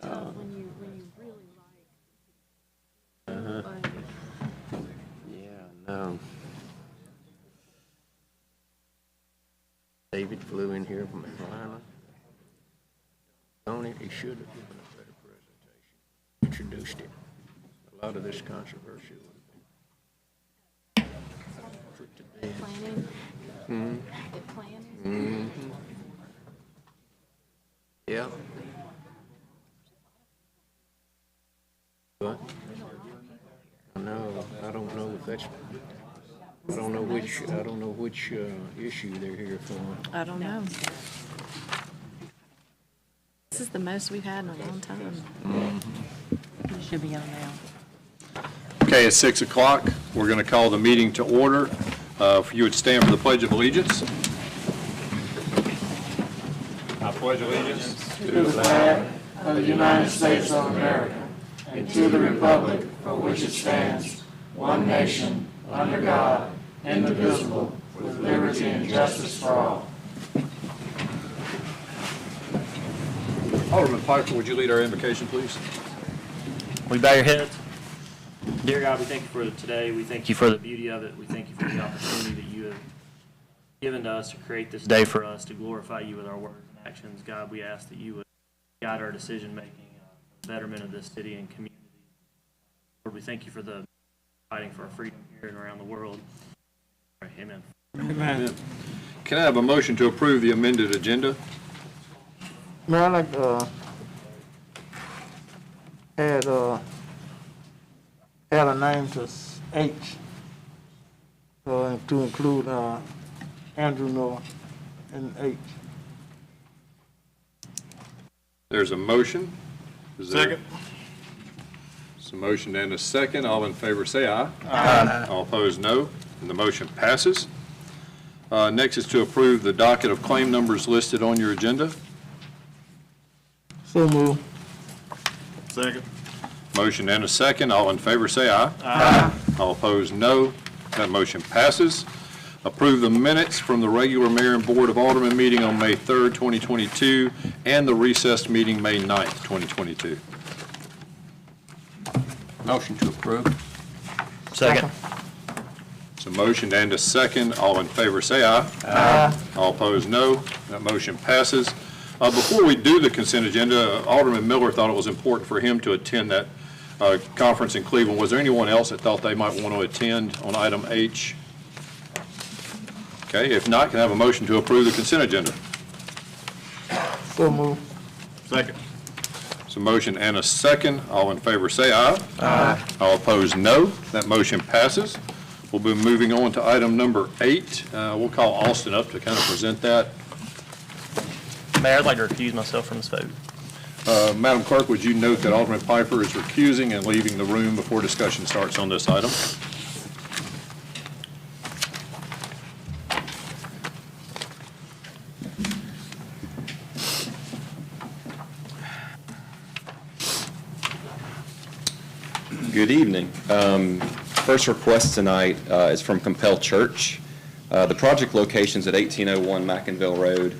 When you really like. Yeah, no. David flew in here from Atlanta. On it, he should have given a better presentation. Introduced it. A lot of this controversy would have been put to bed. Planning. Mm-hmm. Planning. Mm-hmm. Yeah. What? No, I don't know if that's, I don't know which issue they're here for. I don't know. This is the most we've had in a long time. It should be on now. Okay, it's 6 o'clock. We're going to call the meeting to order. If you would stand for the Pledge of Allegiance. I pledge allegiance to the flag of the United States of America and to the republic for which it stands, one nation, under God, indivisible, with liberty and justice for all. Alderman Piper, would you lead our invocation, please? We bow your heads. Dear God, we thank you for today. We thank you for the beauty of it. We thank you for the opportunity that you have given to us to create this day for us, to glorify you with our words and actions. God, we ask that you would guide our decision-making, the betterment of this city and community. Lord, we thank you for the fighting for our freedom here and around the world. All right, amen. Amen. Can I have a motion to approve the amended agenda? Mayor, I'd like to add a name to H, to include Andrew Miller in H. There's a motion. Is there- Second. There's a motion and a second. All in favor say aye. Aye. All opposed, no. And the motion passes. Next is to approve the docket of claim numbers listed on your agenda. So move. Second. Motion and a second. All in favor say aye. Aye. All opposed, no. That motion passes. Approve the minutes from the regular Mayor and Board of Aldermen meeting on May 3rd, 2022, and the recessed meeting May 9th, 2022. Motion to approve. Second. So motion and a second. All in favor say aye. Aye. All opposed, no. That motion passes. Before we do the consent agenda, Alderman Miller thought it was important for him to attend that conference in Cleveland. Was there anyone else that thought they might want to attend on item H? Okay, if not, can I have a motion to approve the consent agenda? So move. Second. So motion and a second. All in favor say aye. Aye. All opposed, no. That motion passes. We'll be moving on to item number 8. We'll call Austin up to kind of present that. Mayor, I'd like to recuse myself from this vote. Madam Clerk, would you note that Alderman Piper is recusing and leaving the room before discussion starts on this item? Good evening. First request tonight is from Compel Church. The project location's at 1801 Mackinville Road,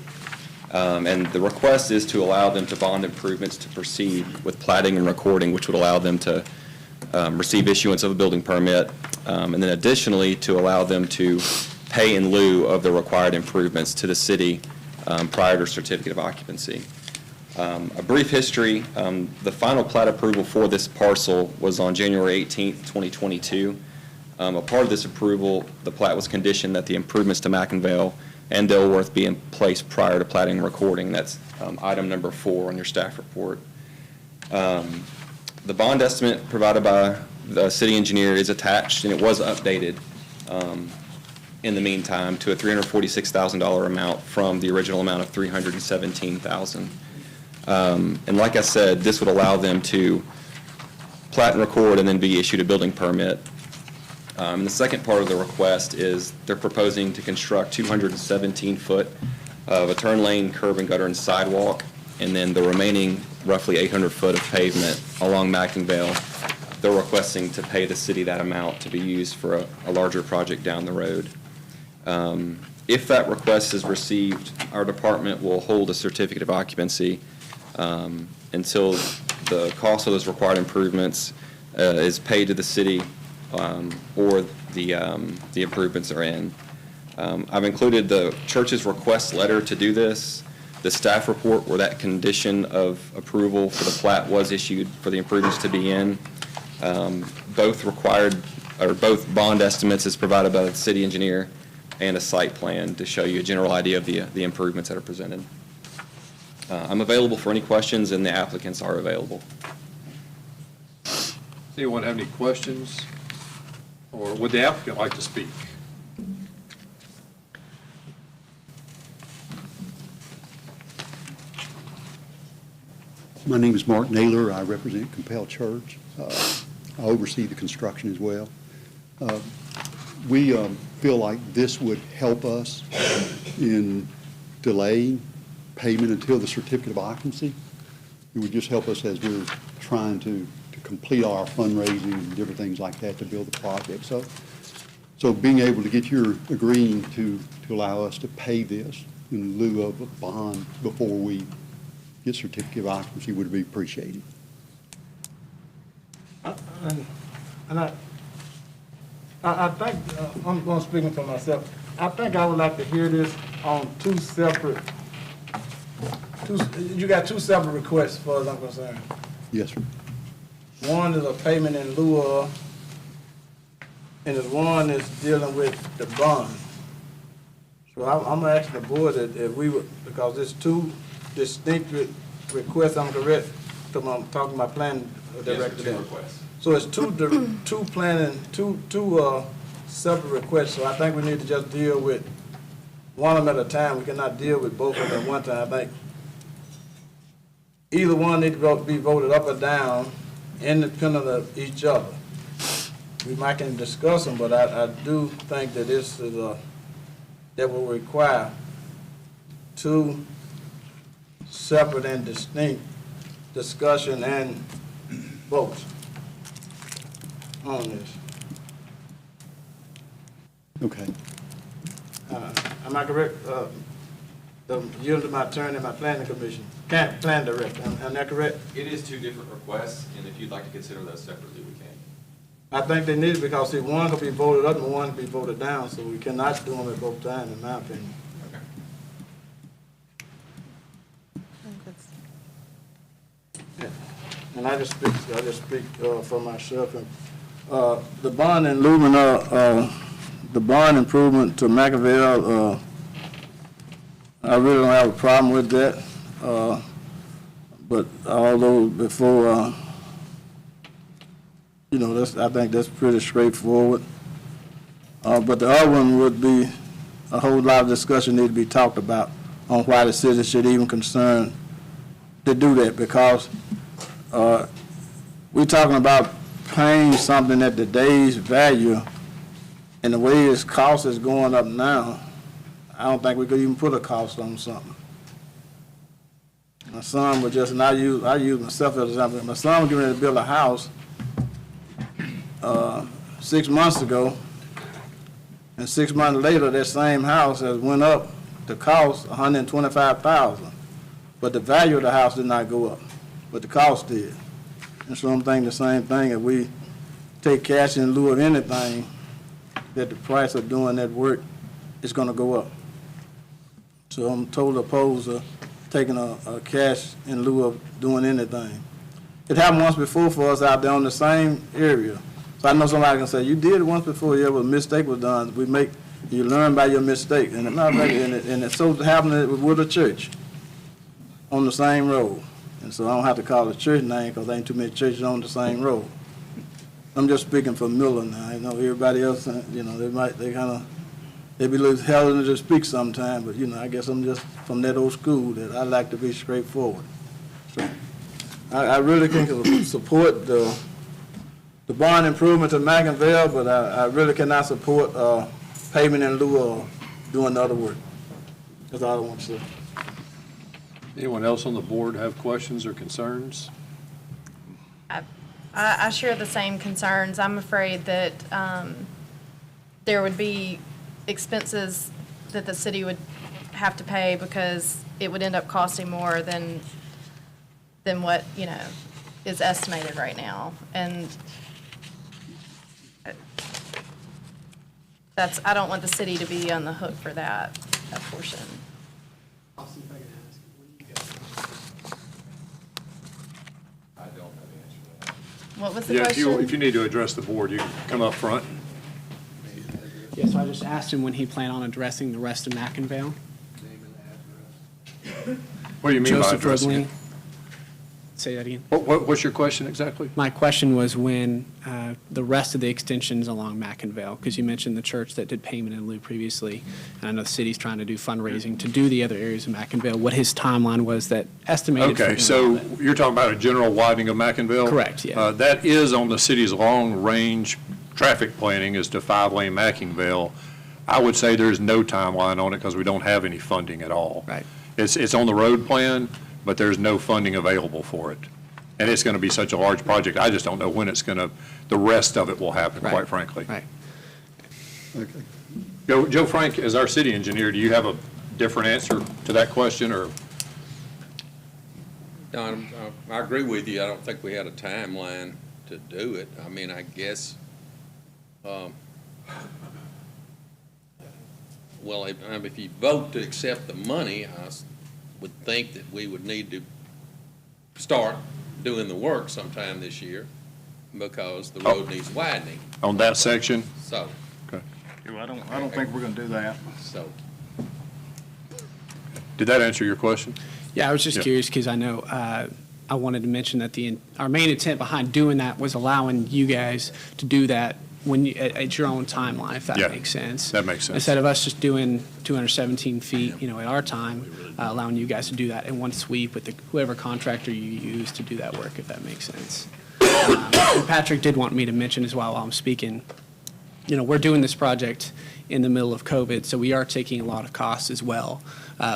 and the request is to allow them to bond improvements to proceed with platting and recording, which would allow them to receive issuance of a building permit, and then additionally to allow them to pay in lieu of the required improvements to the city prior to certificate of occupancy. A brief history, the final plat approval for this parcel was on January 18th, 2022. A part of this approval, the plat was conditioned that the improvements to Mackinville and Dilworth be in place prior to platting and recording. That's item number 4 on your staff report. The bond estimate provided by the city engineer is attached, and it was updated in the meantime to a $346,000 amount from the original amount of $317,000. And like I said, this would allow them to plat and record and then be issued a building permit. And the second part of the request is they're proposing to construct 217 foot of a turn lane, curb and gutter and sidewalk, and then the remaining roughly 800 foot of pavement along Mackinville. They're requesting to pay the city that amount to be used for a larger project down the road. If that request is received, our department will hold a certificate of occupancy until the cost of those required improvements is paid to the city or the improvements are in. I've included the church's request letter to do this, the staff report where that condition of approval for the plat was issued for the improvements to be in. Both bond estimates is provided by the city engineer and a site plan to show you a general idea of the improvements that are presented. I'm available for any questions, and the applicants are available. Does anyone have any questions? Or would the applicant like to speak? My name is Mark Naylor. I represent Compel Church. I oversee the construction as well. We feel like this would help us in delaying payment until the certificate of occupancy. It would just help us as we're trying to complete our fundraising and different things like that to build the project. So being able to get your agreeing to allow us to pay this in lieu of a bond before we get certificate of occupancy would be appreciated. And I think, I'm speaking for myself, I think I would like to hear this on you got two separate requests as far as I'm concerned. Yes, sir. One is a payment in lieu of, and the one is dealing with the bond. So I'm gonna ask the board that if we would, because there's two distinct requests, I'm correct, I'm talking about planning director. Yes, requests. So it's two separate requests, so I think we need to just deal with one of them at a time. We cannot deal with both of them at one time. I think either one need to be voted up or down, independent of each other. We might can discuss them, but I do think that this is that will require two separate and distinct discussion and votes on this. Okay. Am I correct? You're my attorney, my planning commission, plan director. Am I correct? It is two different requests, and if you'd like to consider those separately, we can. I think they need it because see, one could be voted up and one could be voted down, so we cannot do them at both times, in my opinion. And I just speak for myself. And the bond in Lumina, the bond improvement to McAville, I really don't have a problem with that. But although before, I think that's pretty straightforward. But the other one would be a whole lot of discussion need to be talked about on why the city should even concern to do that, because we're talking about paying something at today's value, and the way its cost is going up now, I don't think we could even put a cost on something. My son was just, and I use myself as an example. My son was getting ready to build a house 6 months ago, and 6 months later, that same house has went up to cost $125,000, but the value of the house did not go up, but the cost did. And so I'm thinking the same thing, if we take cash in lieu of anything, that the price of doing that work is gonna go up. So I'm totally opposed to taking a cash in lieu of doing anything. It happened once before for us out there on the same area. So I know somebody can say, you did it once before, yeah, but a mistake was done. You learn by your mistake. And it so happened with a church on the same road. And so I don't have to call the church name because there ain't too many churches on the same road. I'm just speaking for Miller now. I know everybody else, they be a little hesitant to speak sometime, but I guess I'm just from that old school that I like to be straightforward. So I really can support the bond improvement to McInville, but I really cannot support payment in lieu of doing the other work. That's all I want to say. Anyone else on the board have questions or concerns? I share the same concerns. I'm afraid that there would be expenses that the city would have to pay because it would end up costing more than what, is estimated right now. And I don't want the city to be on the hook for that portion. Austin, if I can ask, when you go, I don't know the answer to that. What was the Yeah, question? if you need to address the board, you can come up front. yeah, so I just asked him when he planned on addressing the rest of McInville. What do you mean by Joseph addressing it? Roebling. Say that again. What's your question exactly? My question was when the rest of the extensions along McInville, because you mentioned the church that did payment in lieu previously, and I know the city's trying to do fundraising to do the other areas of McInville, what his timeline was that estimated. for Okay, him so all that. you're talking about a general widening of McInville? Correct, yeah. That is on the city's long-range traffic planning is to 5-lane McInville. I would say there's no timeline on it because we don't have any funding at all. Right. It's on the road plan, but there's no funding available for it. And it's going to be such a large project, I just don't know when the rest of it will happen, Right. quite frankly. Right. Okay. Joe Frank, as our city engineer, do you have a different answer to that question, or? Don, I agree with you. I don't think we had a timeline to do it. I mean, I guess, well, if you vote to accept the money, would think that we would need to start doing the work sometime this year because the road needs widening. On that section? So, Okay. I don't think we're gonna do that. so. Did that answer your question? Yeah, I was just Yeah. curious because I know I wanted to mention that our main intent behind doing that was allowing you guys to do that at your own timeline, if that Yeah, makes sense. that makes sense. Instead of us just doing 217 feet, at our time, allowing you guys to do that in one sweep with whoever contractor you use to do that work, if that makes sense. And Patrick did want me to mention as well while I'm speaking, we're doing this project in the middle of COVID, so we are taking a lot of costs as well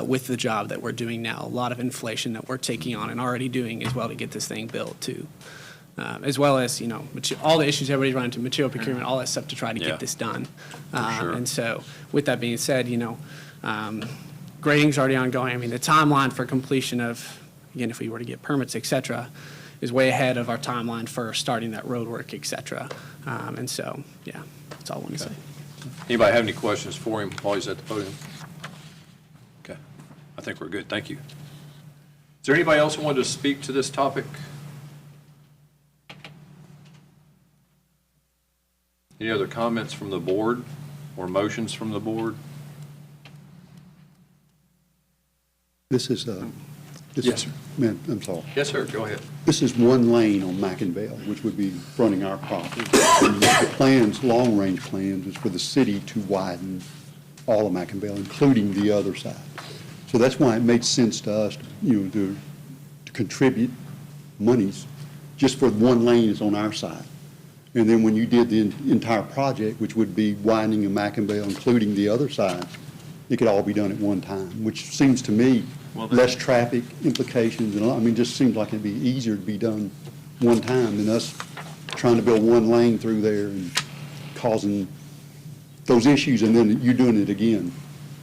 with the job that we're doing now. A lot of inflation that we're taking on and already doing as well to get this thing built too. As well as, all the issues everybody's running into, material procurement, all that stuff to try to Yeah. get this done. sure. And so with that being said, grading's already ongoing. I mean, the timeline for completion of, again, if we were to get permits, et cetera, is way ahead of our timeline for starting that road work, et cetera. And so, yeah, that's all I want to say. Anybody have any questions for him while he's at the podium? Okay, I think we're good, thank you. Is there anybody else who wanted to speak to this topic? Any other comments from the board or motions from the board? This is, Yes, sir. Man, I'm sorry. Yes, sir, go ahead. This is one lane on McInville, which would be fronting our property. And the plans, long-range plans, is for the city to widen all of McInville, including the other side. So that's why it made sense to us, to contribute monies just for one lane is on our side. And then when you did the entire project, which would be widening of McInville, including the other side, it could all be done at one time, which seems to me less traffic implications and just seems like it'd be easier to be done one time than us trying to build one lane through there and causing those issues and then you doing it again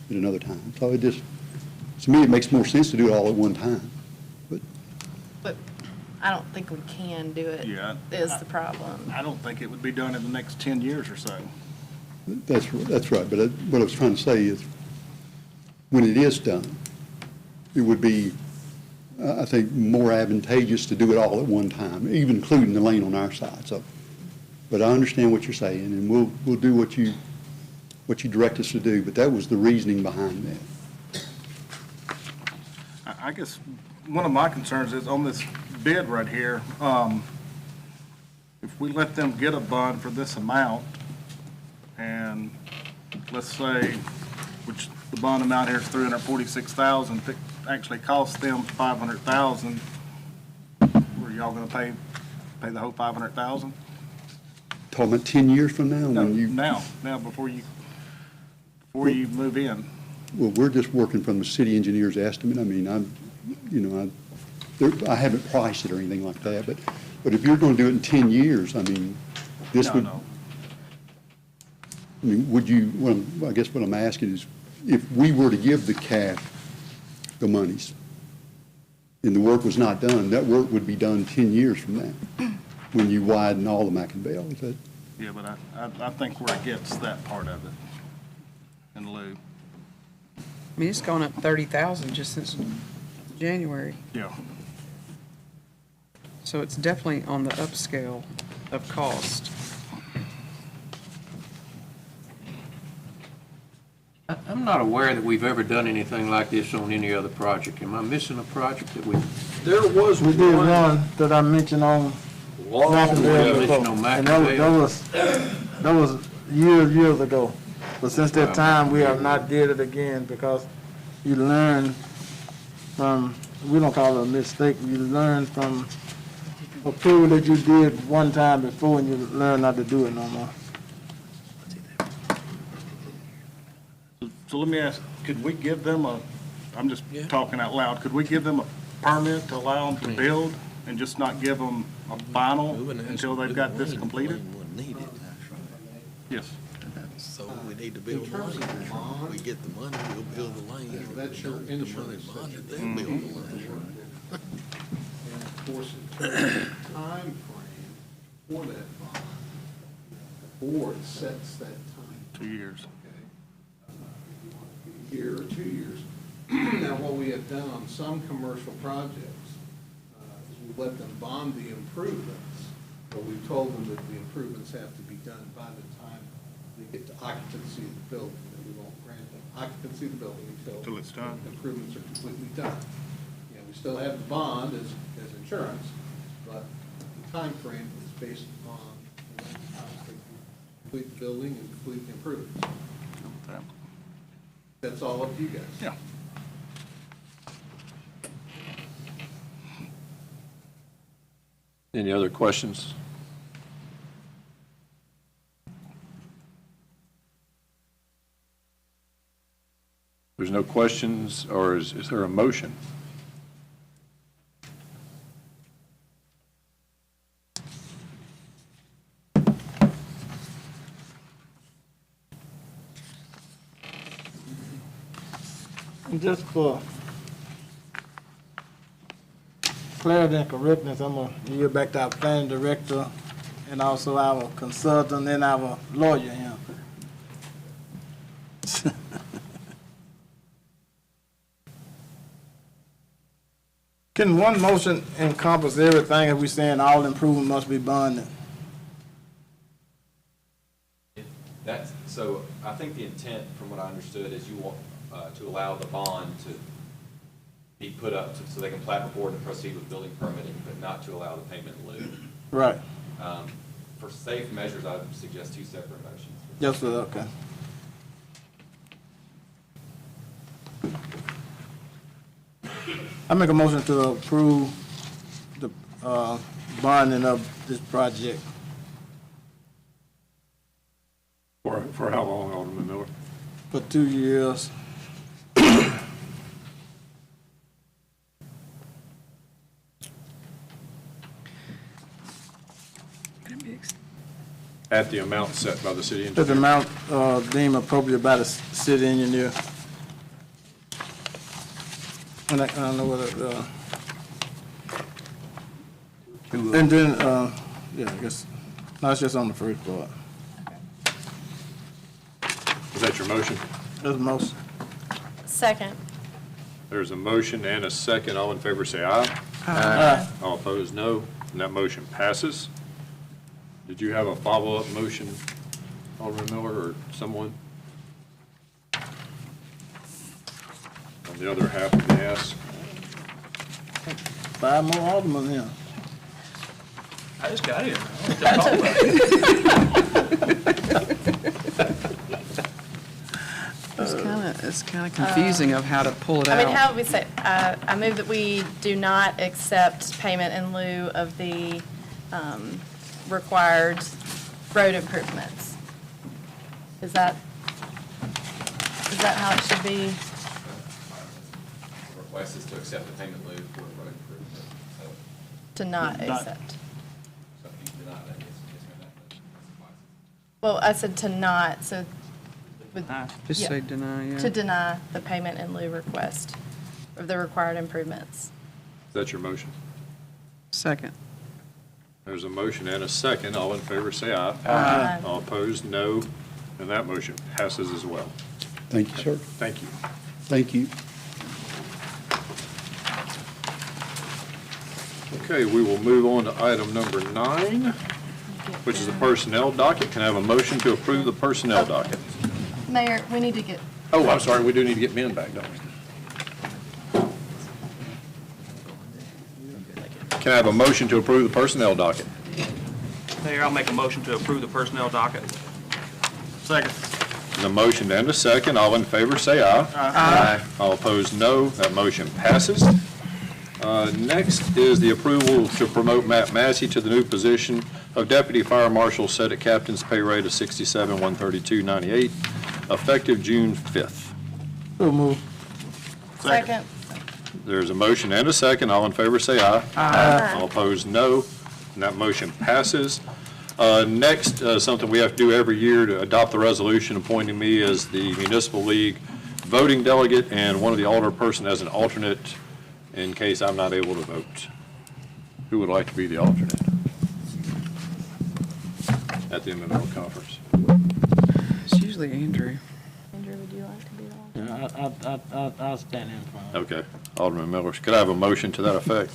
at another time. So to me, it makes more sense to do it all at one time. But I don't think we can do it, Yeah. is the problem. I don't think it would be done in the next 10 years or so. That's right, but what I was trying to say is, when it is done, it would be, I think, more advantageous to do it all at one time, even including the lane on our side, so. But I understand what you're saying, and we'll do what you direct us to do, but that was the reasoning behind that. I guess one of my concerns is on this bid right here, if we let them get a bond for this amount, and let's say, which the bond amount here is $346,000, if it actually costs them $500,000, were y'all gonna pay the whole $500,000? Talking about 10 years from now, No, when you, now, before you move in. well, we're just working from the city engineer's estimate. I mean, I haven't priced it or anything like that, but if you're gonna do it in 10 years, I mean, this would. No. I mean, would you, I guess what I'm asking is, if we were to give the CAF the monies, and the work was not done, that work would be done 10 years from now, when you widen all of McInville. Is that? Yeah, but I think we're against that part of it in lieu. I mean, it's gone up 30,000 just since January, Yeah. so it's definitely on the upscale of cost. I'm not aware that we've ever done anything like this on any other project. Am I missing a project that we? There was We did one that I mentioned on McInville before. on And that was years ago. But since that time, we have not did it again because you learn from, we don't call it a mistake, you learn from a period that you did one time before and you learn not to do it no more. So let me ask, could we give them I'm just talking out loud, could we give them a permit to allow them to build and just not give them a final until they've got this completed? Yes. So we need to build the lane. We get the money, we'll build the lane. That's your insurance. They'll build the lane. And of course, in terms of time frame for that bond, the board sets that time. 2 years. A year or 2 years. Now, what we have done on some commercial projects is we let them bond the improvements, but we've told them that the improvements have to be done by the time they get to occupancy of the building. And we won't grant them occupancy of the building until Till it's done. improvements are completely done. You know, we still have the bond as insurance, but the time frame is based on when they complete the building and complete the improvements. That's all up to you guys. Yeah. Any other questions? There's no questions, or is there a motion? And just for clarity and correctness, I'm gonna yield back to our planning director and also our consultant and our lawyer here. Can one motion encompass everything if we saying all improvement must be bonded? That's, so I think the intent, from what I understood, is you want to allow the bond to be put up so they can plat report and proceed with building permitting, but not to allow the payment in lieu. Right. For safe measures, I would suggest two separate motions. Yes, sir, okay. I make a motion to approve the bonding of this project. For how long, Alderman Miller? For 2 years. At the amount set by the city At the engineer. amount deemed appropriate by the city engineer. And I don't know whether, and then, yeah, I guess, no, it's just on the first part. Is that your motion? That's the most. Second. There's a motion and a second. All in favor say aye. Aye. All opposed, no. And that motion passes. Did you have a follow-up motion, Alderman Miller, or someone? On the other half of the ask? 5 more aldermen here. I just got here. It's kind of confusing of how to pull it out. I mean, how would we say, I move that we do not accept payment in lieu of the required road improvements. Is that how it should be? The request is to accept the payment in lieu for road improvement. So, To not Not- accept? so if you do not, then it's not that. Well, I said to not, so Just Yeah. say deny, yeah. To deny the payment in lieu request of the required improvements. Is that your motion? Second. There's a motion and a second. All in favor, say aye. Aye. All opposed, no. And that motion passes as well. Thank you, sir. Thank you. Thank you. Okay, we will move on to item number 9, which is the personnel docket. Can I have a motion to approve the personnel docket? Mayor, we need to get, Oh, I'm sorry, we do need to get Ben back, don't we? Can I have a motion to approve the personnel docket? Mayor, I'll make a motion to approve the personnel docket. Second. The motion and a second. All in favor, say aye. Aye. All opposed, no. That motion passes. Next is the approval to promote Matt Massey to the new position of Deputy Fire Marshal, set at Captain's pay rate of $67,132.98, effective June 5th. second. There's a motion and a second. All in favor, say aye. Aye. All opposed, no. And that motion passes. Next, something we have to do every year to adopt the resolution appointing me as the Municipal League voting delegate and one of the alderperson as an alternate in case I'm not able to vote. Who would like to be the alternate at the MML conference? It's usually Andrew. Andrew, would you like to be the alternate? I'll stand in front. Okay, Alderman Miller. Could I have a motion to that effect?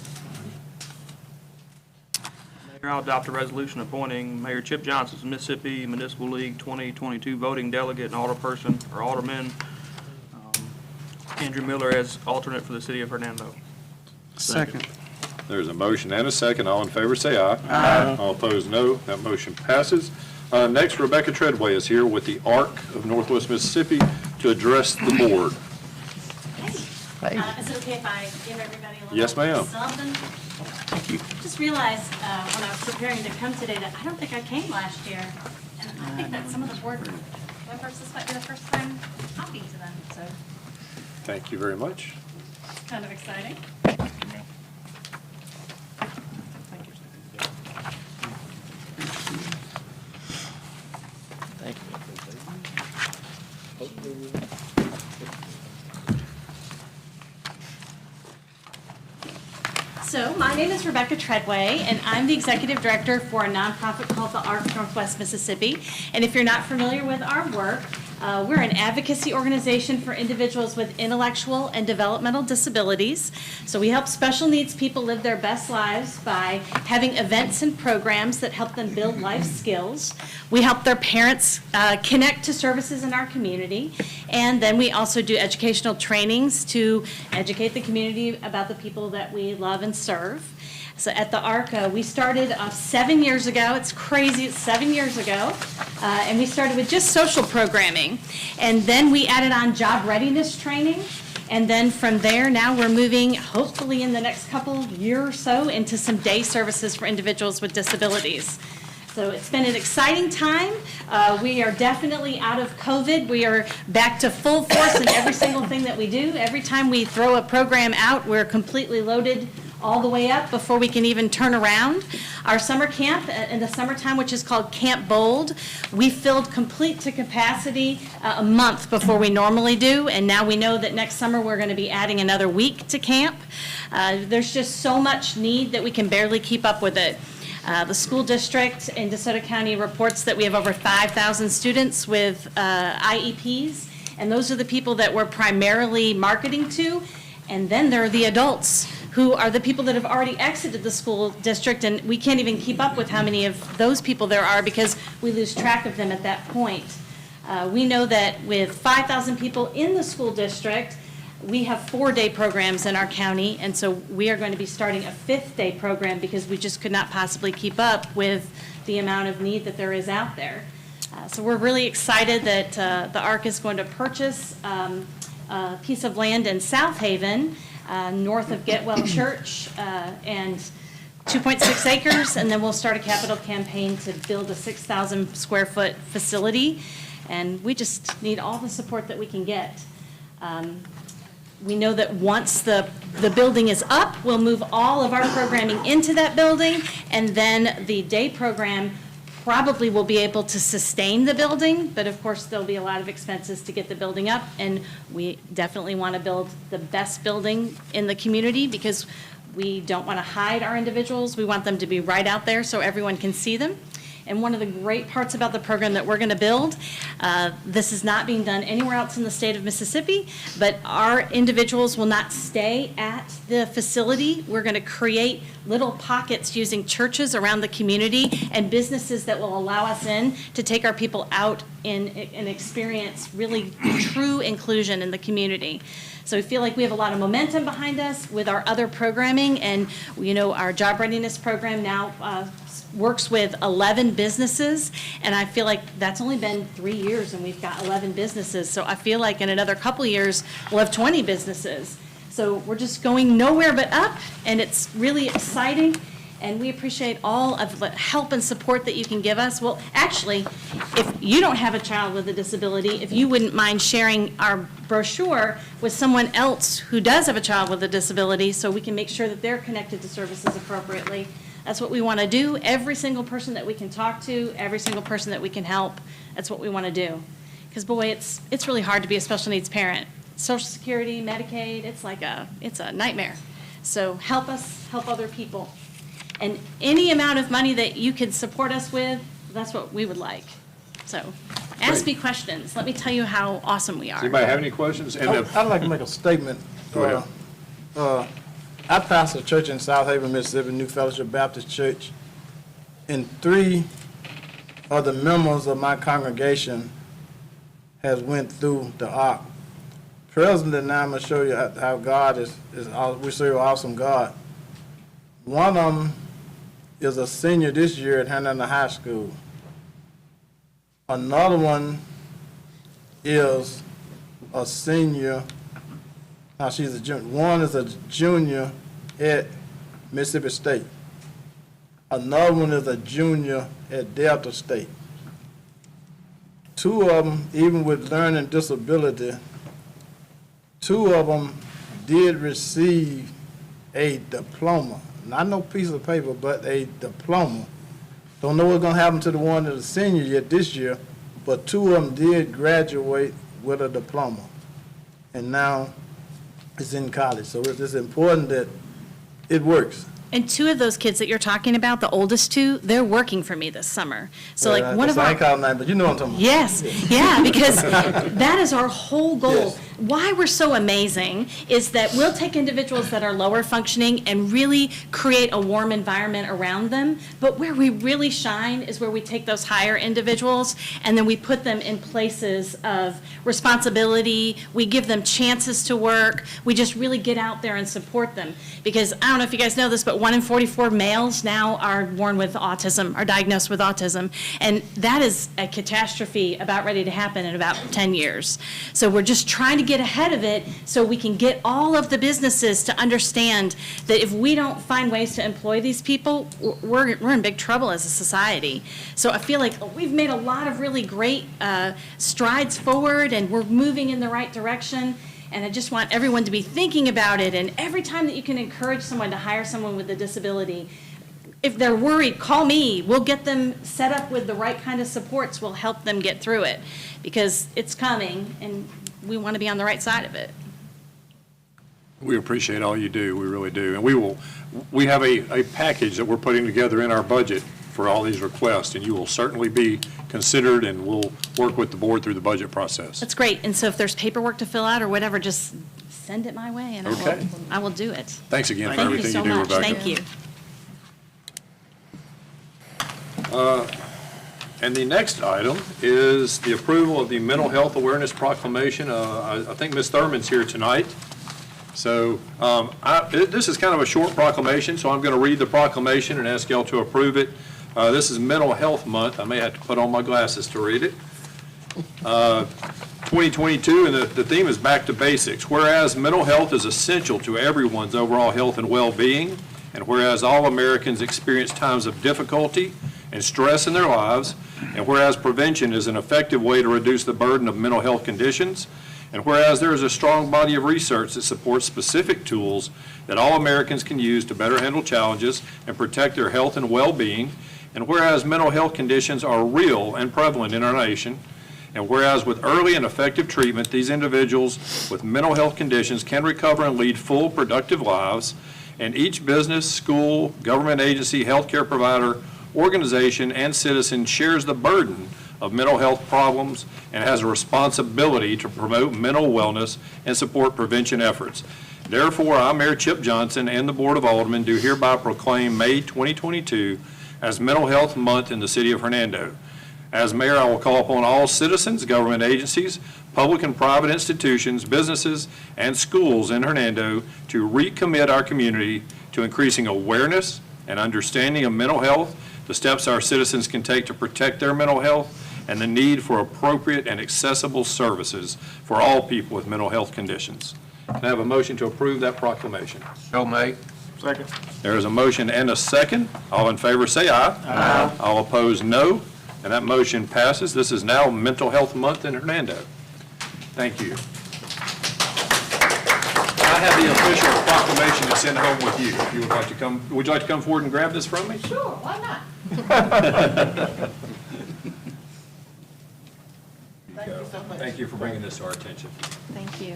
Mayor, I'll adopt a resolution appointing Mayor Chip Johnson as Mississippi Municipal League 2022 voting delegate and alderperson or alderman. Andrew Miller as alternate for the city of Hernando. Second. There's a motion and a second. All in favor, say aye. Aye. All opposed, no. That motion passes. Next, Rebecca Treadway is here with the ARC of Northwest Mississippi to address the board. Is it okay if I give everybody a little Yes, ma'am. something? Thank you. Just realized when I was preparing to come today that I don't think I came last year. And I think that some of the board members, this might be the first time talking to them, so Thank you very much. it's kind of exciting. Thank you. So my name is Rebecca Treadway, and I'm the executive director for a nonprofit called the ARC Northwest Mississippi. And if you're not familiar with our work, we're an advocacy organization for individuals with intellectual and developmental disabilities. So we help special needs people live their best lives by having events and programs that help them build life skills. We help their parents connect to services in our community. And then we also do educational trainings to educate the community about the people that we love and serve. So at the ARC, we started 7 years ago. It's crazy, it's 7 years ago. And we started with just social programming. And then we added on job readiness training. And then from there, now we're moving, hopefully in the next couple year or so, into some day services for individuals with disabilities. So it's been an exciting time. We are definitely out of COVID. We are back to full force in every single thing that we do. Every time we throw a program out, we're completely loaded all the way up before we can even turn around. Our summer camp in the summertime, which is called Camp Bold, we filled complete to capacity a month before we normally do, and now we know that next summer we're going to be adding another week to camp. There's just so much need that we can barely keep up with it. The school district in DeSoto County reports that we have over 5,000 students with IEPs, and those are the people that we're primarily marketing to. And then there are the adults who are the people that have already exited the school district, and we can't even keep up with how many of those people there are because we lose track of them at that point. We know that with 5,000 people in the school district, we have 4-day programs in our county, and so we are going to be starting a 5th-day program because we just could not possibly keep up with the amount of need that there is out there. So we're really excited that the ARC is going to purchase a piece of land in South Haven, north of Getwell Church, and 2.6 acres, and then we'll start a capital campaign to build a 6,000 square foot facility, and we just need all the support that we can get. We know that once the building is up, we'll move all of our programming into that building, and then the day program probably will be able to sustain the building, but of course, there'll be a lot of expenses to get the building up, and we definitely want to build the best building in the community because we don't want to hide our individuals. We want them to be right out there so everyone can see them. And one of the great parts about the program that we're going to build, this is not being done anywhere else in the state of Mississippi, but our individuals will not stay at the facility. We're going to create little pockets using churches around the community and businesses that will allow us in to take our people out and experience really true inclusion in the community. So we feel like we have a lot of momentum behind us with our other programming, and our job readiness program now works with 11 businesses, and I feel like that's only been 3 years and we've got 11 businesses. So I feel like in another couple years, we'll have 20 businesses. So we're just going nowhere but up, and it's really exciting, and we appreciate all of the help and support that you can give us. Well, actually, if you don't have a child with a disability, if you wouldn't mind sharing our brochure with someone else who does have a child with a disability so we can make sure that they're connected to services appropriately. That's what we want to do. Every single person that we can talk to, every single person that we can help, that's what we want to do. Because boy, it's really hard to be a special needs parent. Social Security, Medicaid, it's a nightmare. So help us, help other people. And any amount of money that you can support us with, that's what we would like. So ask me questions. Let me tell you how awesome we are. Does anybody have any questions? And I'd like to make a statement. Go ahead. I pastor a church in South Haven, Mississippi, New Fellowship Baptist Church, and 3 of the members of my congregation has went through the ARC. Presently, now I'm going to show you how God is we serve an awesome God. One of them is a senior this year at Hernando High School. Another one is a senior. Now she's a junior. One is a junior at Mississippi State. Another one is a junior at Delta State. 2 of them, even with learning disability, 2 of them did receive a diploma. Not no piece of paper, but a diploma. Don't know what's going to happen to the one that's a senior yet this year, but 2 of them did graduate with a diploma. And now it's in college. So it's important that it works. And 2 of those kids that you're talking about, the oldest 2, they're working for me this summer. So like one of our... I ain't calling that, but you know what I'm talking about. Yes, yeah, because that is our whole goal. Yes. Why we're so amazing is that we'll take individuals that are lower functioning and really create a warm environment around them. But where we really shine is where we take those higher individuals and then we put them in places of responsibility. We give them chances to work. We just really get out there and support them. Because I don't know if you guys know this, but 1 in 44 males now are born with autism, are diagnosed with autism. And that is a catastrophe about ready to happen in about 10 years. So we're just trying to get ahead of it so we can get all of the businesses to understand that if we don't find ways to employ these people, we're in big trouble as a society. So I feel like we've made a lot of really great strides forward and we're moving in the right direction. And I just want everyone to be thinking about it. And every time that you can encourage someone to hire someone with a disability, if they're worried, call me. We'll get them set up with the right kind of supports. We'll help them get through it because it's coming and we want to be on the right side of it. We appreciate all you do, we really do. And we have a package that we're putting together in our budget for all these requests, and you will certainly be considered, and we'll work with the board through the budget process. That's great. And so if there's paperwork to fill out or whatever, just send it my way and Okay. I will do it. Thanks again for everything you do, Rebecca. Thank you. And the next item is the approval of the Mental Health Awareness Proclamation. I think Ms. Thurman's here tonight. So this is kind of a short proclamation, so I'm going to read the proclamation and ask y'all to approve it. This is Mental Health Month. I may have to put on my glasses to read it. 2022, and the theme is back to basics. Whereas mental health is essential to everyone's overall health and well-being, and whereas all Americans experience times of difficulty and stress in their lives, and whereas prevention is an effective way to reduce the burden of mental health conditions, and whereas there is a strong body of research that supports specific tools that all Americans can use to better handle challenges and protect their health and well-being, And whereas mental health conditions are real and prevalent in our nation, and whereas with early and effective treatment, these individuals with mental health conditions can recover and lead full, productive lives, and each business, school, government agency, healthcare provider, organization, and citizen shares the burden of mental health problems and has a responsibility to promote mental wellness and support prevention efforts. Therefore, I, Mayor Chip Johnson, and the Board of Aldermen do hereby proclaim May 2022 as Mental Health Month in the city of Hernando. As mayor, I will call upon all citizens, government agencies, public and private institutions, businesses, and schools in Hernando to recommit our community to increasing awareness and understanding of mental health, the steps our citizens can take to protect their mental health, and the need for appropriate and accessible services for all people with mental health conditions. Can I have a motion to approve that proclamation? So made. Second. There is a motion and a second. All in favor say aye. Aye. All opposed, no. And that motion passes. This is now Mental Health Month in Hernando. Thank you. I have the official proclamation to send home with you. If you would like to come, would you like to come forward and grab this from me? Sure, why not? Thank you for bringing this to our attention. Thank you.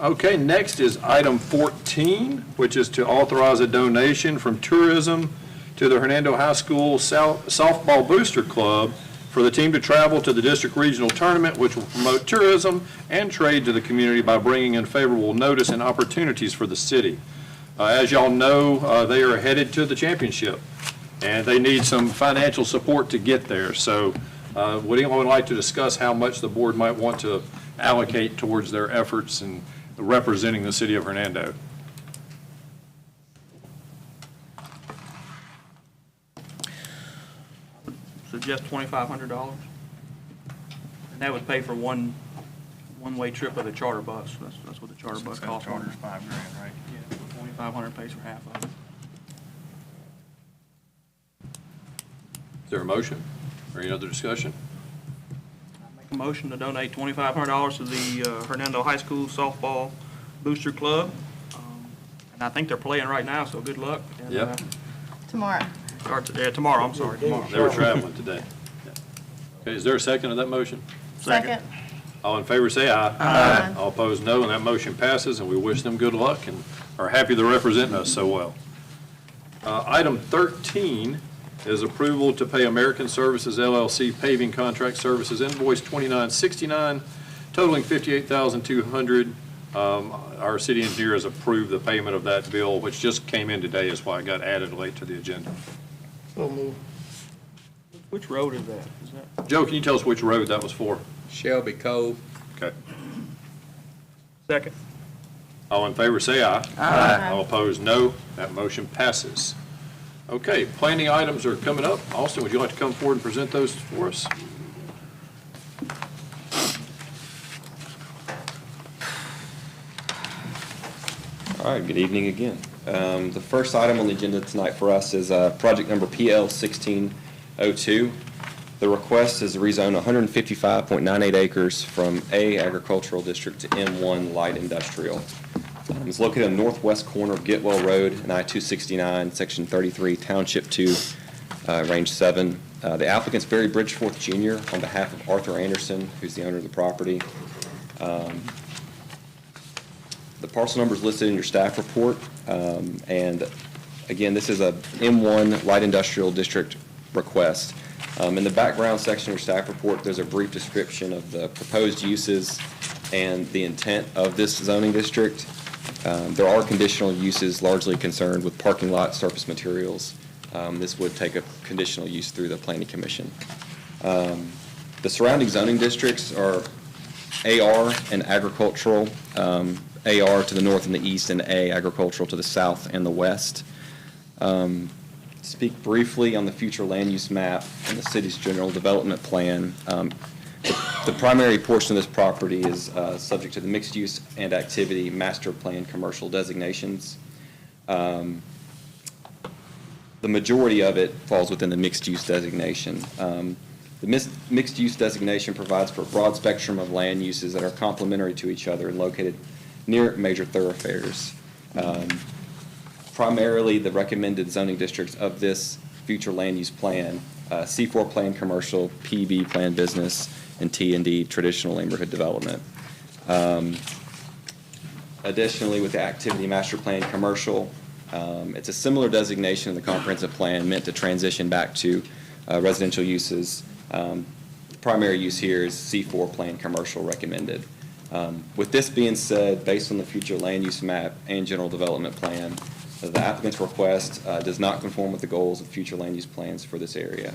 Okay, next is item 14, which is to authorize a donation from tourism to the Hernando High School Softball Booster Club for the team to travel to the district regional tournament, which will promote tourism and trade to the community by bringing in favorable notice and opportunities for the city. As y'all know, they are headed to the championship, and they need some financial support to get there. So would anyone like to discuss how much the board might want to allocate towards their efforts in representing the city of Hernando? Suggest $2,500. And that would pay for one-way trip of the charter bus. That's what the charter bus costs. Charter's $5,000, right? Yeah, 2,500 pays for half of it. Is there a motion or any other discussion? Make a motion to donate $2,500 to the Hernando High School Softball Booster Club. And I think they're playing right now, so good luck. And, Yep. Tomorrow. Tomorrow, I'm sorry, tomorrow. They were traveling today. Okay, is there a second to that motion? Second. All in favor say aye. Aye. All opposed, no, and that motion passes, and we wish them good luck and are happy they're representing us so well. Item 13 is approval to pay American Services LLC paving contract services invoice 2969 totaling $58,200. Our city engineer has approved the payment of that bill, which just came in today, is why it got added late to the agenda. So move. Which road is that? Joe, can you tell us which road that was for? Shelby Cove. Okay. Second. All in favor, say aye. Aye. All opposed, no. That motion passes. Okay, planning items are coming up. Austin, would you like to come forward and present those for us? All right, good evening again. The first item on the agenda tonight for us is project number PL 1602. The request is to rezone 155.98 acres from A agricultural district to M1 light industrial. It's located on the northwest corner of Getwell Road and I-269, section 33, township 2, range 7. The applicant's Barry Bridgeforth Jr. on behalf of Arthur Anderson, who's the owner of the property. The parcel number is listed in your staff report, and again, this is a M1 light industrial district request. In the background section of your staff report, there's a brief description of the proposed uses and the intent of this zoning district. There are conditional uses largely concerned with parking lot surface materials. This would take a conditional use through the Planning Commission. The surrounding zoning districts are AR and agricultural, AR to the north and the east, and A, agricultural, to the south and the west. Speak briefly on the future land use map and the city's general development plan. The primary portion of this property is subject to the mixed use and activity master plan commercial designations. The majority of it falls within the mixed use designation. The mixed use designation provides for a broad spectrum of land uses that are complementary to each other and located near major thoroughfares. Primarily, the recommended zoning districts of this future land use plan, C4 plan commercial, PB plan business, and T&D traditional neighborhood development. Additionally, with the activity master plan commercial, it's a similar designation in the comprehensive plan meant to transition back to residential uses. The primary use here is C4 plan commercial recommended. With this being said, based on the future land use map and general development plan, the applicant's request does not conform with the goals of future land use plans for this area.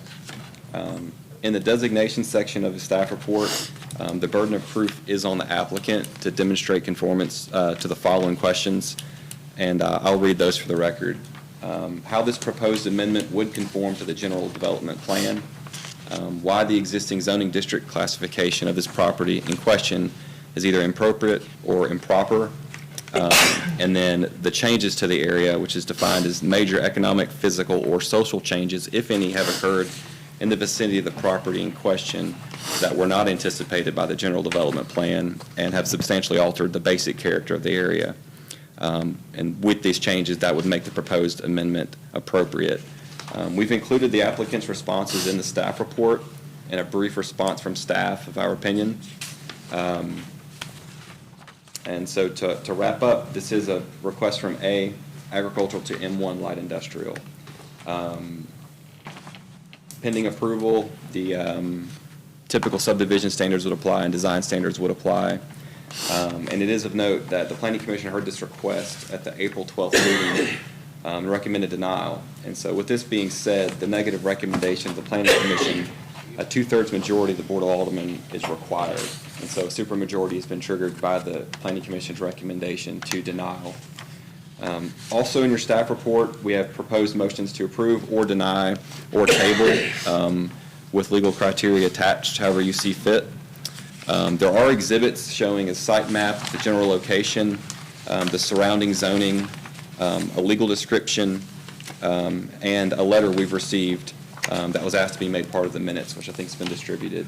In the designation section of the staff report, the burden of proof is on the applicant to demonstrate conformance to the following questions, and I'll read those for the record. How this proposed amendment would conform to the general development plan, why the existing zoning district classification of this property in question is either inappropriate or improper, and then the changes to the area, which is defined as major economic, physical, or social changes, if any, have occurred in the vicinity of the property in question that were not anticipated by the general development plan and have substantially altered the basic character of the area. And with these changes, that would make the proposed amendment appropriate. We've included the applicant's responses in the staff report and a brief response from staff of our opinion. And so to wrap up, this is a request from A, agricultural, to M1 light industrial. Pending approval, the typical subdivision standards would apply and design standards would apply. And it is of note that the Planning Commission heard this request at the April 12th meeting and recommended denial. And so with this being said, the negative recommendation of the Planning Commission, a 2/3 majority of the Board of Aldermen is required. And so a supermajority has been triggered by the Planning Commission's recommendation to denial. Also in your staff report, we have proposed motions to approve or deny or table with legal criteria attached, however you see fit. There are exhibits showing a site map, the general location, the surrounding zoning, a legal description, and a letter we've received that was asked to be made part of the minutes, which I think has been distributed.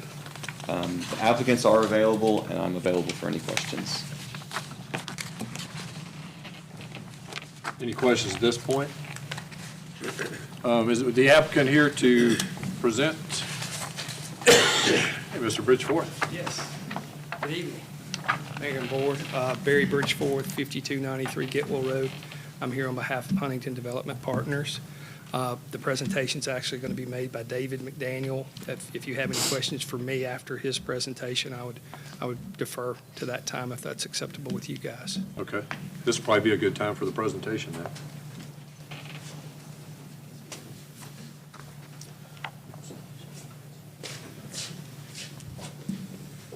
The applicants are available, and I'm available for any questions. Any questions at this point? Is the applicant here to present? Hey, Mr. Bridgeforth. Yes. Good evening, Mayor and Board. Barry Bridgeforth, 5293 Getwell Road. I'm here on behalf of Huntington Development Partners. The presentation's actually going to be made by David McDaniel. If you have any questions for me after his presentation, I would defer to that time if that's acceptable with you guys. Okay. This will probably be a good time for the presentation then.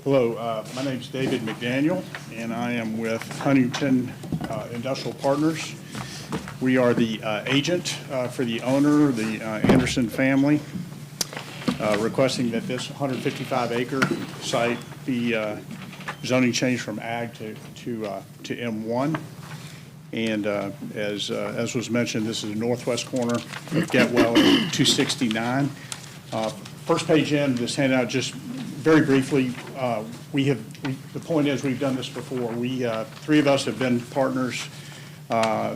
Hello, my name's David McDaniel, and I am with Huntington Industrial Partners. We are the agent for the owner, the Anderson family, requesting that this 155-acre site be zoning changed from ag to M1. And as was mentioned, this is the northwest corner of Getwell at 269. First page in this handout, just very briefly, the point is we've done this before. Three of us have been partners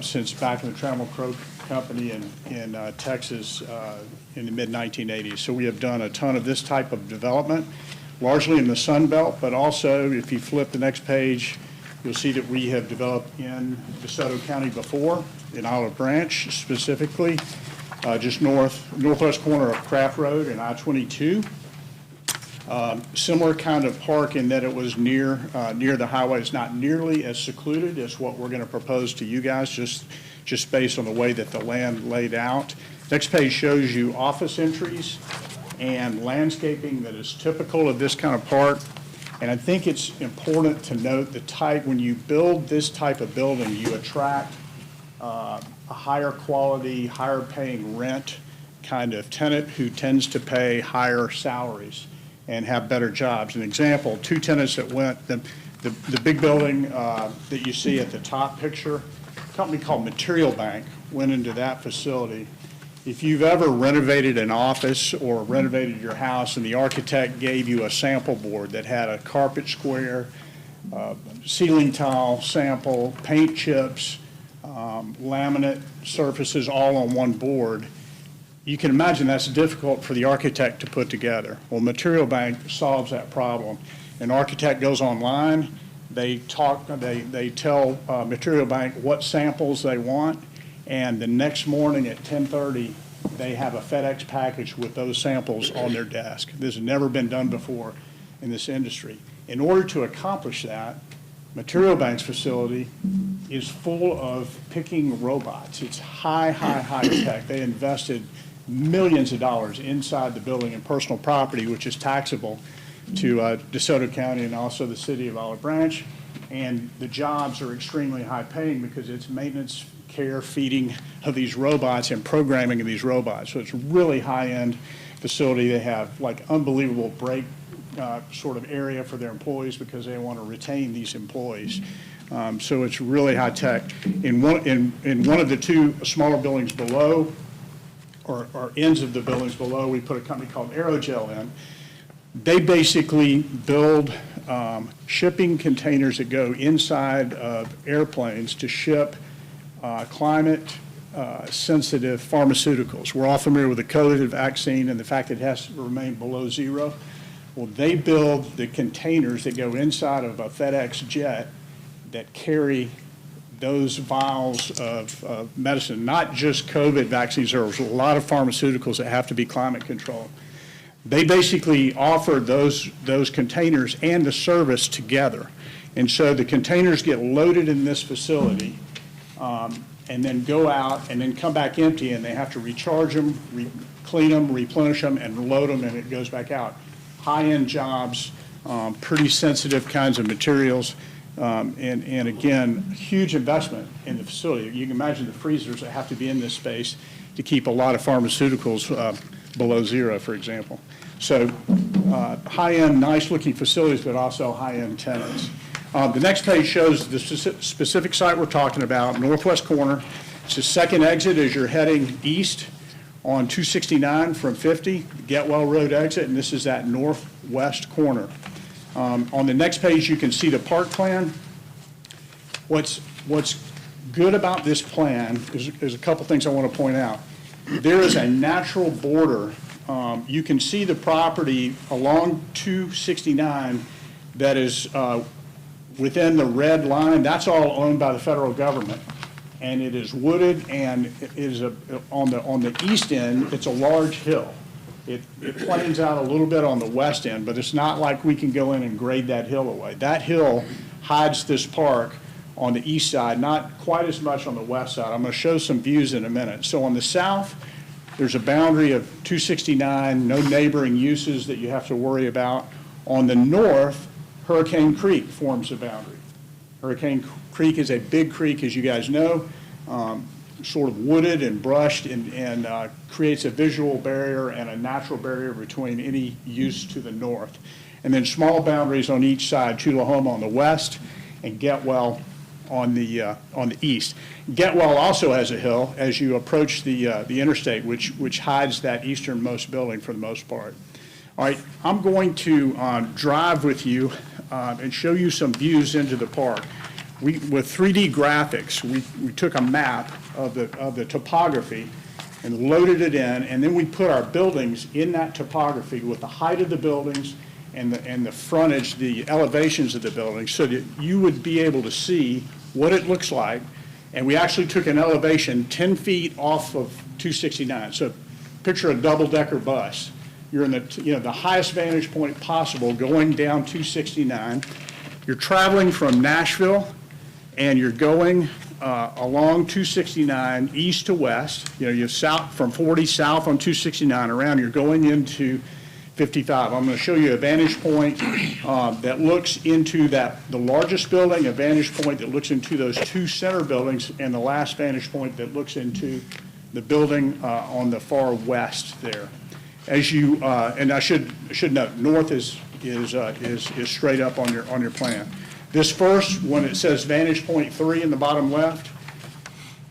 since back in the Trammell Crow Company in Texas in the mid-1980s. So we have done a ton of this type of development, largely in the Sun Belt, but also if you flip the next page, you'll see that we have developed in DeSoto County before, in Olive Branch specifically, just northwest corner of Craft Road and I-22. Similar kind of park in that it was near the highway. It's not nearly as secluded as what we're going to propose to you guys, just based on the way that the land laid out. Next page shows you office entries and landscaping that is typical of this kind of park. And I think it's important to note the type, when you build this type of building, you attract a higher quality, higher paying rent kind of tenant who tends to pay higher salaries and have better jobs. An example, two tenants that went, the big building that you see at the top picture, a company called Material Bank went into that facility. If you've ever renovated an office or renovated your house and the architect gave you a sample board that had a carpet square, ceiling tile sample, paint chips, laminate surfaces all on one board. You can imagine that's difficult for the architect to put together. Well, Material Bank solves that problem. An architect goes online, they tell Material Bank what samples they want, and the next morning at 10:30, they have a FedEx package with those samples on their desk. This has never been done before in this industry. In order to accomplish that, Material Bank's facility is full of picking robots. It's high tech. They invested millions of dollars inside the building and personal property, which is taxable to DeSoto County and also the city of Olive Branch. And the jobs are extremely high paying because it's maintenance, care, feeding of these robots and programming of these robots. So it's really high-end facility. They have like unbelievable break sort of area for their employees because they want to retain these employees. So it's really high tech. In one of the two smaller buildings below, or ends of the buildings below, we put a company called Aerogel in. They basically build shipping containers that go inside of airplanes to ship climate sensitive pharmaceuticals. We're all familiar with the COVID vaccine and the fact that it has to remain below zero. Well, they build the containers that go inside of a FedEx jet that carry those vials of medicine, not just COVID vaccines. There's a lot of pharmaceuticals that have to be climate controlled. They basically offer those containers and the service together. And so the containers get loaded in this facility and then go out and then come back empty, and they have to recharge them, clean them, replenish them, and load them, and it goes back out. High-end jobs, pretty sensitive kinds of materials. And again, huge investment in the facility. You can imagine the freezers that have to be in this space to keep a lot of pharmaceuticals below zero, for example. So high-end, nice-looking facilities, but also high-end tenants. The next page shows the specific site we're talking about, northwest corner. It's the second exit as you're heading east on 269 from 50, Getwell Road exit, and this is that northwest corner. On the next page, you can see the park plan. What's good about this plan is a couple things I want to point out. There is a natural border. You can see the property along 269 that is within the red line. That's all owned by the federal government, and it is wooded, and it is on the east end. It's a large hill. It planes out a little bit on the west end, but it's not like we can go in and grade that hill away. That hill hides this park on the east side, not quite as much on the west side. I'm going to show some views in a minute. So on the south, there's a boundary of 269, no neighboring uses that you have to worry about. On the north, Hurricane Creek forms a boundary. Hurricane Creek is a big creek, as you guys know, sort of wooded and brushed, and creates a visual barrier and a natural barrier between any use to the north. And then small boundaries on each side, Tullahoma on the west and Getwell on the east. Getwell also has a hill as you approach the interstate, which hides that easternmost building for the most part. All right, I'm going to drive with you and show you some views into the park. With 3D graphics, we took a map of the topography and loaded it in, and then we put our buildings in that topography with the height of the buildings and the frontage, the elevations of the buildings, so that you would be able to see what it looks like. And we actually took an elevation 10 feet off of 269. So picture a double-decker bus. You're in the highest vantage point possible going down 269. You're traveling from Nashville, and you're going along 269 east to west. You're south from 40 south on 269 around. You're going into 55. I'm going to show you a vantage point that looks into the largest building, a vantage point that looks into those two center buildings, and the last vantage point that looks into the building on the far west there. As you and I should note, north is straight up on your plan. This first, when it says vantage point 3 in the bottom left,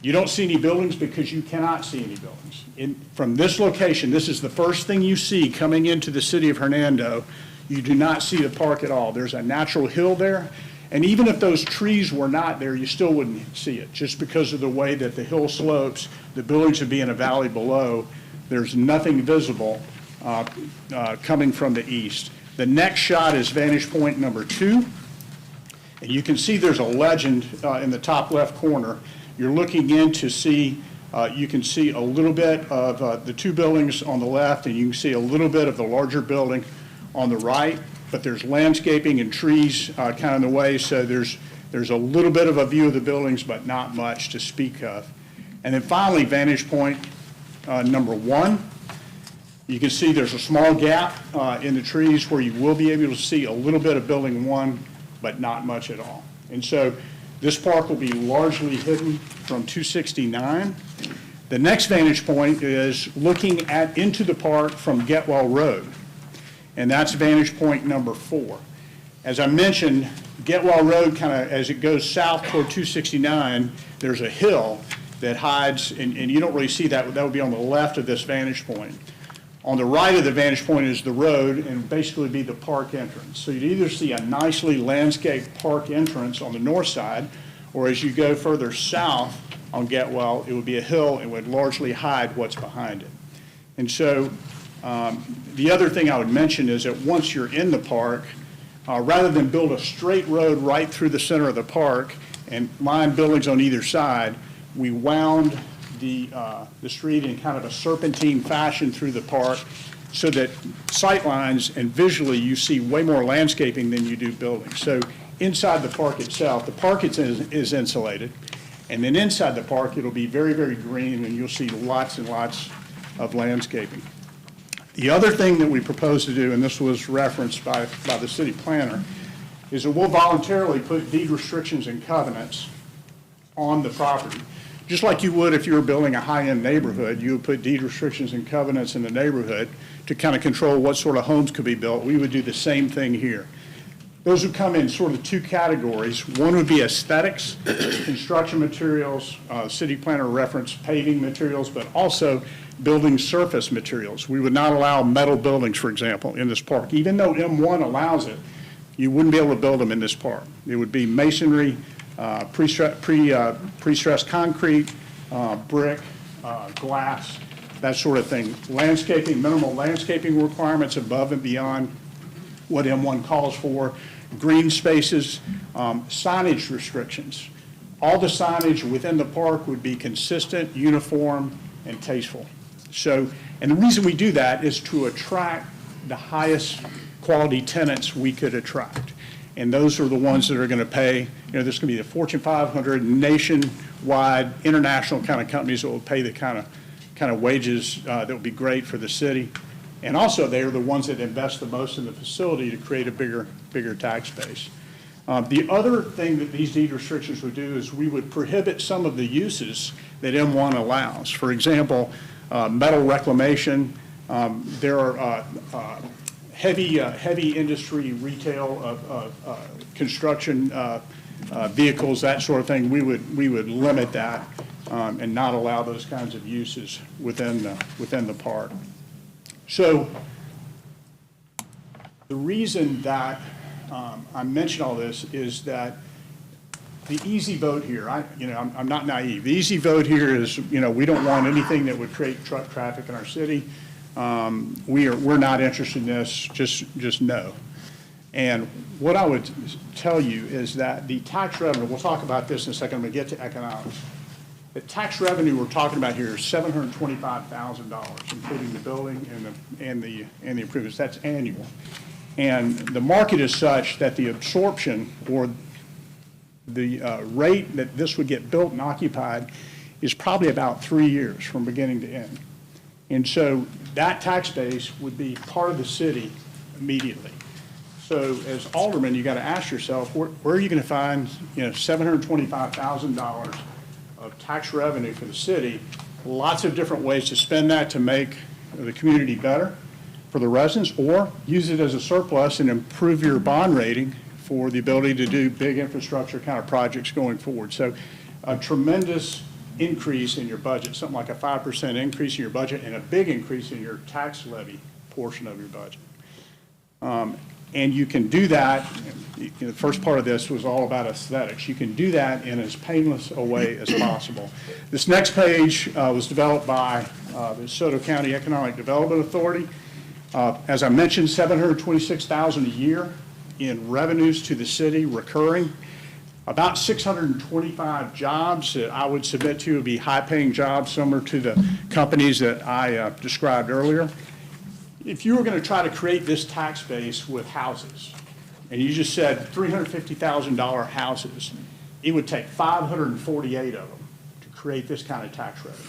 you don't see any buildings because you cannot see any buildings. From this location, this is the first thing you see coming into the city of Hernando. You do not see the park at all. There's a natural hill there, And even if those trees were not there, you still wouldn't see it, just because of the way that the hill slopes, the buildings would be in a valley below. There's nothing visible coming from the east. The next shot is vantage point number 2. And you can see there's a legend in the top left corner. You're looking in to see, you can see a little bit of the 2 buildings on the left, and you can see a little bit of the larger building on the right. But there's landscaping and trees kind of in the way, so there's a little bit of a view of the buildings, but not much to speak of. And then finally, vantage point number 1. You can see there's a small gap in the trees where you will be able to see a little bit of building 1, but not much at all. And so this park will be largely hidden from 269. The next vantage point is looking into the park from Getwell Road. And that's vantage point number 4. As I mentioned, Getwell Road kind of, as it goes south toward 269, there's a hill that hides, and you don't really see that. That would be on the left of this vantage point. On the right of the vantage point is the road, and basically be the park entrance. So you'd either see a nicely landscaped park entrance on the north side, or as you go further south on Getwell, it would be a hill and would largely hide what's behind it. And so the other thing I would mention is that once you're in the park, rather than build a straight road right through the center of the park and line buildings on either side, we wound the street in kind of a serpentine fashion through the park so that sight lines and visually you see way more landscaping than you do buildings. So inside the park itself, the park is insulated, and then inside the park it'll be very, very green, and you'll see lots and lots of landscaping. The other thing that we propose to do, and this was referenced by the city planner, is that we'll voluntarily put deed restrictions and covenants on the property. Just like you would if you were building a high-end neighborhood, you would put deed restrictions and covenants in the neighborhood to kind of control what sort of homes could be built. We would do the same thing here. Those would come in sort of 2 categories. One would be aesthetics, construction materials, city planner referenced paving materials, but also building surface materials. We would not allow metal buildings, for example, in this park. Even though M1 allows it, you wouldn't be able to build them in this park. It would be masonry, pre-stressed concrete, brick, glass, that sort of thing. Landscaping, minimal landscaping requirements above and beyond what M1 calls for. Green spaces, signage restrictions. All the signage within the park would be consistent, uniform, and tasteful. So, and the reason we do that is to attract the highest quality tenants we could attract. And those are the ones that are going to pay, you know, there's going to be the Fortune 500, nationwide, international kind of companies that will pay the kind of wages that will be great for the city. And also, they are the ones that invest the most in the facility to create a bigger tax base. The other thing that these deed restrictions would do is we would prohibit some of the uses that M1 allows. For example, metal reclamation. There are heavy industry retail of construction vehicles, that sort of thing. We would limit that and not allow those kinds of uses within the park. So the reason that I mention all this is that the easy vote here, I'm not naive. The easy vote here is, we don't want anything that would create truck traffic in our city. We're not interested in this, just no. And what I would tell you is that the tax revenue, we'll talk about this in a second, I'm going to get to economics. The tax revenue we're talking about here is $725,000, including the building and the improvements. That's annual. And the market is such that the absorption or the rate that this would get built and occupied is probably about 3 years from beginning to end. And so that tax base would be part of the city immediately. So as aldermen, you got to ask yourself, where are you going to find, $725,000 of tax revenue for the city? Lots of different ways to spend that to make the community better for the residents, or use it as a surplus and improve your bond rating for the ability to do big infrastructure kind of projects going forward. So a tremendous increase in your budget, something like a 5% increase in your budget and a big increase in your tax levy portion of your budget. And you can do that, the first part of this was all about aesthetics. You can do that in as painless a way as possible. This next page was developed by the Soto County Economic Development Authority. As I mentioned, $726,000 a year in revenues to the city recurring. About 625 jobs that I would submit to would be high-paying jobs similar to the companies that I described earlier. If you were going to try to create this tax base with houses, and you just said $350,000 houses, it would take 548 of them to create this kind of tax revenue.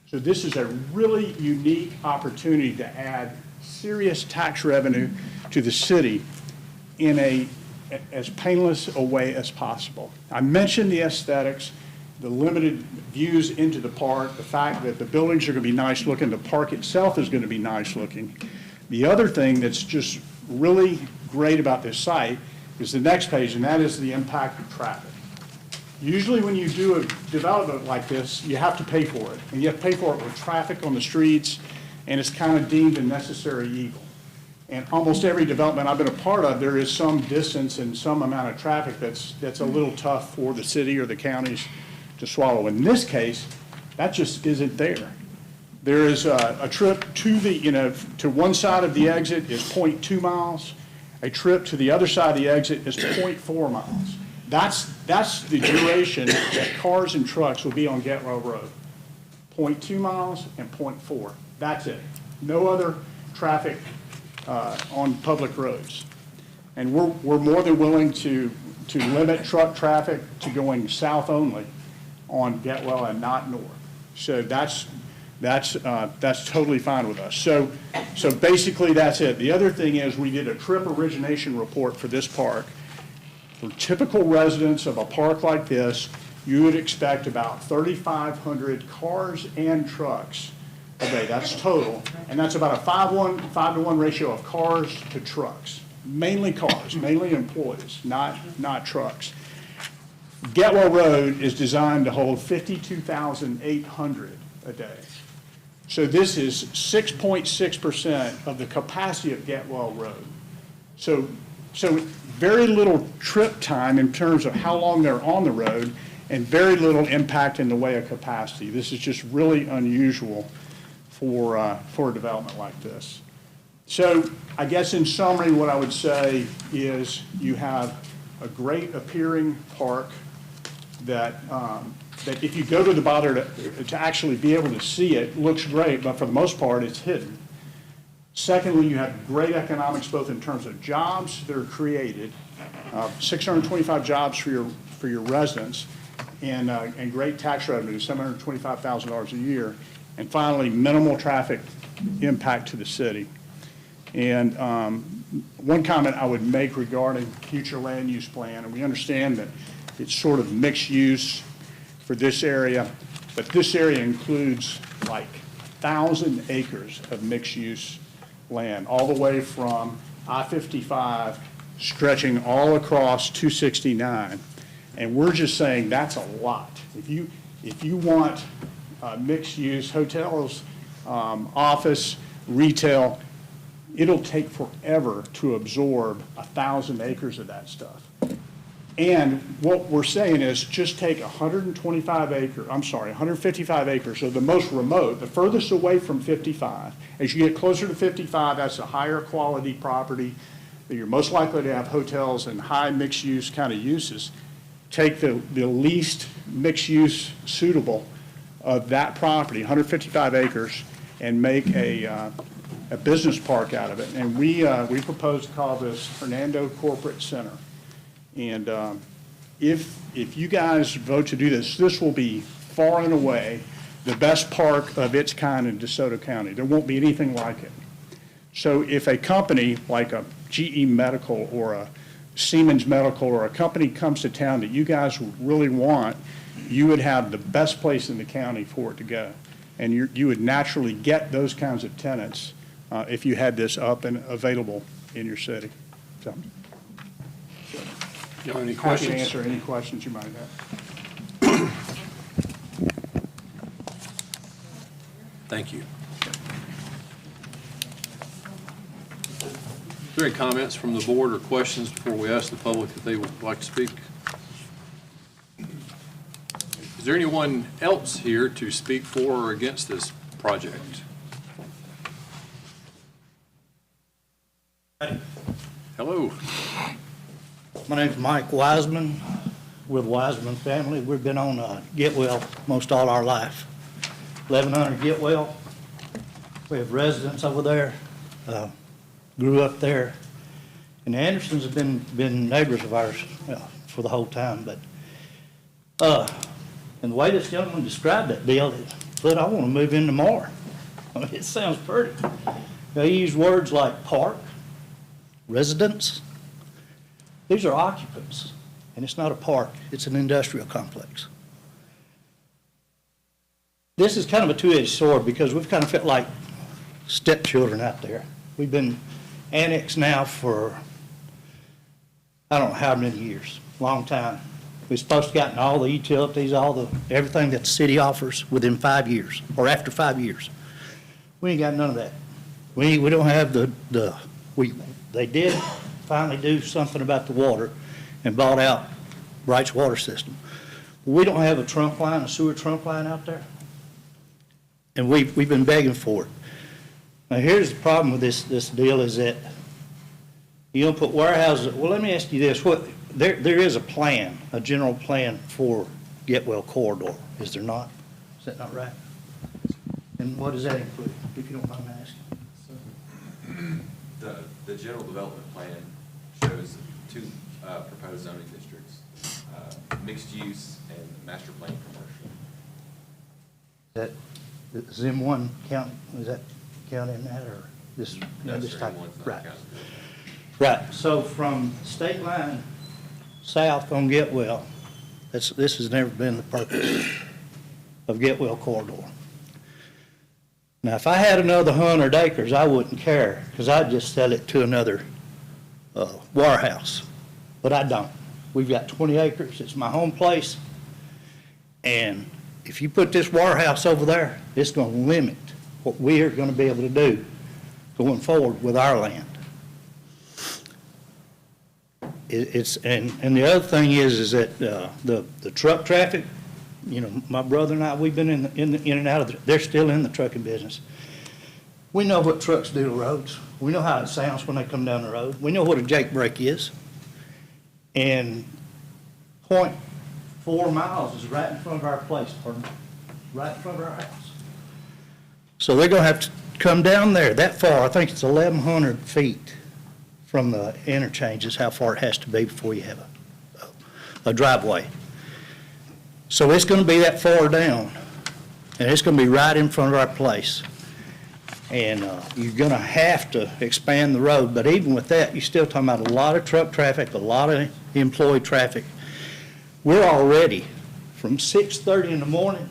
So this is a really unique opportunity to add serious tax revenue to the city in as painless a way as possible. I mentioned the aesthetics, the limited views into the park, the fact that the buildings are going to be nice looking, the park itself is going to be nice looking. The other thing that's just really great about this site is the next page, and that is the impact of traffic. Usually when you do a development like this, you have to pay for it, and you have to pay for it with traffic on the streets, and it's kind of deemed a necessary evil. And almost every development I've been a part of, there is some distance and some amount of traffic that's a little tough for the city or the counties to swallow. In this case, that just isn't there. There is a trip to to one side of the exit is 0.2 miles. A trip to the other side of the exit is 0.4 miles. That's the duration that cars and trucks will be on Getwell Road. 0.2 miles and 0.4. That's it. No other traffic on public roads. And we're more than willing to limit truck traffic to going south only on Getwell and not north. So that's totally fine with us. So basically that's it. The other thing is we did a trip origination report for this park. For typical residents of a park like this, you would expect about 3,500 cars and trucks a day. That's total. And that's about a 5-to-1 ratio of cars to trucks. Mainly cars, mainly employees, not trucks. Getwell Road is designed to hold 52,800 a day. So this is 6.6% of the capacity of Getwell Road. So very little trip time in terms of how long they're on the road and very little impact in the way of capacity. This is just really unusual for a development like this. So I guess in summary, what I would say is you have a great appearing park that if you go to the bother to actually be able to see it, looks great, but for the most part, it's hidden. Secondly, you have great economics both in terms of jobs that are created, 625 jobs for your residents, and great tax revenue, $725,000 a year. And finally, minimal traffic impact to the city. And one comment I would make regarding future land use plan, and we understand that it's sort of mixed use for this area, but this area includes like 1,000 acres of mixed use land, all the way from I-55 stretching all across 269. And we're just saying that's a lot. If you want mixed use hotels, office, retail, it'll take forever to absorb 1,000 acres of that stuff. And what we're saying is just take 155 acres, so the most remote, the furthest away from 55. As you get closer to 55, that's a higher quality property that you're most likely to have hotels and high mixed use kind of uses. Take the least mixed use suitable of that property, 155 acres, and make a business park out of it. And we propose to call this Hernando Corporate Center. And if you guys vote to do this, this will be far and away the best park of its kind in DeSoto County. There won't be anything like it. So if a company like a GE Medical or a Siemens Medical or a company comes to town that you guys really want, you would have the best place in the county for it to go. And you would naturally get those kinds of tenants if you had this up and available in your city. So. Any Happy to questions? answer any questions you might have. Thank you. there any comments from the board or questions before we ask the public if they would like to speak? Is there anyone else here to speak for or against this project? Hello. My name's Mike Wiseman with Wiseman family. We've been on Getwell most all our life. 1100 Getwell. We have residents over there. Grew up there. And the Andersons have been neighbors of ours for the whole time. But and the way this gentleman described that deal, I want to move in tomorrow. I mean, it sounds pretty. They use words like park, residence. These are occupants, and it's not a park, it's an industrial complex. This is kind of a two-edged sword because we've kind of felt like stepchildren out there. We've been annexed now for, I don't know how many years, long time. We're supposed to have gotten all the utilities, everything that the city offers within 5 years, or after 5 years. We ain't got none of that. We don't have they did finally do something about the water and bought out Wright's water system. We don't have a sewer trunk line out there. And we've been begging for it. Now here's the problem with this deal is that you don't put warehouses, well let me ask you this, there is a plan, a general plan for Getwell corridor, is there not? Is that not right? And what does that include, if you don't mind me asking? The general development plan shows two proposed zoning districts, mixed use and master plan commercial. Does M1 count, is that count in that, or this? No, this sir, type? M1's not Right. counted. Right, so from state line south on Getwell, this has never been the purpose of Getwell corridor. Now, if I had another 100 acres, I wouldn't care, because I'd just sell it to another warehouse, but I don't. We've got 20 acres, it's my home place, and if you put this warehouse over there, it's going to limit what we are going to be able to do going forward with our land. And the other thing is that the truck traffic, you know, my brother and I, we've been in and out of they're still in the trucking business. We know what trucks do to roads. We know how it sounds when they come down the road. We know what a jake brake is. And 0.4 miles is right in front of our place, right in front of our house. So they're going to have to come down there that far. I think it's 1,100 feet from the interchange is how far it has to be before you have a driveway. So it's going to be that far down, and it's going to be right in front of our place. And you're going to have to expand the road, but even with that, you're still talking about a lot of truck traffic, a lot of employee traffic. We're already from 6:30 in the morning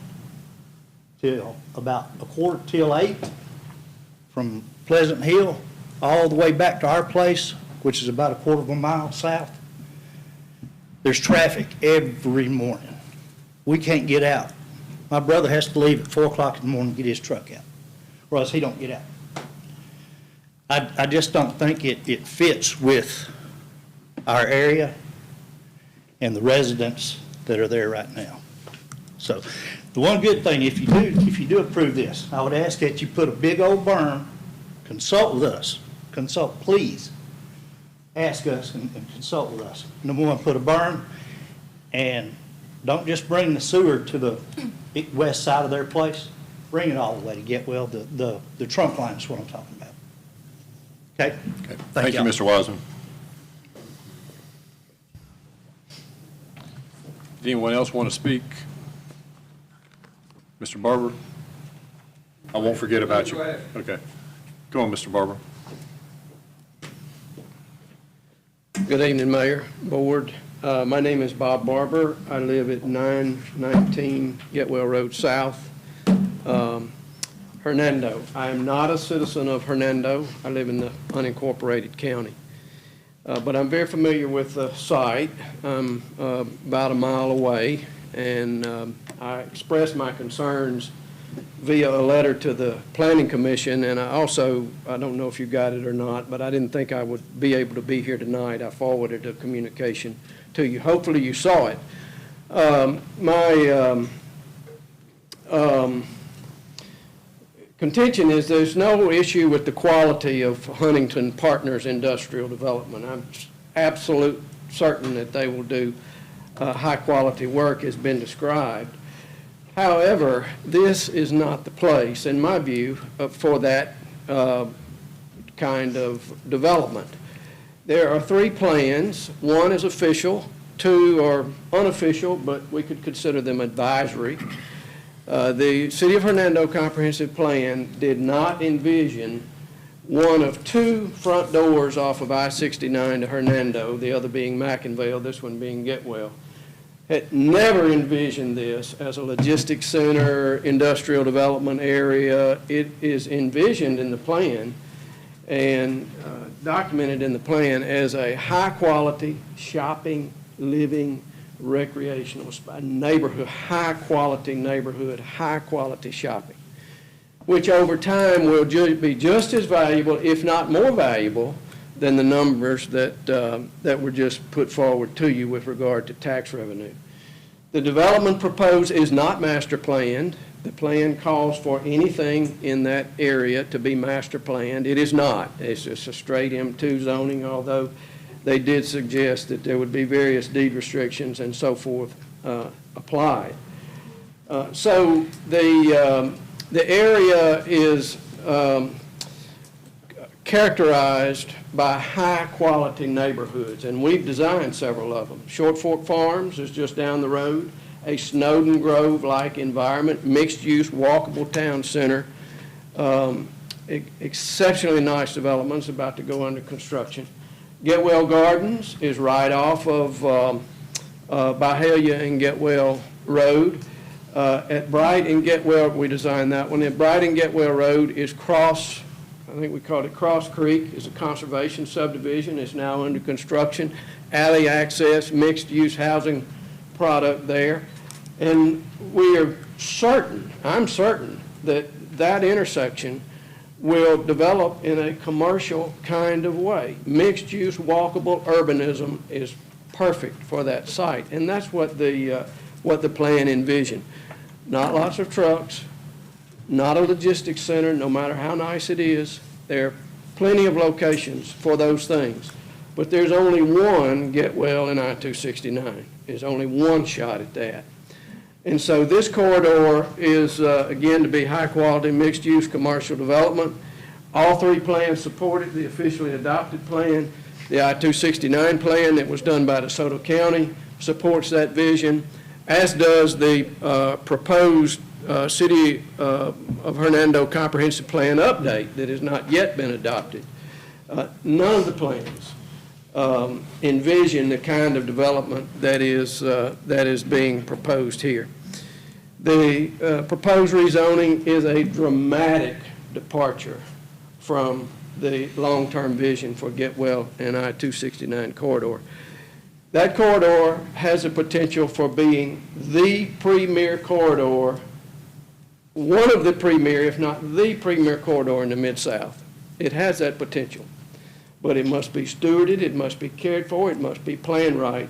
till about 7:45 from Pleasant Hill all the way back to our place, which is about 1/4 mile south. There's traffic every morning. We can't get out. My brother has to leave at 4 o'clock in the morning to get his truck out, or else he don't get out. I just don't think it fits with our area and the residents that are there right now. So the one good thing, if you do approve this, I would ask that you put a big old berm, consult with us, please ask us and consult with us. Number one, put a berm, and don't just bring the sewer to the west side of their place. Bring it all the way to Getwell. The trunk line is what I'm talking about. Okay? Thank you, Mr. Wiseman. Anyone else want to speak? Mr. Barber? I won't forget about you. Okay. Go on, Mr. Barber. Good evening, Mayor, Board. My name is Bob Barber. I live at 919 Getwell Road South, Hernando. I am not a citizen of Hernando. I live in the unincorporated county. But I'm very familiar with the site. I'm about a mile away, and I expressed my concerns via a letter to the Planning Commission, and I don't know if you got it or not, but I didn't think I would be able to be here tonight. I forwarded a communication to you. Hopefully you saw it. My contention is there's no issue with the quality of Huntington Partners Industrial Development. I'm absolute certain that they will do high-quality work as been described. However, this is not the place, in my view, for that kind of development. There are 3 plans. 1 is official, 2 are unofficial, but we could consider them advisory. The City of Hernando Comprehensive Plan did not envision one of 2 front doors off of I-69 to Hernando, the other being McInville, this one being Getwell. Had never envisioned this as a logistics center, industrial development area. It is envisioned in the plan and documented in the plan as a high-quality shopping, living, recreational neighborhood, high-quality neighborhood, high-quality shopping, which over time will be just as valuable, if not more valuable, than the numbers that were just put forward to you with regard to tax revenue. The development proposed is not master planned. The plan calls for anything in that area to be master planned. It is not. It's just a straight M2 zoning, although they did suggest that there would be various deed restrictions and so forth applied. So the area is characterized by high-quality neighborhoods, and we've designed several of them. Short Fork Farms is just down the road, a Snowden Grove-like environment, mixed-use, walkable town center, exceptionally nice developments about to go under construction. Getwell Gardens is right off of Byhalia and Getwell Road. At Bright and Getwell, we designed that one. At Bright and Getwell Road is I think we called it Cross Creek, is a conservation subdivision. It's now under construction. Alley access, mixed-use housing product there. And we are certain, I'm certain, that that intersection will develop in a commercial kind of way. Mixed-use, walkable urbanism is perfect for that site. And that's what the plan envisioned. Not lots of trucks, not a logistics center, no matter how nice it is. There are plenty of locations for those things. But there's only one Getwell in I-269. There's only one shot at that. And so this corridor is, again, to be high-quality, mixed-use commercial development. All 3 plans supported the officially adopted plan. The I-269 plan that was done by DeSoto County supports that vision, as does the proposed City of Hernando Comprehensive Plan update that has not yet been adopted. None of the plans envision the kind of development that is being proposed here. The proposed rezoning is a dramatic departure from the long-term vision for Getwell and I-269 corridor. That corridor has the potential for being the premier corridor, one of the premier, if not the premier corridor in the Mid-South. It has that potential, but it must be stewarded, it must be cared for, it must be planned right.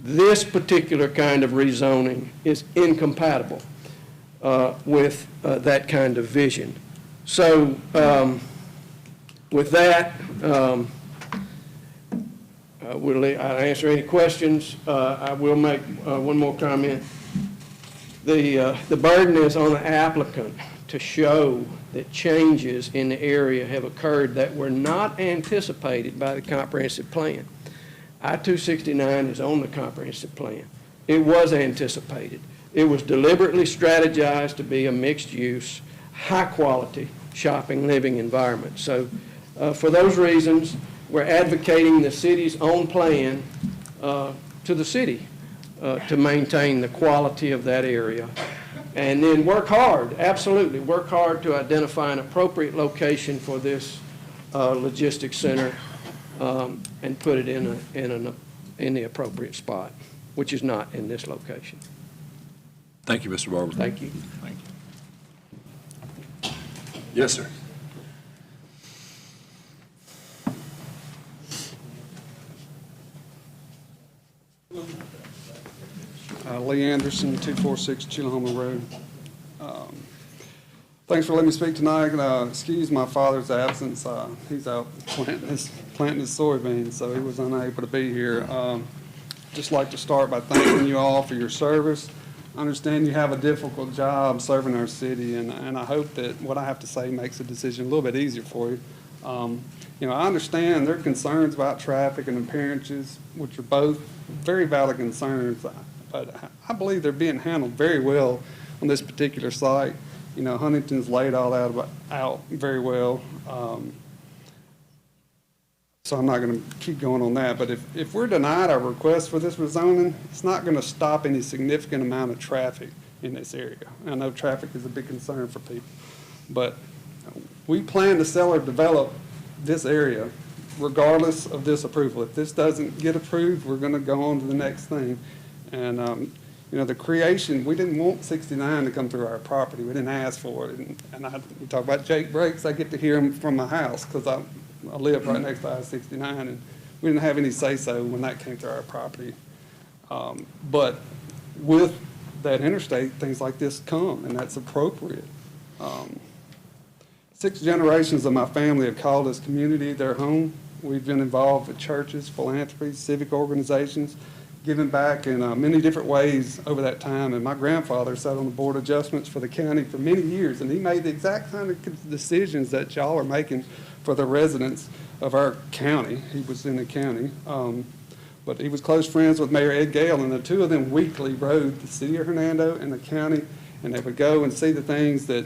This particular kind of rezoning is incompatible with that kind of vision. So with that, I'll answer any questions. I will make one more comment. The burden is on the applicant to show that changes in the area have occurred that were not anticipated by the comprehensive plan. I-269 is on the comprehensive plan. It was anticipated. It was deliberately strategized to be a mixed-use, high-quality shopping, living environment. So for those reasons, we're advocating the city's own plan to the city to maintain the quality of that area. And then work hard, absolutely, work hard to identify an appropriate location for this logistics center and put it in the appropriate spot, which is not in this location. Thank you, Mr. Barber. Thank you. Thank Yes, sir. Lee Anderson, 246 Chillahoma Road. Thanks for letting me speak tonight. Excuse my father's absence. He's out planting his soybeans, so he was unable to be here. Just like to start by thanking you all for your service. I understand you have a difficult job serving our city, and I hope that what I have to say makes the decision a little bit easier for you. I understand there are concerns about traffic and appearances, which are both very valid concerns, but I believe they're being handled very well on this particular site. Huntington's laid all out very well. So I'm not going to keep going on that. But if we're denied our request for this rezoning, it's not going to stop any significant amount of traffic in this area. I know traffic is a big concern for people. But we plan to sell or develop this area regardless of this approval. If this doesn't get approved, we're going to go on to the next thing. And, the creation, we didn't want 69 to come through our property. We didn't ask for it. And we talk about Jake Breaks, I get to hear him from my house because I live right next to I-69, and we didn't have any say-so when that came through our property. But with that interstate, things like this come, and that's appropriate. 6 generations of my family have called this community their home. We've been involved with churches, philanthropy, civic organizations, giving back in many different ways over that time. And my grandfather sat on the board of adjustments for the county for many years, and he made the exact kind of decisions that y'all are making for the residents of our county. He was in the county. But he was close friends with Mayor Ed Gale, and the two of them weekly rode the city of Hernando and the county, and they would go and see the things that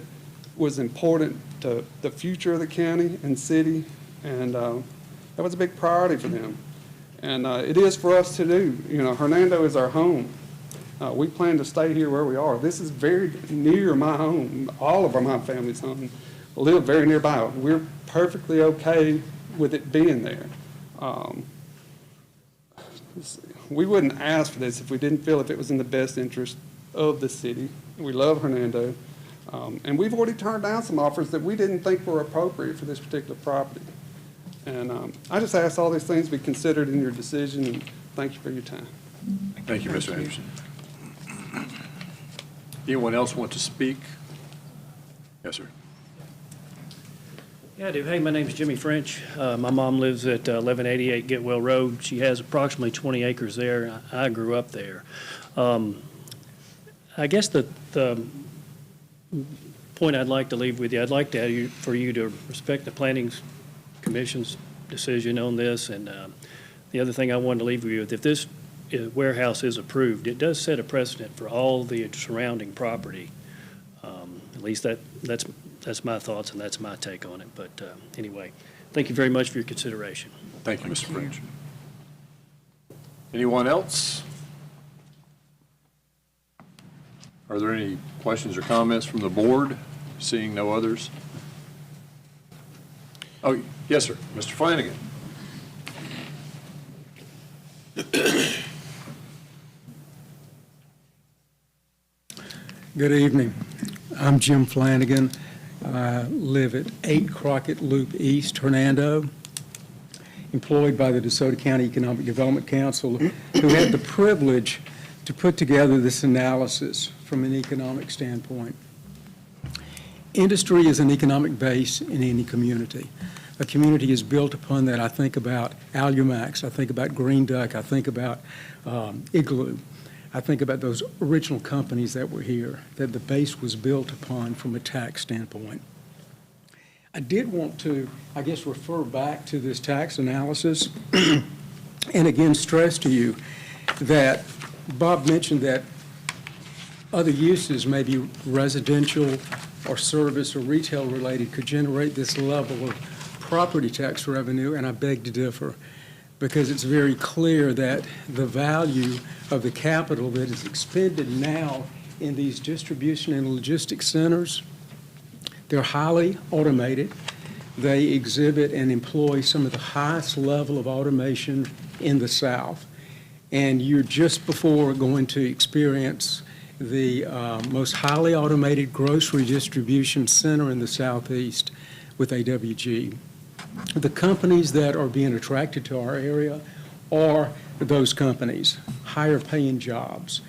was important to the future of the county and city, and that was a big priority for them. And it is for us to do. Hernando is our home. We plan to stay here where we are. This is very near my home. All of my family's home live very nearby. We're perfectly okay with it being there. We wouldn't ask for this if we didn't feel if it was in the best interest of the city. We love Hernando. And we've already turned down some offers that we didn't think were appropriate for this particular property. And I just ask all these things be considered in your decision, and thank you for your time. Thank you, Mr. Anderson. Anyone else want to speak? Yes, sir. Yeah, I do. Hey, my name's Jimmy French. My mom lives at 1188 Getwell Road. She has approximately 20 acres there. I grew up there. I guess the point I'd like to leave with you, I'd like for you to respect the Planning Commission's decision on this. And the other thing I wanted to leave you with, if this warehouse is approved, it does set a precedent for all the surrounding property. At least that's my thoughts and that's my take on it. But anyway, thank you very much for your consideration. Thank you, Mr. French. Anyone else? Are there any questions or comments from the board? Seeing no others. Oh, yes, sir. Mr. Flanagan. Good evening. I'm Jim Flanagan. I live at 8 Crockett Loop East, Hernando, employed by the DeSoto County Economic Development Council, who had the privilege to put together this analysis from an economic standpoint. Industry is an economic base in any community. A community is built upon that. I think about Alumax, I think about Green Duck, I think about Igloo. I think about those original companies that were here, that the base was built upon from a tax standpoint. I did want to, I guess, refer back to this tax analysis and again stress to you that Bob mentioned that other uses, maybe residential or service or retail related, could generate this level of property tax revenue, and I beg to differ, because it's very clear that the value of the capital that is expended now in these distribution and logistics centers, they're highly automated. They exhibit and employ some of the highest level of automation in the South. And you're just before going to experience the most highly automated grocery distribution center in the Southeast with AWG. The companies that are being attracted to our area are those companies, higher paying jobs.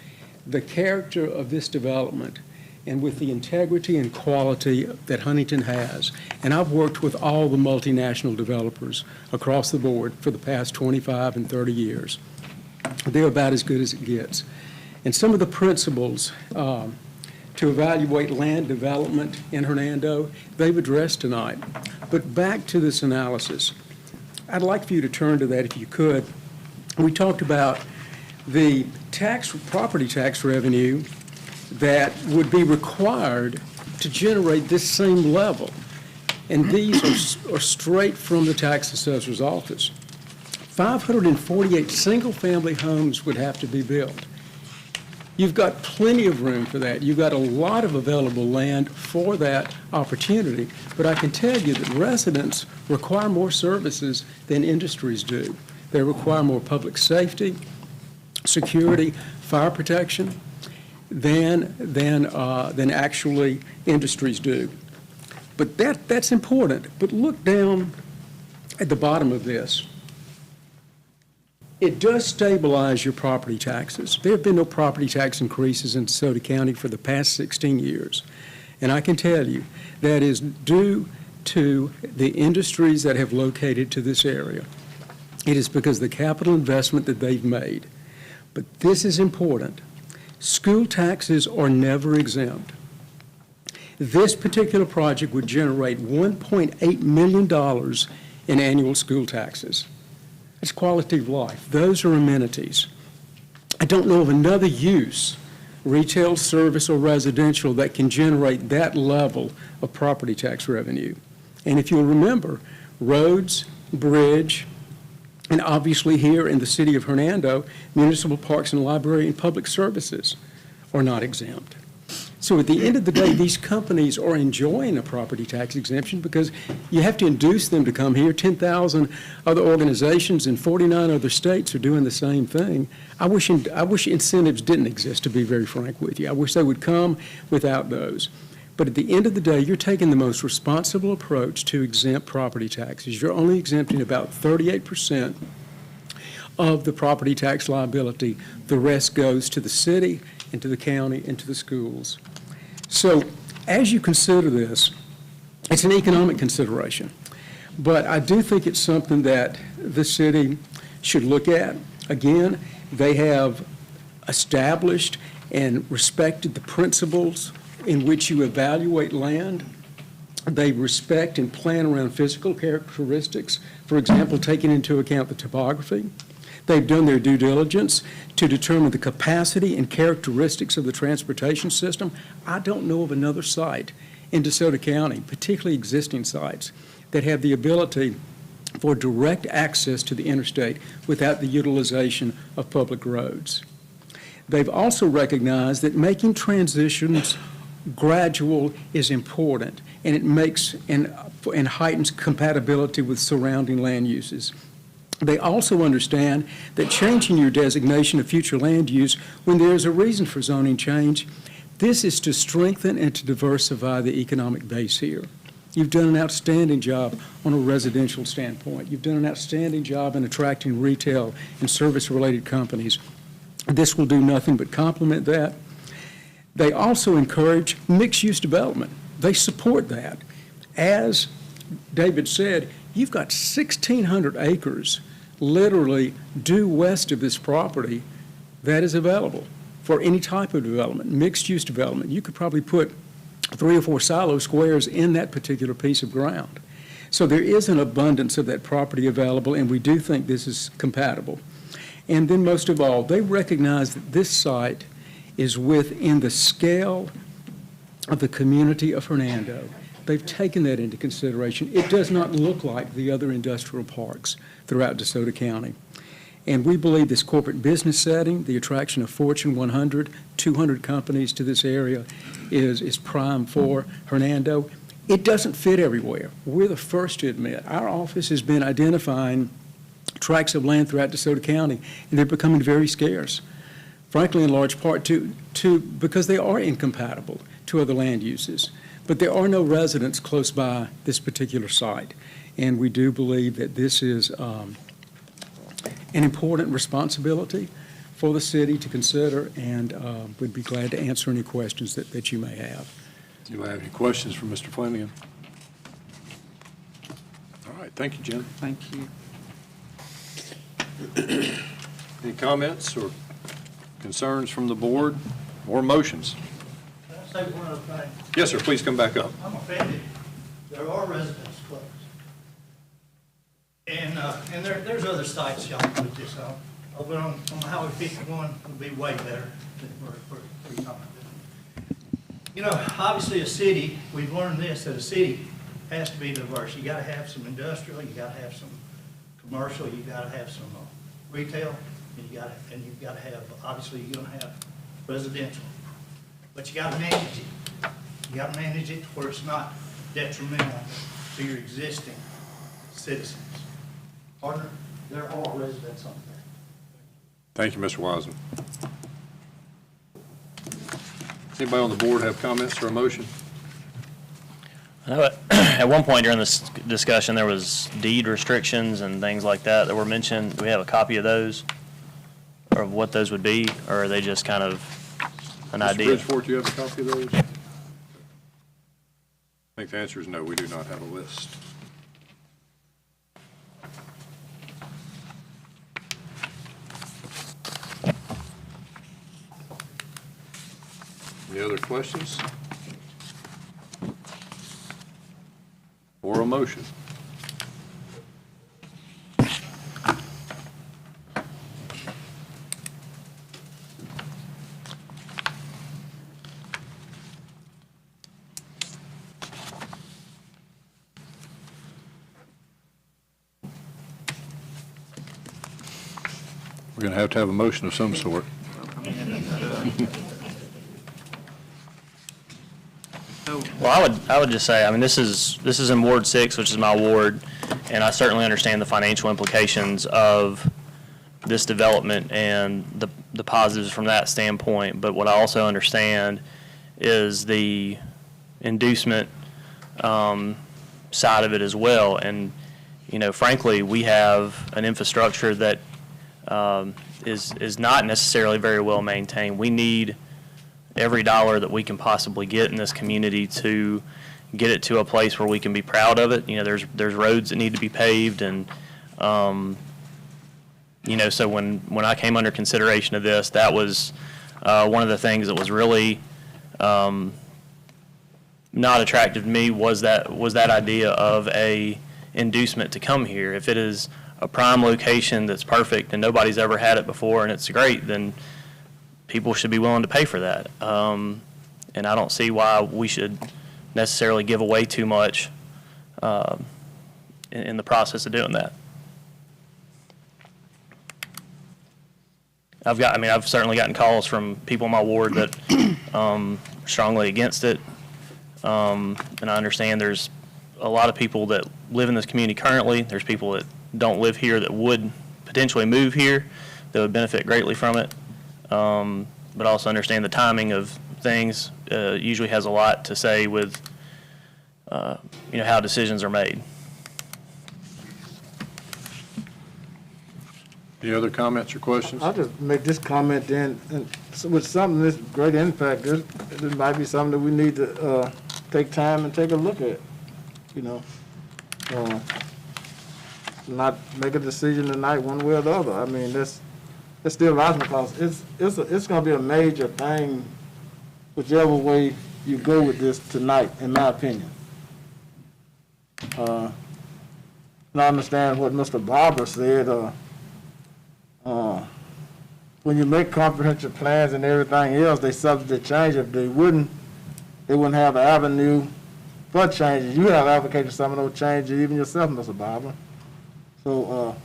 The character of this development and with the integrity and quality that Huntington has, and I've worked with all the multinational developers across the board for the past 25 and 30 years. They're about as good as it gets. And some of the principles to evaluate land development in Hernando, they've addressed tonight. But back to this analysis, I'd like for you to turn to that if you could. We talked about the property tax revenue that would be required to generate this same level. And these are straight from the tax assessor's office. 548 single-family homes would have to be built. You've got plenty of room for that. You've got a lot of available land for that opportunity. But I can tell you that residents require more services than industries do. They require more public safety, security, fire protection than actually industries do. But that's important. But look down at the bottom of this. It does stabilize your property taxes. There have been no property tax increases in DeSoto County for the past 16 years. And I can tell you that is due to the industries that have located to this area. It is because of the capital investment that they've made. But this is important. School taxes are never exempt. This particular project would generate $1.8 million in annual school taxes. That's quality of life. Those are amenities. I don't know of another use, retail, service, or residential, that can generate that level of property tax revenue. And if you'll remember, roads, bridge, and obviously here in the city of Hernando, municipal parks and library and public services are not exempt. So at the end of the day, these companies are enjoying a property tax exemption because you have to induce them to come here. 10,000 other organizations in 49 other states are doing the same thing. I wish incentives didn't exist, to be very frank with you. I wish they would come without those. But at the end of the day, you're taking the most responsible approach to exempt property taxes. You're only exempting about 38% of the property tax liability. The rest goes to the city and to the county and to the schools. So as you consider this, it's an economic consideration. But I do think it's something that the city should look at. Again, they have established and respected the principles in which you evaluate land. They respect and plan around physical characteristics, for example, taking into account the topography. They've done their due diligence to determine the capacity and characteristics of the transportation system. I don't know of another site in DeSoto County, particularly existing sites, that have the ability for direct access to the interstate without the utilization of public roads. They've also recognized that making transitions gradual is important, and it makes and heightens compatibility with surrounding land uses. They also understand that changing your designation of future land use when there is a reason for zoning change, this is to strengthen and to diversify the economic base here. You've done an outstanding job on a residential standpoint. You've done an outstanding job in attracting retail and service-related companies. This will do nothing but complement that. They also encourage mixed-use development. They support that. As David said, you've got 1,600 acres literally due west of this property that is available for any type of development, mixed-use development. You could probably put 3 or 4 silo squares in that particular piece of ground. So there is an abundance of that property available, and we do think this is compatible. And then most of all, they recognize that this site is within the scale of the community of Hernando. They've taken that into consideration. It does not look like the other industrial parks throughout DeSoto County. And we believe this corporate business setting, the attraction of Fortune 100, 200 companies to this area is prime for Hernando. It doesn't fit everywhere. We're the first to admit. Our office has been identifying tracts of land throughout DeSoto County, and they're becoming very scarce. frankly, in large part because they are incompatible to other land uses. But there are no residents close by this particular site, and we do believe that this is an important responsibility for the city to consider, and we'd be glad to answer any questions that you may have. Do I have any questions for Mr. Flanagan? All right, thank you, Jim. Thank you. Any comments or concerns from the board or motions? Can I say one other thing? Yes, sir, please come back up. I'm offended. There are residence clubs. And there's other sites y'all put this on. Over on Highway 51 would be way better than for you talking about. You know, obviously a city, we've learned this, that a city has to be diverse. You gotta have some industrial, you gotta have some commercial, you gotta have some retail, and you've gotta have, obviously you're gonna have residential. But you gotta manage it. You gotta manage it where it's not detrimental to your existing citizens. Partner, there are residents on there. Thank you, Mr. Wiseman. Anybody on the board have comments or a motion? I know at one point during this discussion, there was deed restrictions and things like that were mentioned. Do we have a copy of those, or of what those would be, or are they just kind of an Mr. idea? Bridgeport, do you have a copy of those? I think the answer is no, we do not have a list. Any other questions? Or a motion? We're going to have a motion of some sort. Well, I would just say, I mean, this is in Ward 6, which is my ward, and I certainly understand the financial implications of this development and the positives from that standpoint. But what I also understand is the inducement side of it as well. And, you know, frankly, we have an infrastructure that is not necessarily very well maintained. We need every dollar that we can possibly get in this community to get it to a place where we can be proud of it. You know, there's roads that need to be paved, and you know, so when I came under consideration of this, that was one of the things that was really not attractive to me was that idea of a inducement to come here. If it is a prime location that's perfect and nobody's ever had it before and it's great, then people should be willing to pay for that. And I don't see why we should necessarily give away too much in the process of doing that. I've certainly gotten calls from people in my ward that are strongly against it. And I understand there's a lot of people that live in this community currently. There's people that don't live here that would potentially move here that would benefit greatly from it. But also understand the timing of things usually has a lot to say with you know, how decisions are made. Any other comments or questions? I'll just make this comment then, and so with something this great impact, this might be something that we need to take time and take a look at, you know. Not make a decision tonight one way or the other. I mean, that's still logical because it's going to be a major thing whichever way you go with this tonight, in my opinion. And I understand what Mr. Barber said. When you make comprehensive plans and everything else, they subject to change. If they wouldn't have an avenue for changes. You have advocated some of those changes even yourself, Mr. Barber. So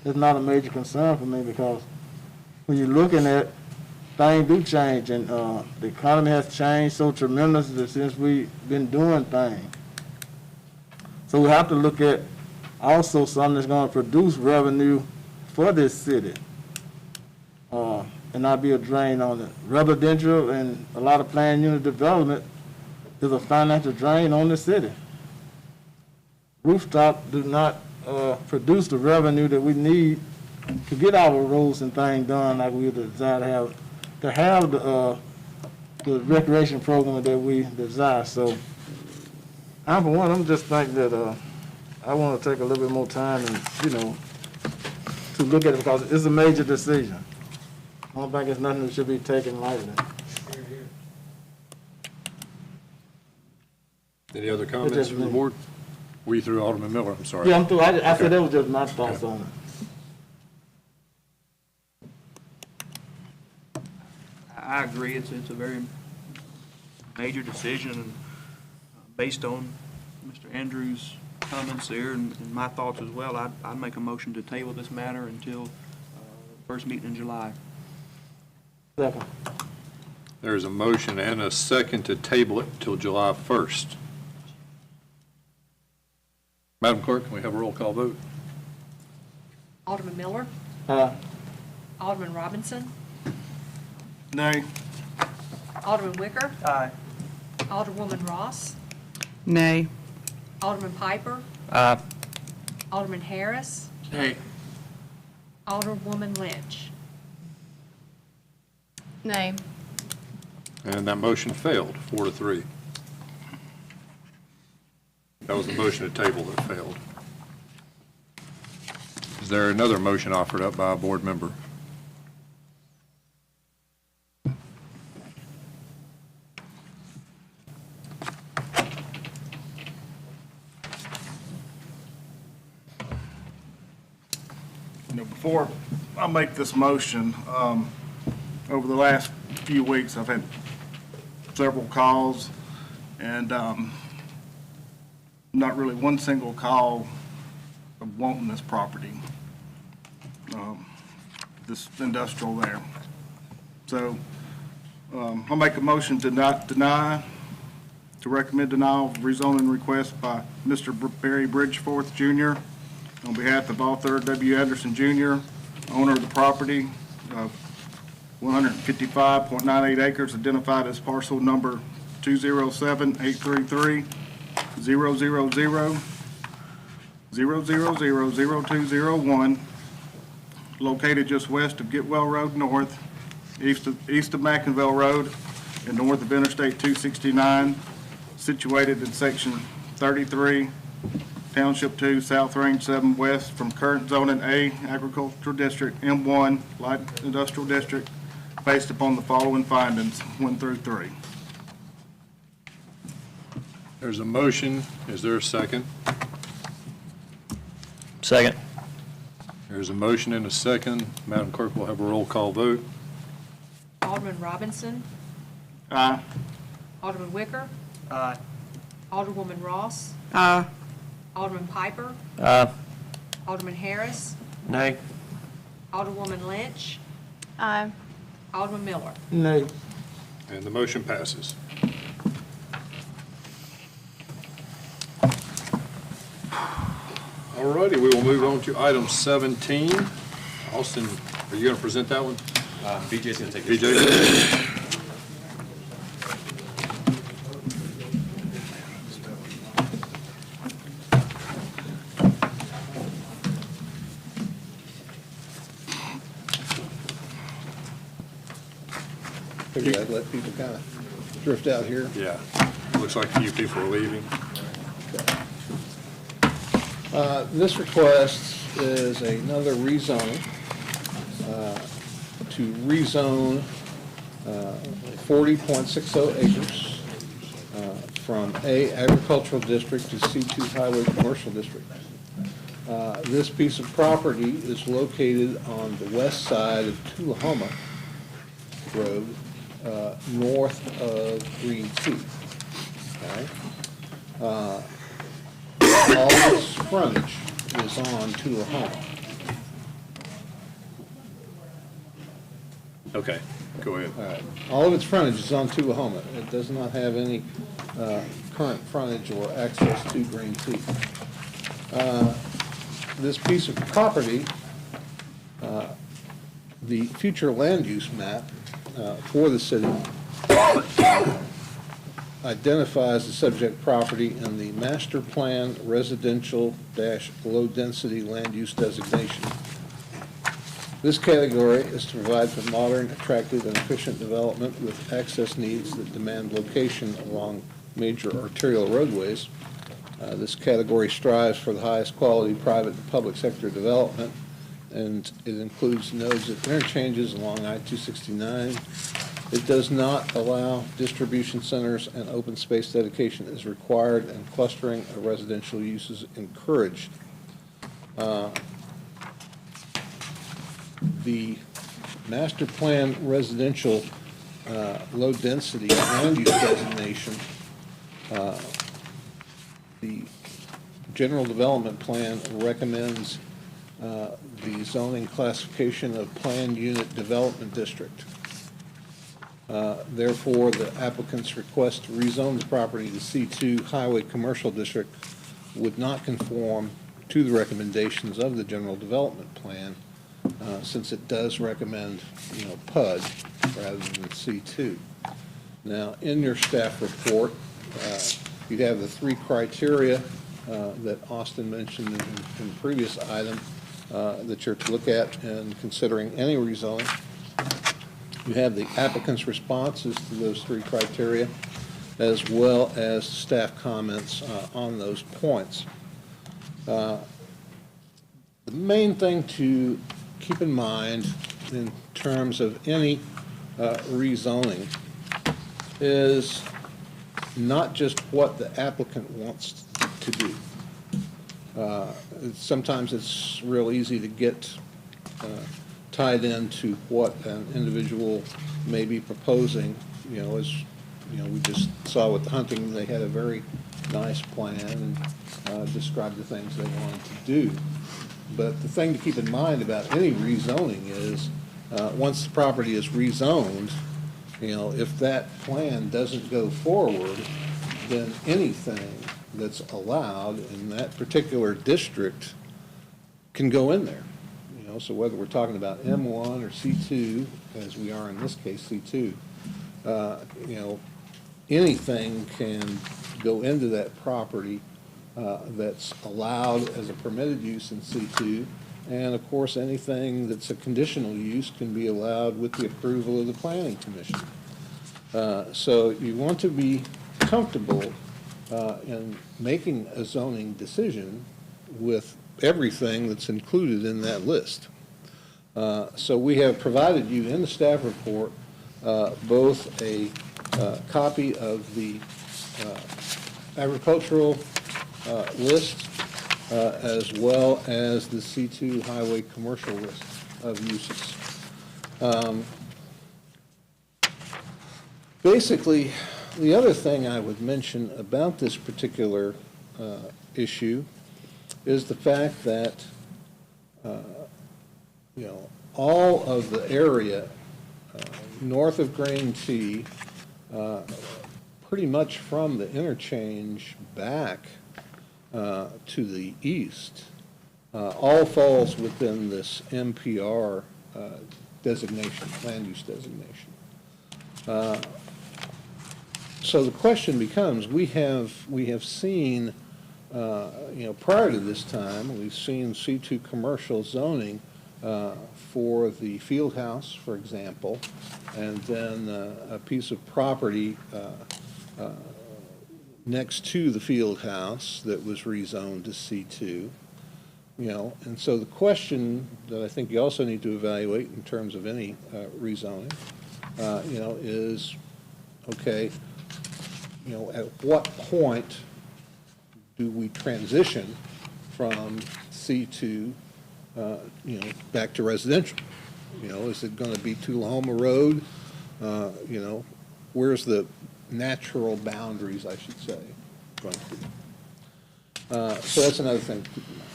it's not a major concern for me because when you're looking at things do change, and the economy has changed so tremendously since we've been doing things. So we have to look at also something that's going to produce revenue for this city. and not be a drain on it. Residential and a lot of planned unit development is a financial drain on the city. Rooftop do not produce the revenue that we need to get our roads and things done like we desire to have the recreation program that we desire. So I'm for one, I'm just thinking that I want to take a little bit more time and, to look at it because it's a major decision. I don't think it's nothing that should be taken lightly. Any other comments from the board? Were you through, Alderman Miller? I'm sorry. Yeah, I'm through. I Okay. said that was just my thoughts on it. I agree, it's a very major decision, and based on Mr. Andrews' comments there and my thoughts as well, I'd make a motion to table this matter until first meeting in July. Second. There's a motion and a second to table it till July 1st. Madam Clerk, can we have a roll call vote? Alderman Miller, Alderman Robinson, Nay. Alderman Wicker, Aye. Alderwoman Ross, Nay. Alderman Piper, Aye. Alderman Harris, Nay. Alderwoman Lynch. Nay. And that motion failed, 4-3. That was the motion to table that failed. Is there another motion offered up by a board member? Before I make this motion, over the last few weeks, I've had several calls, and not really one single call of wanting this property, this industrial there. So I'll make a motion to not deny, to recommend denial of rezoning request by Mr. Barry Bridgeforth Jr. on behalf of author W. Anderson Jr., owner of the property of 155.98 acres, identified as parcel number 207-833-000-0000201, located just west of Getwell Road North, east of McInville Road, and north of Interstate 269, situated in section 33, Township 2, South Range 7 West, from current zoning A, Agricultural District, M1, Light Industrial District, based upon the following findings, 1 through 3. There's a motion. Is there a second? Second. There's a motion and a second. Madam Clerk will have a roll call vote. Alderman Robinson, Aye. Alderman Wicker, Aye. Alderwoman Ross, Aye. Alderman Piper, Alderman Harris, Nay. Alderwoman Lynch, Aye. Alderman Miller. Nay. And the motion passes. All righty, we will move on to item 17. Austin, are you going to present that one? BJ's going to take this. BJ? Figured I'd let people kind of drift out here. Yeah, looks like a few people are leaving. This request is another rezone, to rezone 40.60 acres from A Agricultural District to C2 Highway Commercial District. This piece of property is located on the west side of Tullahoma Road, north of Green Teeth. Okay? All its frontage is on Tullahoma. Okay, go ahead. All right. All of its frontage is on Tullahoma. It does not have any current frontage or access to Green Teeth. This piece of property The future land use map for the city identifies the subject property in the master plan residential-low-density land use designation. This category is to provide for modern, attractive, and efficient development with access needs that demand location along major arterial roadways. This category strives for the highest quality private and public sector development, and it includes nodes at interchanges along I-269. It does not allow distribution centers, and open space dedication is required, and clustering of residential uses encouraged. The master plan residential low-density land use designation, the general development plan recommends the zoning classification of planned unit development district. Therefore, the applicant's request to rezone the property to C2 Highway Commercial District would not conform to the recommendations of the general development plan, since it does recommend, PUD rather than C2. Now, in your staff report, you have the three criteria that Austin mentioned in the previous item that you're to look at in considering any rezoning. You have the applicant's responses to those three criteria, as well as staff comments on those points. The main thing to keep in mind in terms of any rezoning is not just what the applicant wants to do. Sometimes it's real easy to get tied into what an individual may be proposing. As we just saw with the hunting, they had a very nice plan and described the things they wanted to do. But the thing to keep in mind about any rezoning is once the property is rezoned, if that plan doesn't go forward, then anything that's allowed in that particular district can go in there. So whether we're talking about M1 or C2, as we are in this case, C2, anything can go into that property that's allowed as a permitted use in C2, and of course anything that's a conditional use can be allowed with the approval of the Planning Commission. So you want to be comfortable in making a zoning decision with everything that's included in that list. So we have provided you in the staff report both a copy of the agricultural list as well as the C2 highway commercial list of uses. Basically, the other thing I would mention about this particular issue is the fact that, all of the area north of Grain T, pretty much from the interchange back to the east, all falls within this MPR designation, land use designation. So the question becomes, we have seen, prior to this time, we've seen C2 commercial zoning for the field house, for example, and then a piece of property next to the field house that was rezoned to C2. And so the question that I think you also need to evaluate in terms of any rezoning, is, okay, at what point do we transition from C2, back to residential? Is it going to be Tullahoma Road? Where's the natural boundaries, I should say, going to be? So that's another thing to keep in mind.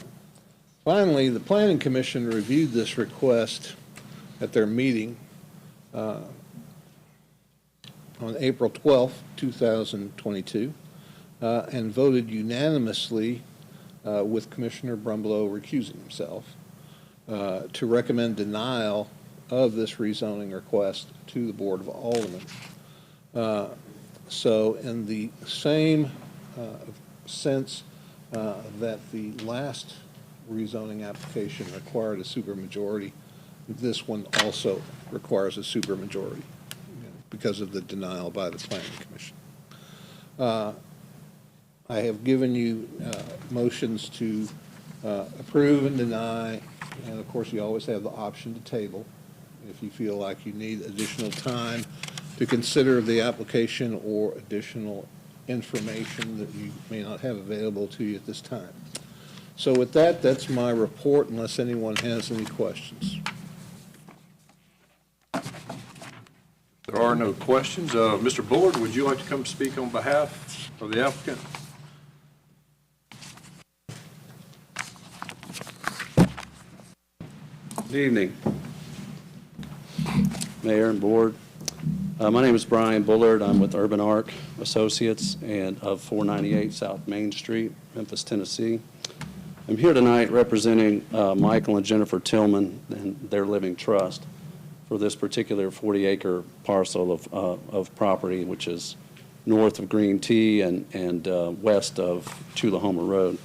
Finally, the Planning Commission reviewed this request at their meeting on April 12th, 2022, and voted unanimously with Commissioner Brumbelow recusing himself to recommend denial of this rezoning request to the Board of Aldermen. So in the same sense that the last rezoning application required a supermajority, this one also requires a supermajority because of the denial by the Planning Commission. I have given you motions to approve and deny, and of course you always have the option to table if you feel like you need additional time to consider the application or additional information that you may not have available to you at this time. So with that, that's my report, unless anyone has any questions. There are no questions. Mr. Bullard, would you like to come speak on behalf of the applicant? Good evening, Mayor and Board. My name is Brian Bullard. I'm with Urban Arc Associates and of 498 South Main Street, Memphis, Tennessee. I'm here tonight representing Michael and Jennifer Tillman and their living trust for this particular 40-acre parcel of property, which is north of Green Tea and west of Tullahoma Road.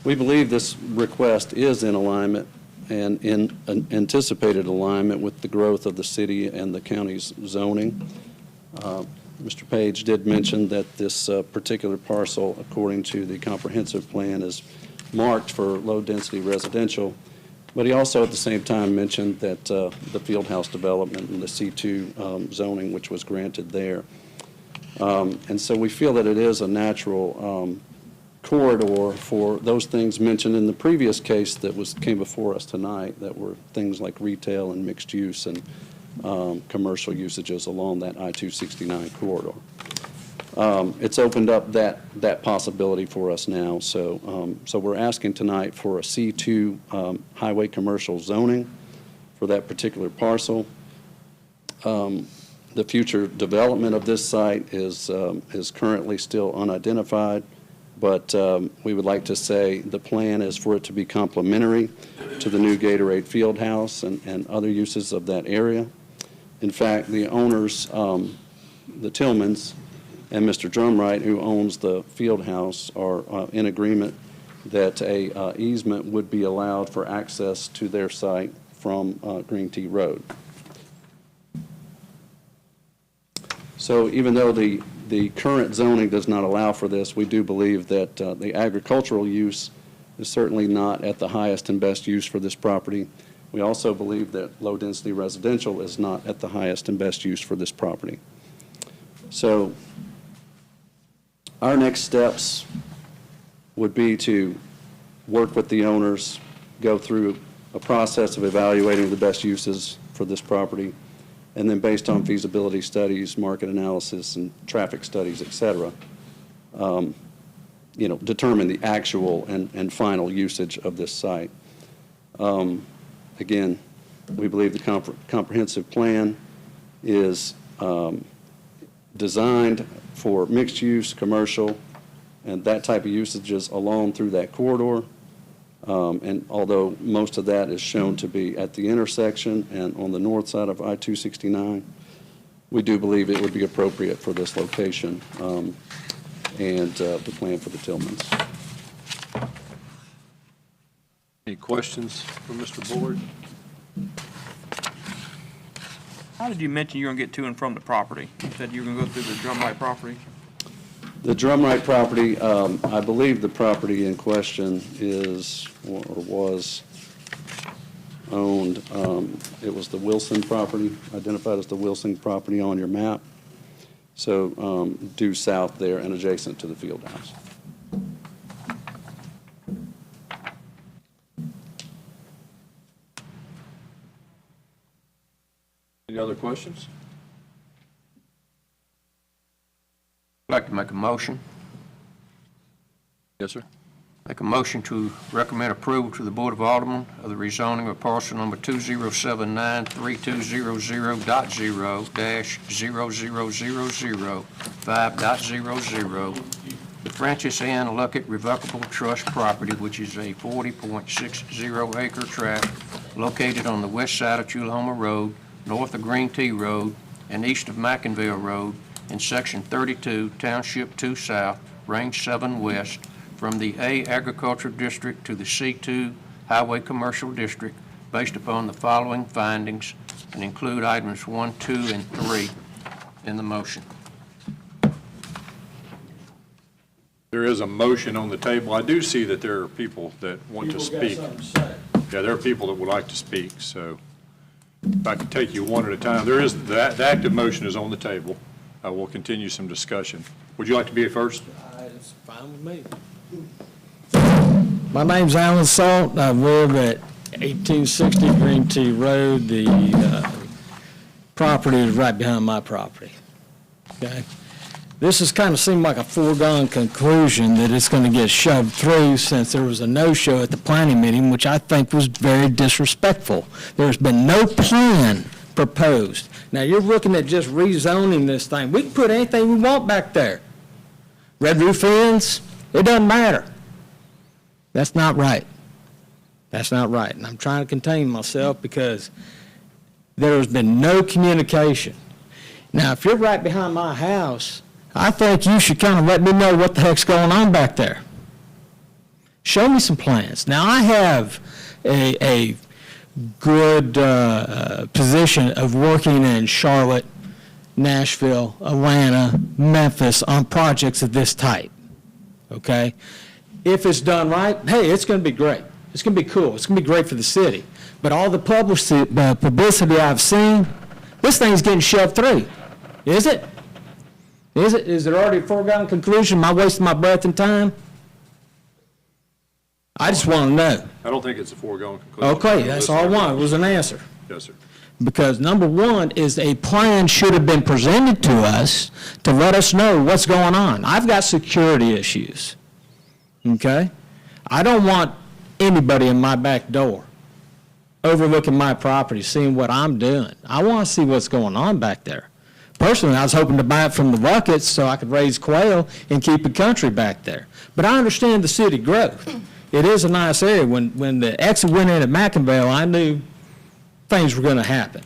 We believe this request is in alignment and in anticipated alignment with the growth of the city and the county's zoning. Mr. Page did mention that this particular parcel, according to the comprehensive plan, is marked for low-density residential, but he also at the same time mentioned that the Fieldhouse development and the C2 zoning, which was granted there. And so we feel that it is a natural corridor for those things mentioned in the previous case that came before us tonight, that were things like retail and mixed use and commercial usages along that I-269 corridor. It's opened up that possibility for us now. So we're asking tonight for a C2 highway commercial zoning for that particular parcel. The future development of this site is currently still unidentified, but we would like to say the plan is for it to be complementary to the new Gatorade Fieldhouse and other uses of that area. In fact, the owners, the Tillmans and Mr. Drumright, who owns the Fieldhouse, are in agreement that a easement would be allowed for access to their site from Green Tea Road. So even though the current zoning does not allow for this, we do believe that the agricultural use is certainly not at the highest and best use for this property. We also believe that low-density residential is not at the highest and best use for this property. So our next steps would be to work with the owners, go through a process of evaluating the best uses for this property, and then based on feasibility studies, market analysis, and traffic studies, et cetera, determine the actual and final usage of this site. Again, we believe the comprehensive plan is designed for mixed use, commercial, and that type of usages along through that corridor. And although most of that is shown to be at the intersection and on the north side of I-269, we do believe it would be appropriate for this location and the plan for the Tillmans. Any questions for Mr. Bullard? How did you mention you were going to get to and from the property? You said you were going to go through the Drumright property? The Drumright property, I believe the property in question is or was owned. It was the Wilson property, identified as the Wilson property on your map. So due south there and adjacent to the field house. Any other questions? I'd like to make a motion. Yes, sir. Make a motion to recommend approval to the Board of Aldermen of the rezoning of parcel number 20793200.0-0000 5.00, the Francis Ann Luckett Revocable Trust property, which is a 40.60 acre tract located on the west side of Tullahoma Road, north of Green Tea Road, and east of McInville Road in Section 32, Township 2 South, Range 7 West, from the A Agricultural District to the C2 Highway Commercial District, based upon the following findings, and include items 1, 2, and 3 in the motion. There is a motion on the table. I do see that there are people that want to speak. Yeah, there are people that would like to speak, so if I could take you one at a time. There is, the active motion is on the table. We'll continue some discussion. Would you like to be first? It's fine with me. My name's Alan Salt. I live at 1860 Green Tea Road. The property is right behind my property. Okay? This has kind of seemed like a foregone conclusion that it's going to get shoved through since there was a no-show at the planning meeting, which I think was very disrespectful. There's been no plan proposed. Now, you're looking at just rezoning this thing. We can put anything we want back there. Red roof ends, it doesn't matter. That's not right. That's not right. And I'm trying to contain myself because there's been no communication. Now, if you're right behind my house, I think you should kind of let me know what the heck's going on back there. Show me some plans. Now, I have a good position of working in Charlotte, Nashville, Atlanta, Memphis on projects of this type, okay? If it's done right, hey, it's going to be great. It's going to be cool. It's going to be great for the city. But all the publicity I've seen, this thing's getting shoved through. Is it? Is it? Is there already a foregone conclusion? Am I wasting my breath and time? I just want to know. I don't think it's a foregone conclusion. Okay, that's all I wanted, was an answer. Yes, sir. Because number one is a plan should have been presented to us to let us know what's going on. I've got security issues, okay? I don't want anybody in my back door overlooking my property, seeing what I'm doing. I want to see what's going on back there. Personally, I was hoping to buy it from the buckets so I could raise quail and keep the country back there. But I understand the city growth. It is a nice area. When the exit went in at McInville, I knew things were going to happen.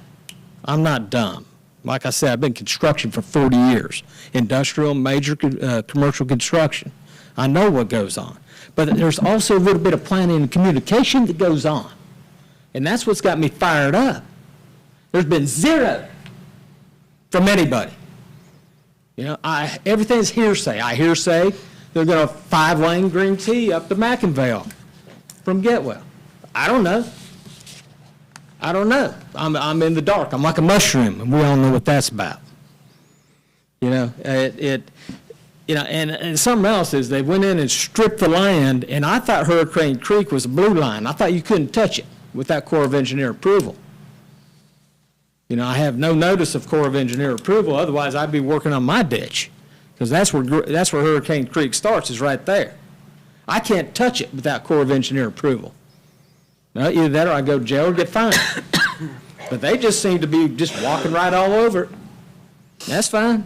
I'm not dumb. Like I said, I've been in construction for 40 years, industrial, major commercial construction. I know what goes on. But there's also a little bit of planning and communication that goes on. And that's what's got me fired up. There's been zero from anybody. You know, everything's hearsay. I hearsay they're going to 5-lane Green Tea up to McInville from Getwell. I don't know. I don't know. I'm in the dark. I'm like a mushroom, and we all know what that's about. You know, you know, and something else is they went in and stripped the land, and I thought Hurricane Creek was a blue line. I thought you couldn't touch it without Corps of Engineer approval. You know, I have no notice of Corps of Engineer approval, otherwise I'd be working on my ditch, because that's where Hurricane Creek starts, is right there. I can't touch it without Corps of Engineer approval. No, either that or I go to jail or get fined. But they just seem to be just walking right all over it. That's fine.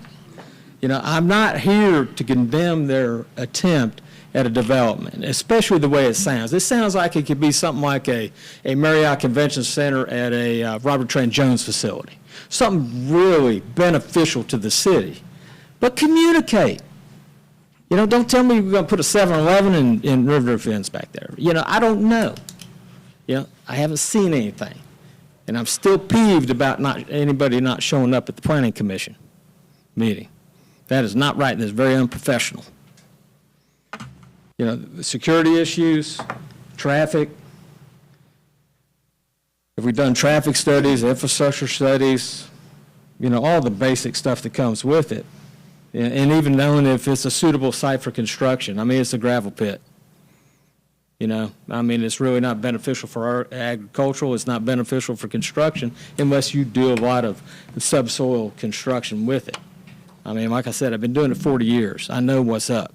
You know, I'm not here to condemn their attempt at a development, especially the way it sounds. It sounds like it could be something like a Marriott Convention Center at a Robert Trent Jones facility. Something really beneficial to the city. But communicate. You know, don't tell me we're going to put a 7-Eleven in River Fence back there. You know, I don't know. You know, I haven't seen anything. And I'm still peeved about anybody not showing up at the Planning Commission meeting. That is not right, and it's very unprofessional. You know, the security issues, traffic. If we've done traffic studies, infrastructure studies, you know, all the basic stuff that comes with it. And even knowing if it's a suitable site for construction. I mean, it's a gravel pit. You know, I mean, it's really not beneficial for our agricultural. It's not beneficial for construction unless you do a lot of subsoil construction with it. I mean, like I said, I've been doing it 40 years. I know what's up.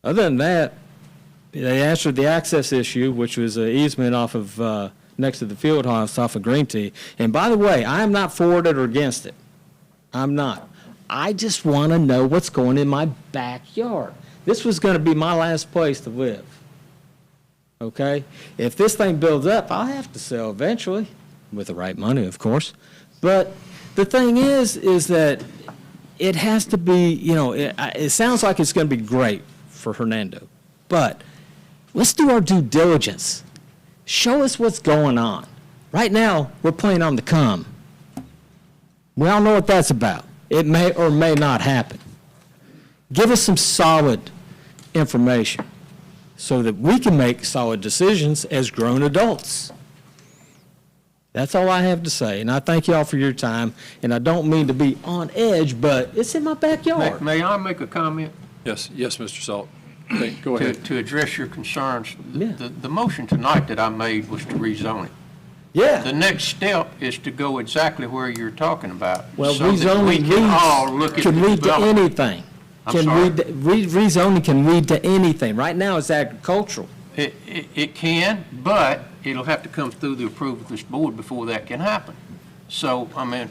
Other than that, they answered the access issue, which was an easement off of next to the field house off of Green Tea. And by the way, I am not for it or against it. I'm not. I just want to know what's going in my backyard. This was going to be my last place to live. Okay? If this thing builds up, I'll have to sell eventually, with the right money, of course. But the thing is that it has to be, you know, it sounds like it's going to be great for Hernando, but let's do our due diligence. Show us what's going on. Right now, we're playing on the come. We all know what that's about. It may or may not happen. Give us some solid information so that we can make solid decisions as grown adults. That's all I have to say, and I thank you all for your time, and I don't mean to be on edge, but it's in my backyard. May I make a comment? Yes, Mr. Salt. Okay, go ahead. To address your concerns. Yeah. The motion tonight that I made was to rezone it. Yeah. The next step is to go exactly where you're talking about. Well, so that we rezoning can all look at can the lead to development. anything. I'm sorry? Rezoning can lead to anything. Right now, it's agricultural. It can, but it'll have to come through the approval of this board before that can happen. So, I mean,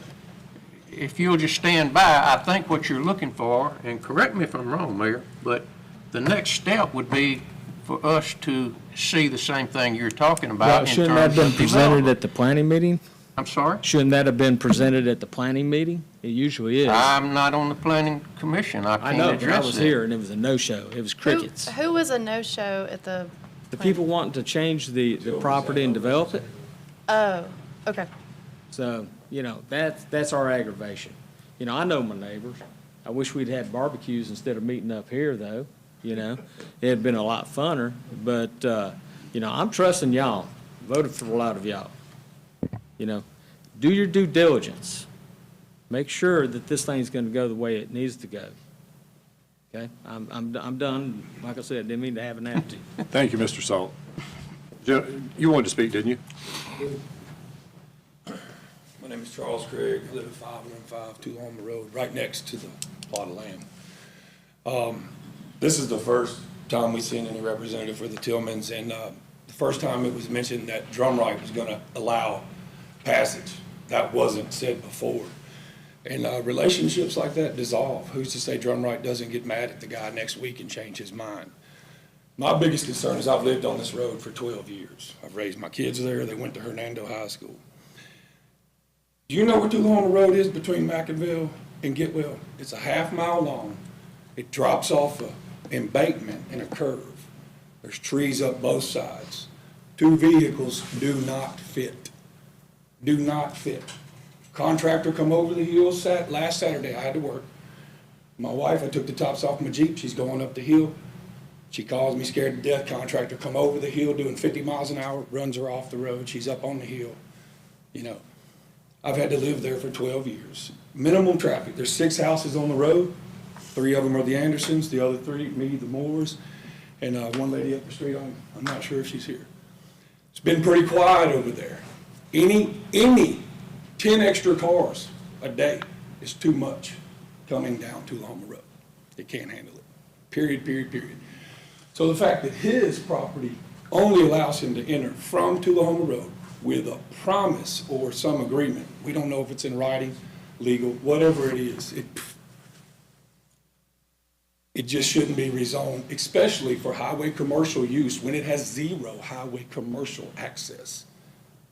if you'll just stand by, I think what you're looking for, and correct me if I'm wrong, Mayor, but the next step would be for us to see the same thing you're talking about Well, in shouldn't that have terms been of presented development. at the planning meeting? I'm sorry? Shouldn't that have been presented at the planning meeting? It usually is. I'm not on the planning commission. I I can't know, but address I was that. here, and it was a no-show. It was crickets. Who was a no-show at the? The people wanting to change the property and develop it. Oh, okay. So, you know, that's our aggravation. You know, I know my neighbors. I wish we'd had barbecues instead of meeting up here, though, you know. It'd been a lot funner, but, you know, I'm trusting y'all. Voted for a lot of y'all. You know, do your due diligence. Make sure that this thing's going to go the way it needs to go. Okay? I'm done. Like I said, didn't mean to have an attitude. Thank you, Mr. Salt. You wanted to speak, didn't you? My name is Charles Craig. I live at 515 Tulama Road, right next to the plot of land. This is the first time we've seen any representative for the Tillmans, and the first time it was mentioned that Drumright was going to allow passage. That wasn't said before. And relationships like that dissolve. Who's to say Drumright doesn't get mad at the guy next week and change his mind? My biggest concern is I've lived on this road for 12 years. I've raised my kids there. They went to Hernando High School. Do you know where Tulama Road is between McInville and Getwell? It's a half-mile long. It drops off an embankment and a curve. There's trees up both sides. Two vehicles do not fit. Do not fit. Contractor come over the hill last Saturday. I had to work. My wife, I took the tops off my Jeep. She's going up the hill. She calls me scared to death. Contractor come over the hill doing 50 miles an hour, runs her off the road. She's up on the hill. You know, I've had to live there for 12 years. Minimal traffic. There's 6 houses on the road. 3 of them are the Andersons. The other 3, me, the Moores, and one lady up the street. I'm not sure if she's here. It's been pretty quiet over there. Any 10 extra cars a day is too much coming down Tulama Road. They can't handle it. Period, period, period. So the fact that his property only allows him to enter from Tulama Road with a promise or some agreement, we don't know if it's in writing, legal, whatever it is, it just shouldn't be rezoned, especially for highway commercial use when it has 0 highway commercial access.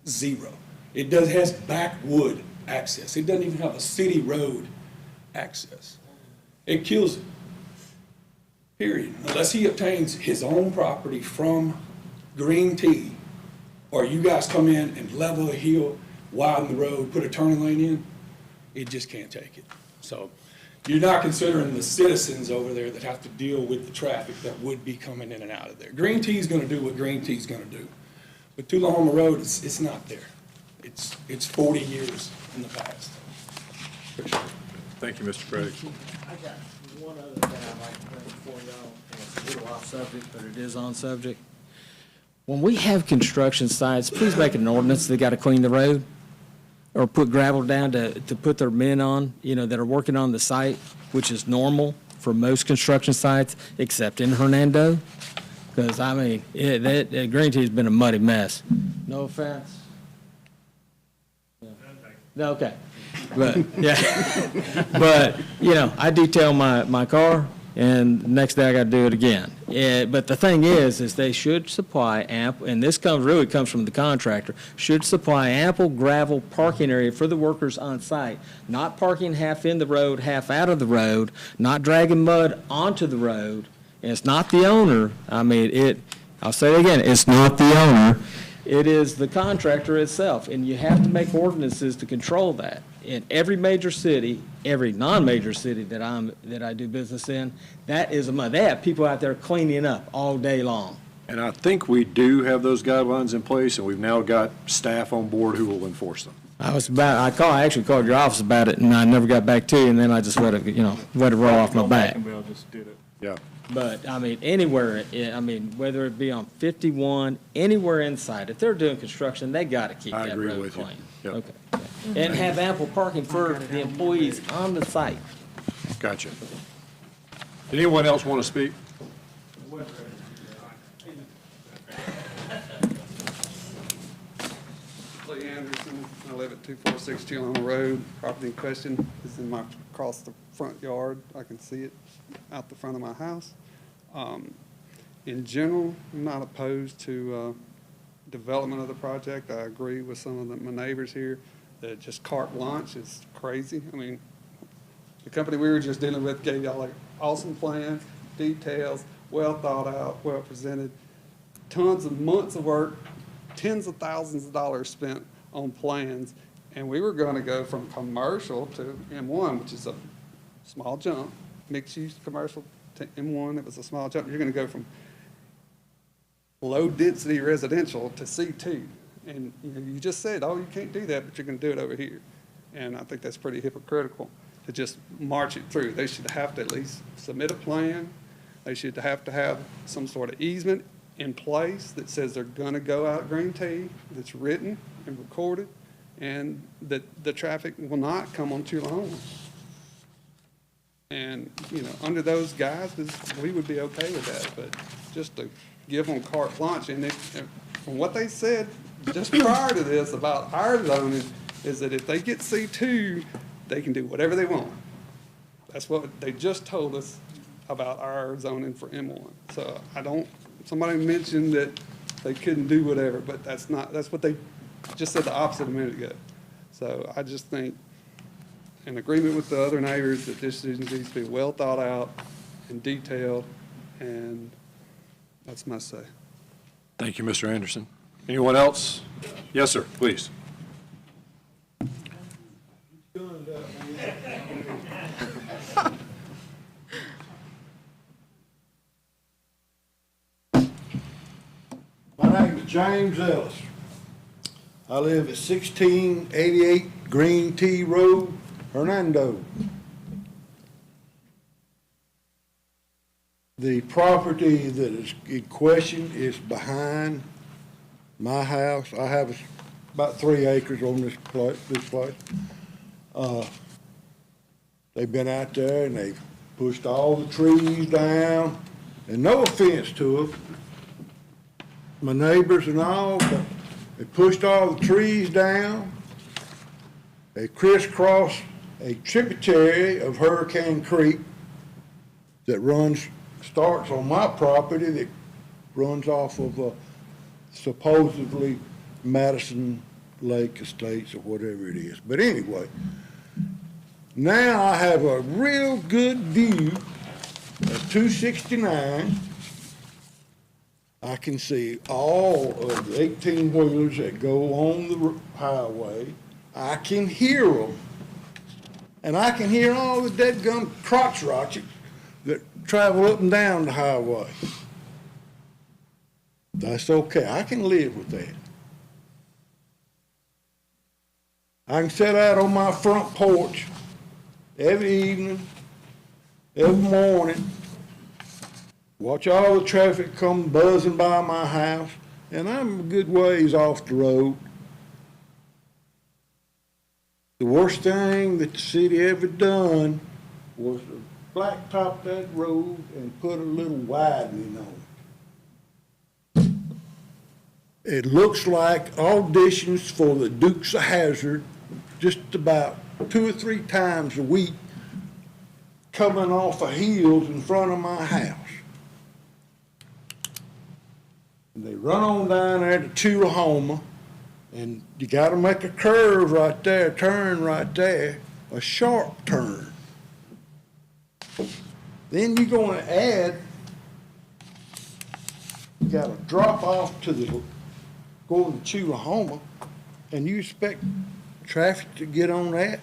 0. It has backwood access. It doesn't even have a city road access. It kills it. Period. Unless he obtains his own property from Green Tea, or you guys come in and level a hill, widen the road, put a turning lane in, it just can't take it. So you're not considering the citizens over there that have to deal with the traffic that would be coming in and out of there. Green Tea's going to do what Green Tea's going to do. But Tulama Road, it's not there. It's 40 years in the past. Appreciate it. Thank you, Mr. Craig. I got one other thing I'd like to bring before y'all, and it's a little off subject, but it is on subject. When we have construction sites, please make an ordinance they got to clean the road or put gravel down to put their men on, you know, that are working on the site, which is normal for most construction sites, except in Hernando. Because, I mean, Green Tea's been a muddy mess. No offense. No, okay. But, yeah. But, you know, I detail my car, and the next day I got to do it again. But the thing is they should supply ample, and this really comes from the contractor, should supply ample gravel parking area for the workers on site, not parking half in the road, half out of the road, not dragging mud onto the road. And it's not the owner. I mean, I'll say it again, it's not the owner. It is the contractor itself, and you have to make ordinances to control that. In every major city, every non-major city that I do business in, that is they have people out there cleaning up all day long. And I think we do have those guidelines in place, and we've now got staff on board who will enforce them. I actually called your office about it, and I never got back to you, and then I just let it roll off my back. Just did it. Yeah. But, I mean, anywhere, whether it be on 51, anywhere inside, if they're doing construction, they got to keep that road clean. Yep. Okay. And have ample parking for the employees on the site. Gotcha. Did anyone else want to speak? Lee Anderson, I live at 246 Chilhoma Road. Property in question is across the front yard. I can see it out the front of my house. In general, I'm not opposed to development of the project. I agree with some of my neighbors here that just carte blanche is crazy. I mean, the company we were just dealing with gave y'all an awesome plan, details, well thought out, well presented, tons of months of work, tens of thousands of dollars spent on plans, and we were going to go from commercial to M1, which is a small jump, mixed-use commercial to M1, it was a small jump. You're going to go from low-density residential to C2. And you just said, oh, you can't do that, but you're going to do it over here. And I think that's pretty hypocritical to just march it through. They should have to at least submit a plan. They should have to have some sort of easement in place that says they're going to go out green T, that's written and recorded, and that the traffic will not come on Chilhoma. And, under those guys, we would be okay with that. But just to give them carte blanche, and from what they said just prior to this about our zoning, is that if they get C2, they can do whatever they want. That's what they just told us about our zoning for M1. So somebody mentioned that they couldn't do whatever, but that's what they just said the opposite a minute ago. So I just think, in agreement with the other neighbors, that this needs to be well thought out and detailed, and that's my say. Thank you, Mr. Anderson. Anyone else? Yes, sir, please. My name is James Ellis. I live at 1688 Green Tea Road, Hernando. The property that is in question is behind my house. I have about 3 acres on this place. They've been out there and they've pushed all the trees down, and no offense to them, my neighbors and all, but they pushed all the trees down. They crisscrossed a tributary of Hurricane Creek that starts on my property, that runs off of supposedly Madison Lake Estates or whatever it is. But anyway, now I have a real good view of 269. I can see all of the 18-wheelers that go on the highway. I can hear them. And I can hear all the dead-gum crotch rockets that travel up and down the highway. That's okay. I can live with that. I can sit out on my front porch every evening, every morning, watch all the traffic come buzzing by my house, and I'm a good ways off the road. The worst thing that the city ever done was to blacktop that road and put a little widening on it. It looks like auditions for the Dukes of Hazzard just about 2 or 3 times a week coming off of hills in front of my house. And they run on down there to Tullahoma, and you gotta make a curve right there, turn right there, a sharp turn. Then you're gonna add, you gotta drop off to the, going to Tullahoma, and you expect traffic to get on that?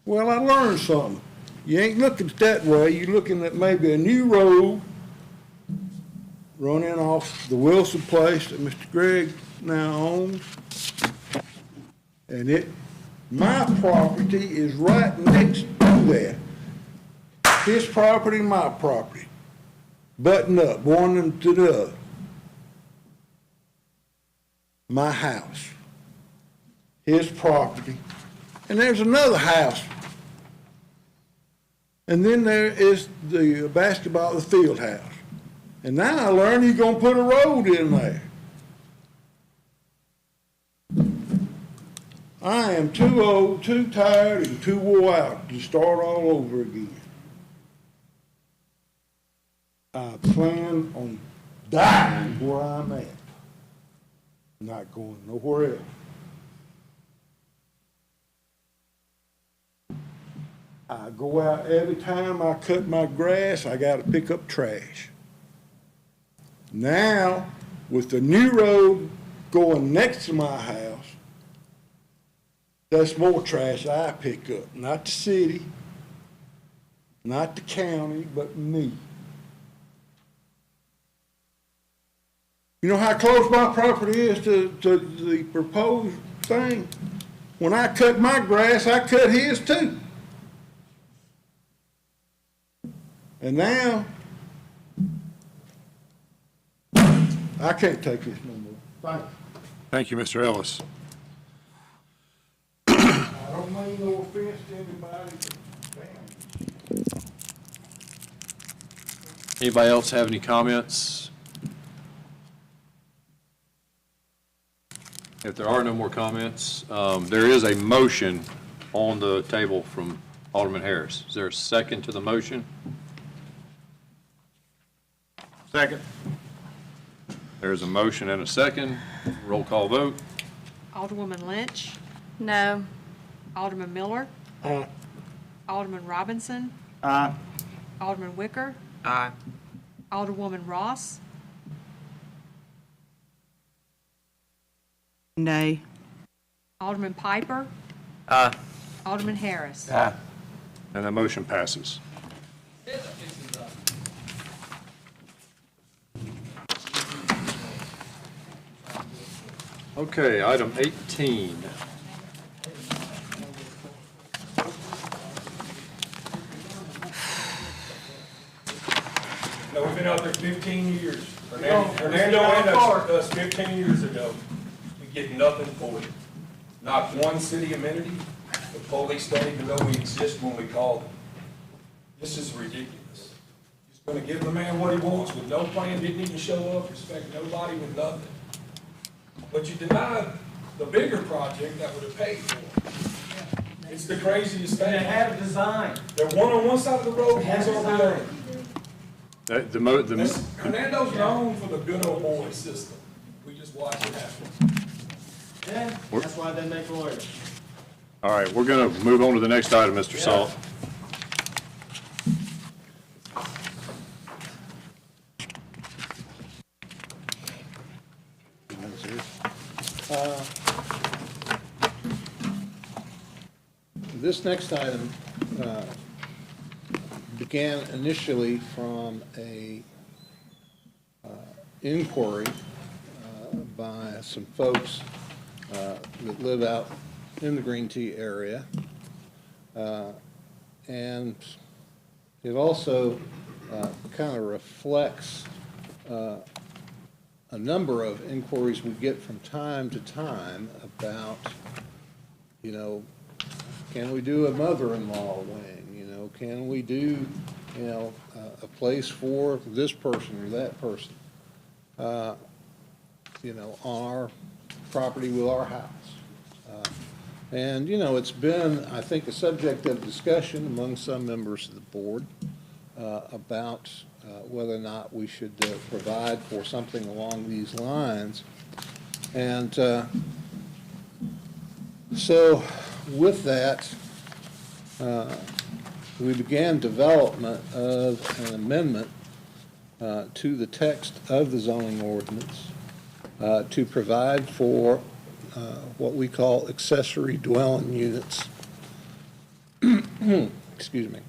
Well, I learned something. You ain't looking at it that way, you're looking at maybe a new road running off the Wilson place that Mr. Gregg now owns. And my property is right next to that. His property, my property. Button up, one to the other. My house. His property. And there's another house. And then there is the basketball, the field house. And now I learned you're gonna put a road in there. I am too old, too tired, and too wore out to start all over again. I plan on dying where I'm at, not going nowhere else. I go out every time I cut my grass, I gotta pick up trash. Now, with the new road going next to my house, that's more trash I pick up. Not the city, not the county, but me. You know how close my property is to the proposed thing? When I cut my grass, I cut his too. And now, I can't take this no more. Thank you. Thank you, Mr. Ellis. I don't mean no offense to anybody, but damn. Anybody else have any comments? If there are no more comments, there is a motion on the table from Alderman Harris. Is there a second to the motion? Second. There's a motion and a second. Roll call vote. Alderwoman Lynch, No. Alderman Miller, Alderman Robinson, Aye. Alderman Wicker, Aye. Alderwoman Ross, Nay. Alderman Piper, Aye. Alderman Harris. And that motion passes. Okay, item 18. No, we've been out there 15 years. Hernando and us 15 years ago. We get nothing for it. Not one city amenity. The police don't even know we exist when we call them. This is ridiculous. He's going to give the man what he wants with no plan, didn't even show up, respect nobody with nothing. But you denied the bigger project that would have paid for it. It's the craziest thing. They have a design. They're one on one side of the road, one's on the other. Hernando's known for the good old boy system. We just watch it happen. Yeah, that's why they make lawyers. All right, we're going to move on to the next item, Mr. Salt. This next item began initially from a inquiry by some folks that live out in the Green Tea area. And it also kind of reflects a number of inquiries we get from time to time about, you know, can we do a mother-in-law wing? You know, can we do, you know, a place for this person or that person, you know, on our property with our house? And, you know, it's been, I think, a subject of discussion among some members of the board about whether or not we should provide for something along these lines. And so with that, we began development of an amendment to the text of the zoning ordinance to provide for what we call accessory dwelling units. Excuse me.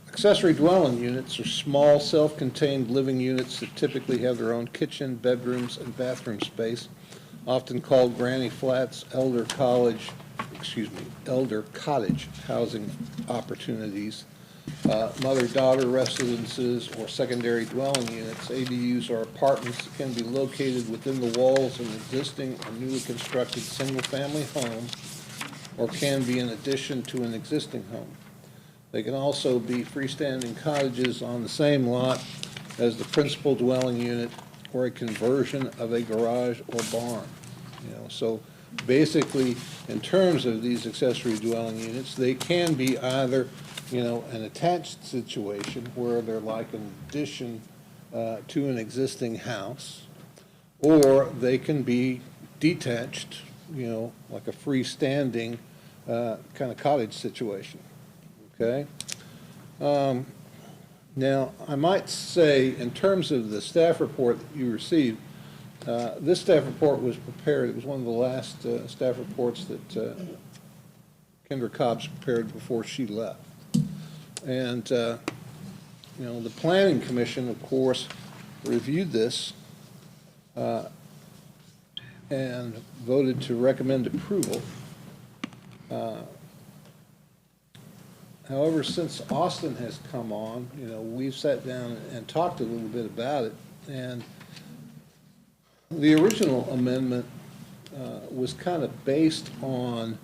Accessory dwelling units are small, self-contained living units that typically have their own kitchen, bedrooms, and bathroom space, often called granny flats, elder cottage housing opportunities, mother-daughter residences, or secondary dwelling units. ADUs are apartments that can be located within the walls of an existing or newly constructed single-family home, or can be in addition to an existing home. They can also be freestanding cottages on the same lot as the principal dwelling unit, or a conversion of a garage or barn. You know, so basically, in terms of these accessory dwelling units, they can be either, you know, an attached situation where they're like an addition to an existing house, or they can be detached, you know, like a freestanding kind of cottage situation. Okay? Now, I might say, in terms of the staff report that you received, this staff report was prepared, it was one of the last staff reports that Kendra Cobbs prepared before she left. And, you know, the Planning Commission, of course, reviewed this and voted to recommend approval. However, since Austin has come on, you know, we've sat down and talked a little bit about it. And the original amendment was kind of based on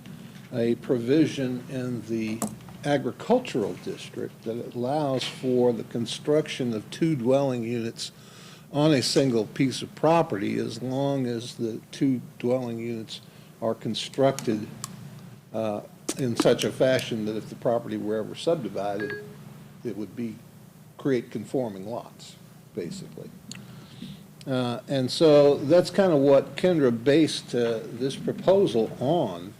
a provision in the agricultural district that allows for the construction of 2 dwelling units on a single piece of property, as long as the 2 dwelling units are constructed in such a fashion that if the property were ever subdivided, it would create conforming lots, basically. And so that's kind of what Kendra based this proposal on.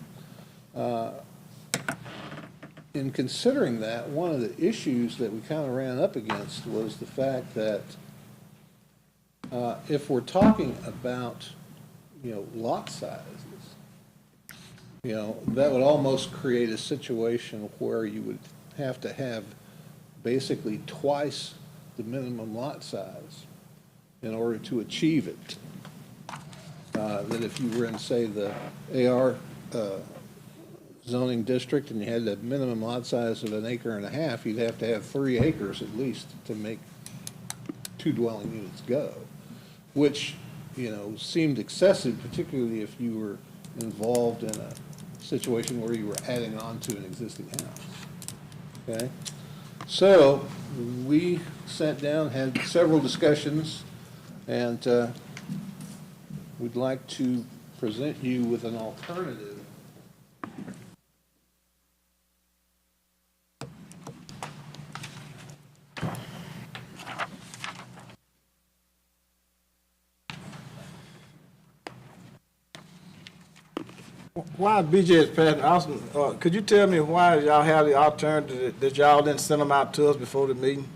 In considering that, one of the issues that we kind of ran up against was the fact that if we're talking about, you know, lot sizes, you know, that would almost create a situation where you would have to have basically twice the minimum lot size in order to achieve it. That if you were in, say, the AR zoning district and you had a minimum lot size of 1.5 acres, you'd have to have 3 acres at least to make 2 dwelling units go, which, you know, seemed excessive, particularly if you were involved in a situation where you were adding on to an existing house. Okay? So we sat down, had several discussions, and we'd like to present you with an alternative. Why BJ is passing, Austin, could you tell me why y'all have the alternative that y'all didn't send them out to us before the meeting?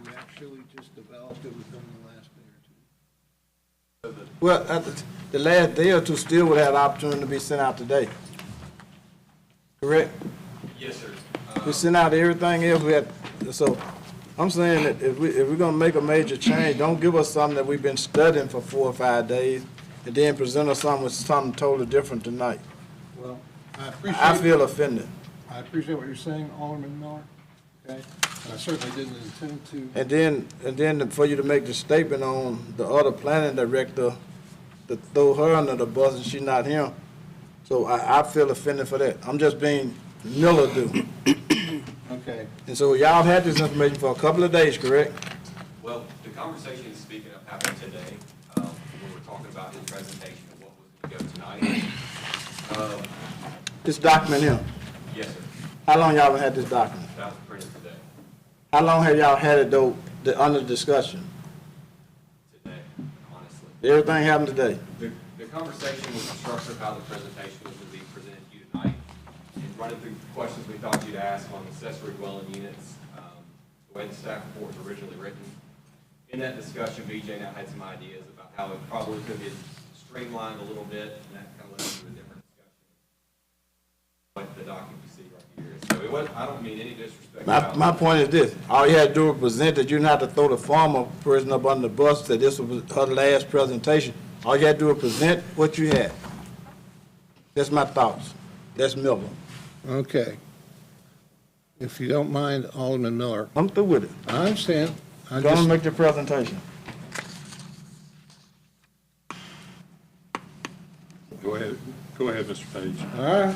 We actually just developed it within the last day or two. Well, at the last day or two still would have the opportunity to be sent out today. Correct? Yes, sir. We sent out everything else we had, so I'm saying that if we're gonna make a major change, don't give us something that we've been studying for 4 or 5 days and then present us something with something totally different tonight. Well, I feel offended. I appreciate what you're saying, Alderman Miller. Okay? And I certainly didn't intend to. And then for you to make the statement on the other planning director, to throw her under the bus and she not him. So I feel offended for that. I'm just being Miller do. Okay. And so y'all had this information for a couple of days, correct? Well, the conversation, speaking of, happened today, when we're talking about his presentation of what was going to go tonight. This document here, Yes, sir. how long y'all had this document? That was printed today. How long have y'all had it though, under discussion? Today, honestly. Everything happened today? The conversation was the structure of how the presentation was going to be presented to you tonight. And running through questions we thought you'd ask on accessory dwelling units, the way the staff report was originally written. In that discussion, BJ now had some ideas about how it probably could be streamlined a little bit, and that kind of led to a different discussion. Like the document you see right here. So it was, I don't mean any disrespect. My point is this, all you had to do was present it, you didn't have to throw the former person up under the bus, that this was her last presentation. All you had to do was present what you had. That's my thoughts. That's Miller. Okay. If you don't mind, Alderman Miller. I'm through with it. I understand. I Go on just, and make your presentation. Go ahead, Mr. Page. all right.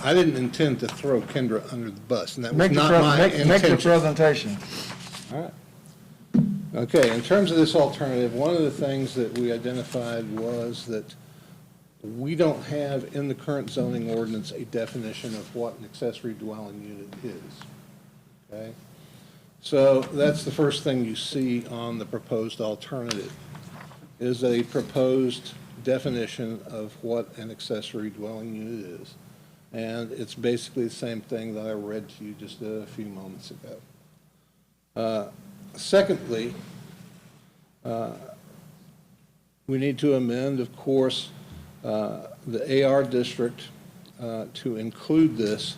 I didn't intend to throw Kendra under the bus, and that was not my intention. Make your presentation. All right. Okay, in terms of this alternative, one of the things that we identified was that we don't have in the current zoning ordinance a definition of what an accessory dwelling unit is. Okay? So that's the first thing you see on the proposed alternative, is a proposed definition of what an accessory dwelling unit is. And it's basically the same thing that I read to you just a few moments ago. Secondly, we need to amend, of course, the AR district to include this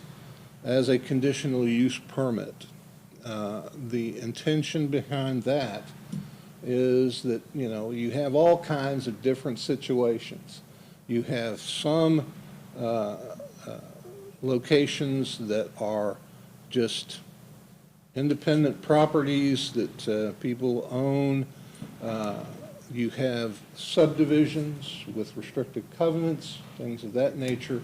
as a conditional use permit. The intention behind that is that, you know, you have all kinds of different situations. You have some locations that are just independent properties that people own. You have subdivisions with restricted covenants, things of that nature.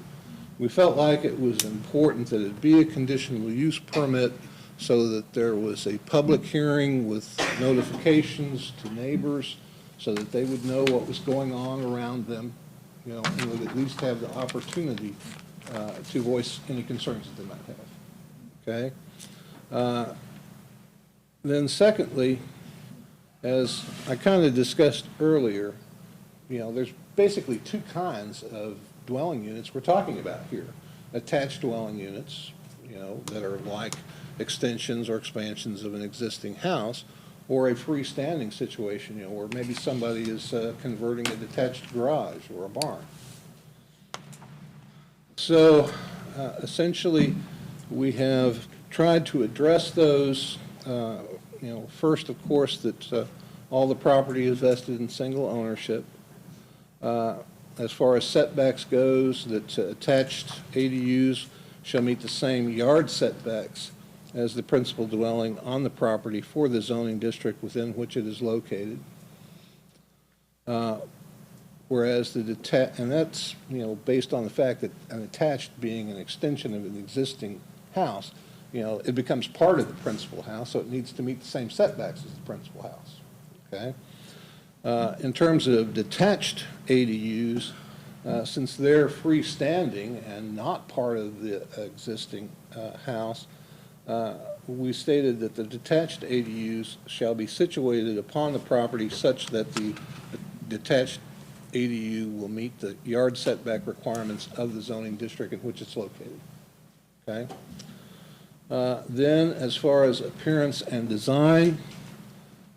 We felt like it was important that it be a conditional use permit so that there was a public hearing with notifications to neighbors so that they would know what was going on around them, you know, and would at least have the opportunity to voice any concerns that they might have. Okay? Then secondly, as I kind of discussed earlier, you know, there's basically two kinds of dwelling units we're talking about here. Attached dwelling units, you know, that are like extensions or expansions of an existing house, or a freestanding situation, you know, where maybe somebody is converting a detached garage or a barn. So essentially, we have tried to address those. You know, first, of course, that all the property is vested in single ownership. As far as setbacks goes, that attached ADUs shall meet the same yard setbacks as the principal dwelling on the property for the zoning district within which it is located. Whereas the detached, and that's, you know, based on the fact that an attached being an extension of an existing house, you know, it becomes part of the principal house, so it needs to meet the same setbacks as the principal house, okay? In terms of detached ADUs, since they're freestanding and not part of the existing house, we stated that the detached ADUs shall be situated upon the property such that the detached ADU will meet the yard setback requirements of the zoning district in which it's located, okay? Then, as far as appearance and design,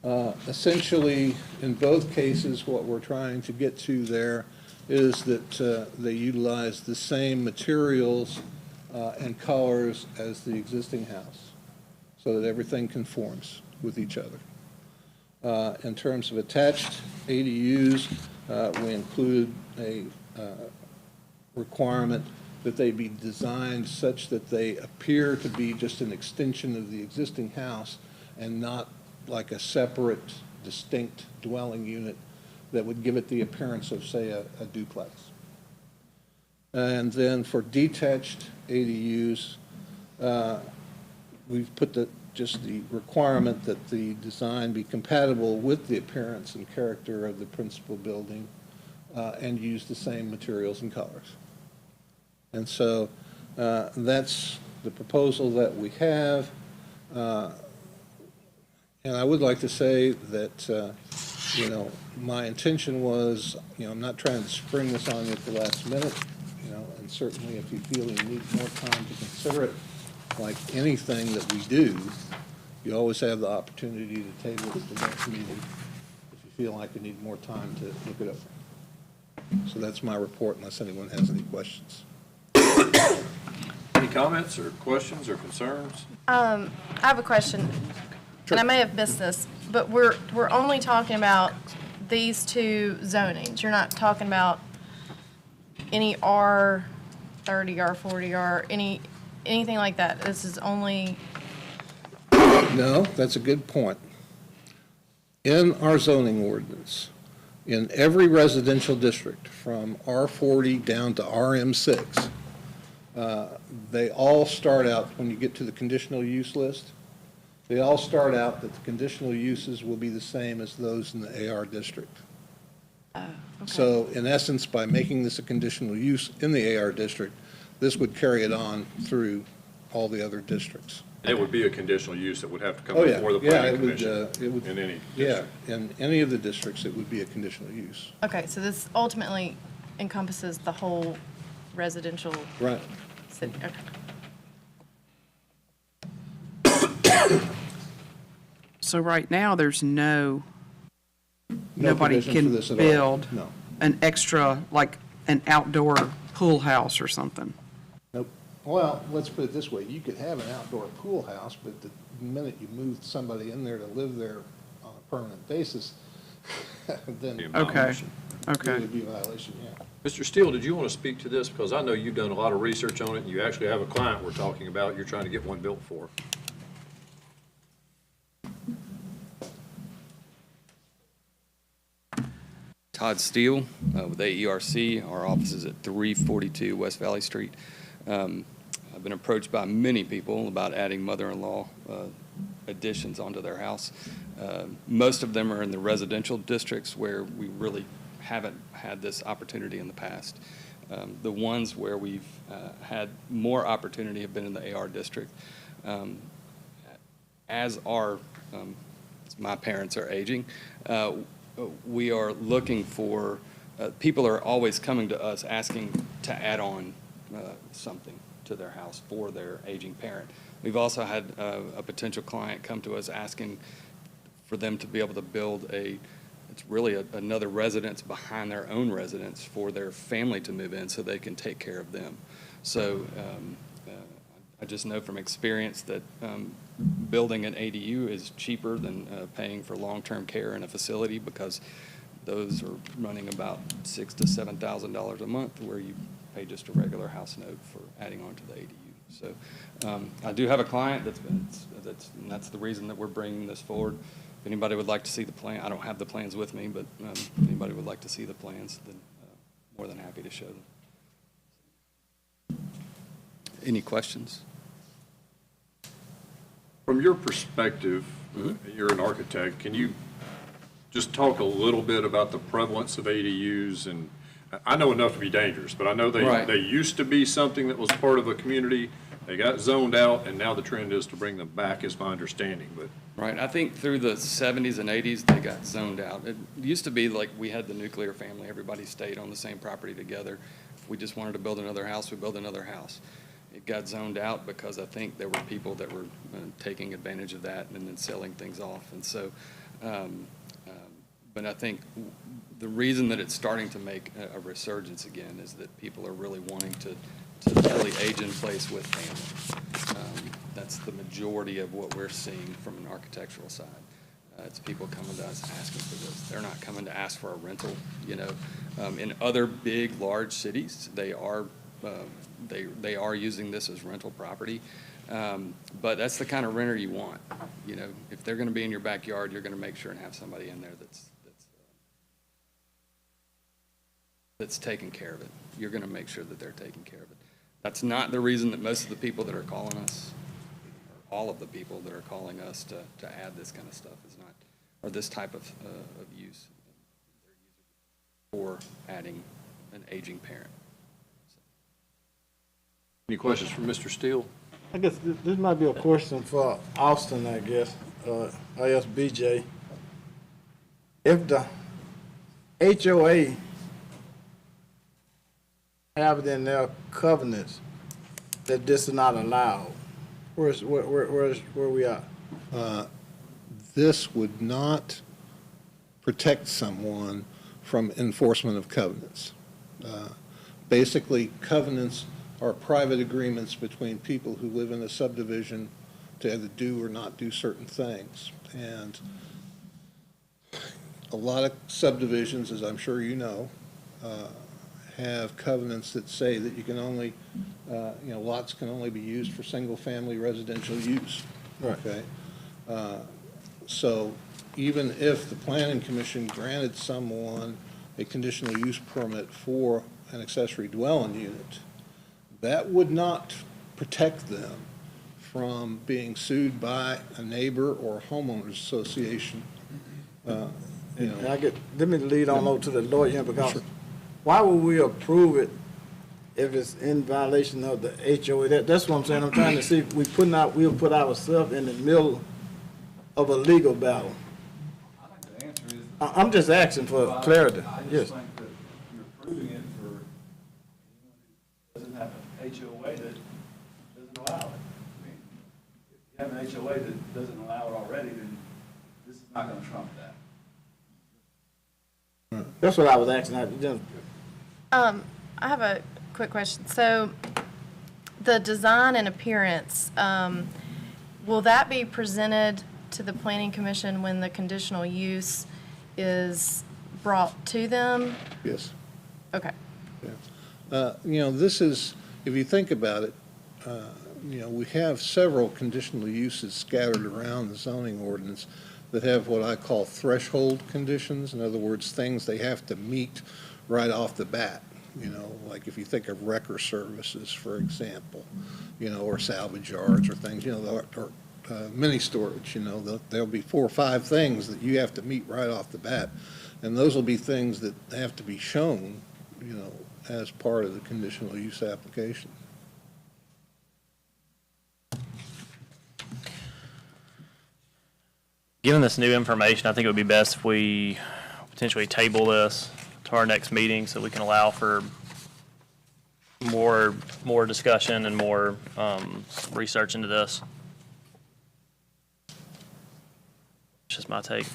essentially, in both cases, what we're trying to get to there is that they utilize the same materials and colors as the existing house, so that everything conforms with each other. In terms of attached ADUs, we include a requirement that they be designed such that they appear to be just an extension of the existing house and not like a separate, distinct dwelling unit that would give it the appearance of, say, a duplex. And then for detached ADUs, we've put just the requirement that the design be compatible with the appearance and character of the principal building, and use the same materials and colors. And so that's the proposal that we have. And I would like to say that, you know, my intention was, you know, I'm not trying to spring this on you at the last minute, you know, and certainly if you feel you need more time to consider it, like anything that we do, you always have the opportunity to table it to the next meeting if you feel like you need more time to look it over. So that's my report, unless anyone has any questions. Any comments or questions or concerns? I have a question, and I may have missed this, but we're only talking about these two zonings. You're not talking about any R30, R40, or anything like that. This is only. No, that's a good point. In our zoning ordinance, in every residential district, from R40 down to RM6, they all start out, when you get to the conditional use list, they all start out that the conditional uses will be the same as those in the AR district. Okay. So in essence, by making this a conditional use in the AR district, this would carry it on through all the other districts. It would be a conditional use that would have to come Oh, yeah. before the Yeah, planning it would, commission it would. in any Yeah, district. in any of the districts, it would be a conditional use. Okay, so this ultimately encompasses the whole residential Right. city. Okay. So right now, there's No nobody provision for can this at all. build No. an extra, like an outdoor pool house or something. Nope. Well, let's put it this way. You could have an outdoor pool house, but the minute you move somebody in there to live there on a permanent basis, then. Okay, okay. It would be a violation, yeah. Mr. Steele, did you want to speak to this? Because I know you've done a lot of research on it, and you actually have a client we're talking about, you're trying to get one built for. Todd Steele with AERC. Our office is at 342 West Valley Street. I've been approached by many people about adding mother-in-law additions onto their house. Most of them are in the residential districts where we really haven't had this opportunity in the past. The ones where we've had more opportunity have been in the AR district. As my parents are aging, we are looking for, people are always coming to us asking to add on something to their house for their aging parent. We've also had a potential client come to us asking for them to be able to build it's really another residence behind their own residence for their family to move in so they can take care of them. So I just know from experience that building an ADU is cheaper than paying for long-term care in a facility, because those are running about $6,000 to $7,000 a month, where you pay just a regular house note for adding on to the ADU. So I do have a client and that's the reason that we're bringing this forward. If anybody would like to see the plan, I don't have the plans with me, but if anybody would like to see the plans, then more than happy to show them. Any questions? From your perspective, you're an architect, can you just talk a little bit about the prevalence of ADUs? And I know enough to be dangerous, but I know they used to be something that was part of a community. They got zoned out, and now the trend is to bring them back, is my understanding. But Right. I think through the 70s and 80s, they got zoned out. It used to be like we had the nuclear family. Everybody stayed on the same property together. If we just wanted to build another house, we built another house. It got zoned out because I think there were people that were taking advantage of that and then selling things off. And so, but I think the reason that it's starting to make a resurgence again is that people are really wanting to really age in place with family. That's the majority of what we're seeing from an architectural side. It's people coming to us asking for this. They're not coming to ask for a rental, you know. In other big, large cities, they are using this as rental property. But that's the kind of renter you want. You know, if they're going to be in your backyard, you're going to make sure and have somebody in there that's taking care of it. You're going to make sure that they're taking care of it. That's not the reason that most of the people that are calling us, or all of the people that are calling us to add this kind of stuff is not, or this type of use. for adding an aging parent. Any questions from Mr. Steele? I guess this might be a question for Austin, I guess, ISBJ. If the HOA have it in their covenants that this is not allowed, where we at? This would not protect someone from enforcement of covenants. Basically, covenants are private agreements between people who live in a subdivision to either do or not do certain things. And a lot of subdivisions, as I'm sure you know, have covenants that say that you can only, lots can only be used for single-family residential use. Right. Okay? So even if the planning commission granted someone a conditional use permit for an accessory dwelling unit, that would not protect them from being sued by a neighbor or homeowners association. Let me lead on over to the lawyer, because why would we approve it if it's in violation of the HOA? That's what I'm saying. I'm trying to see if we'll put ourselves in the middle of a legal battle. I think the answer is. I'm just asking for clarity. I Yes. just think that you're approving it for anyone who doesn't have an HOA that doesn't allow it. I mean, if you have an HOA that doesn't allow it already, then this is not going to trump that. That's what I was asking. I have a quick question. So the design and appearance, will that be presented to the planning commission when the conditional use is brought to them? Yes. Okay. This is, if you think about it, we have several conditional uses scattered around the zoning ordinance that have what I call threshold conditions. In other words, things they have to meet right off the bat. Like if you think of wrecker services, for example, or salvage yards or things, or mini storage, there'll be 4 or 5 things that you have to meet right off the bat. And those will be things that have to be shown, as part of the conditional use application. Given this new information, I think it would be best if we potentially table this to our next meeting so we can allow for more discussion and more research into this. It's just my take.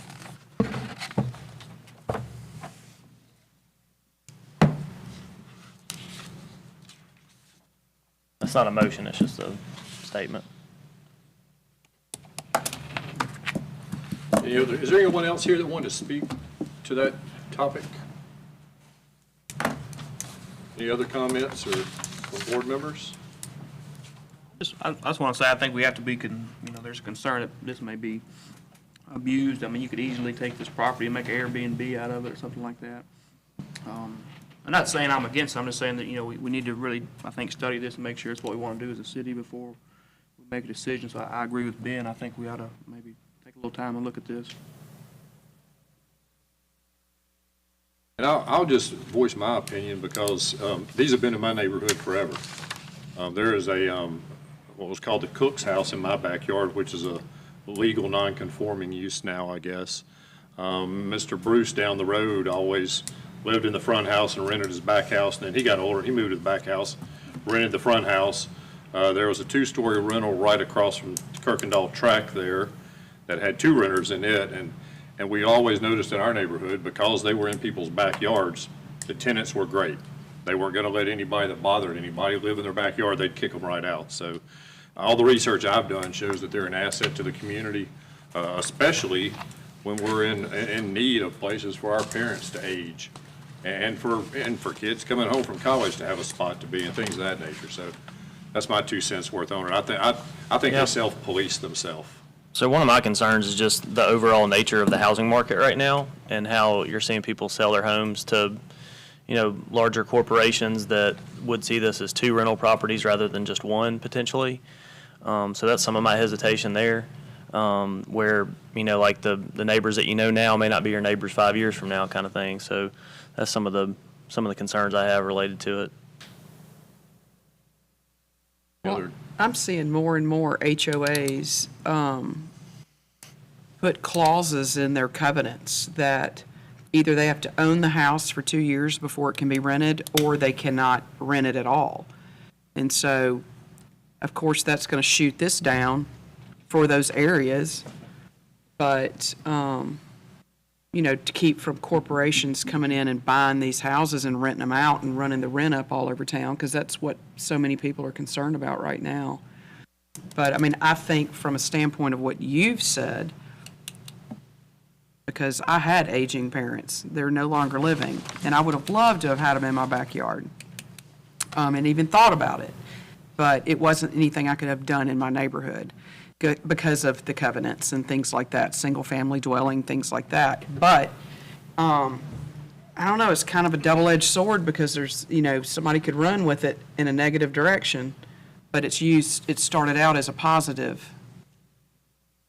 That's not a motion, it's just a statement. Is there anyone else here that wanted to speak to that topic? Any other comments or from board members? I just want to say, I think we have to be, there's a concern that this may be abused. I mean, you could easily take this property and make an Airbnb out of it or something like that. I'm not saying I'm against it. I'm just saying that, we need to really, I think, study this and make sure it's what we want to do as a city before we make a decision. So I agree with Ben. I think we ought to maybe take a little time and look at this. And I'll just voice my opinion because these have been in my neighborhood forever. There is what was called the Cook's House in my backyard, which is a legal non-conforming use now, I guess. Mr. Bruce down the road always lived in the front house and rented his back house, and then he got older, he moved to the back house, rented the front house. There was a 2-story rental right across from Kirkendall Track there that had 2 renters in it, and we always noticed in our neighborhood, because they were in people's backyards, the tenants were great. They weren't going to let anybody that bothered anybody live in their backyard. They'd kick them right out. So all the research I've done shows that they're an asset to the community, especially when we're in need of places for our parents to age and for kids coming home from college to have a spot to be and things of that nature. So that's my 2 cents worth on it. I think they self-police themselves. So one of my concerns is just the overall nature of the housing market right now and how you're seeing people sell their homes to, larger corporations that would see this as 2 rental properties rather than just 1 potentially. So that's some of my hesitation there. where, like the neighbors that you know now may not be your neighbors 5 years from now, kind of thing. So that's some of the concerns I have related to it. Well, I'm seeing more and more HOAs put clauses in their covenants that either they have to own the house for 2 years before it can be rented, or they cannot rent it at all. And so, of course, that's going to shoot this down for those areas. But, to keep from corporations coming in and buying these houses and renting them out and running the rent up all over town, because that's what so many people are concerned about right now. But, I think from a standpoint of what you've said, because I had aging parents, they're no longer living, and I would have loved to have had them in my backyard, and even thought about it. But it wasn't anything I could have done in my neighborhood because of the covenants and things like that, single-family dwelling, things like that. But, I don't know, it's kind of a double-edged sword, because there's, somebody could run with it in a negative direction, but it started out as a positive,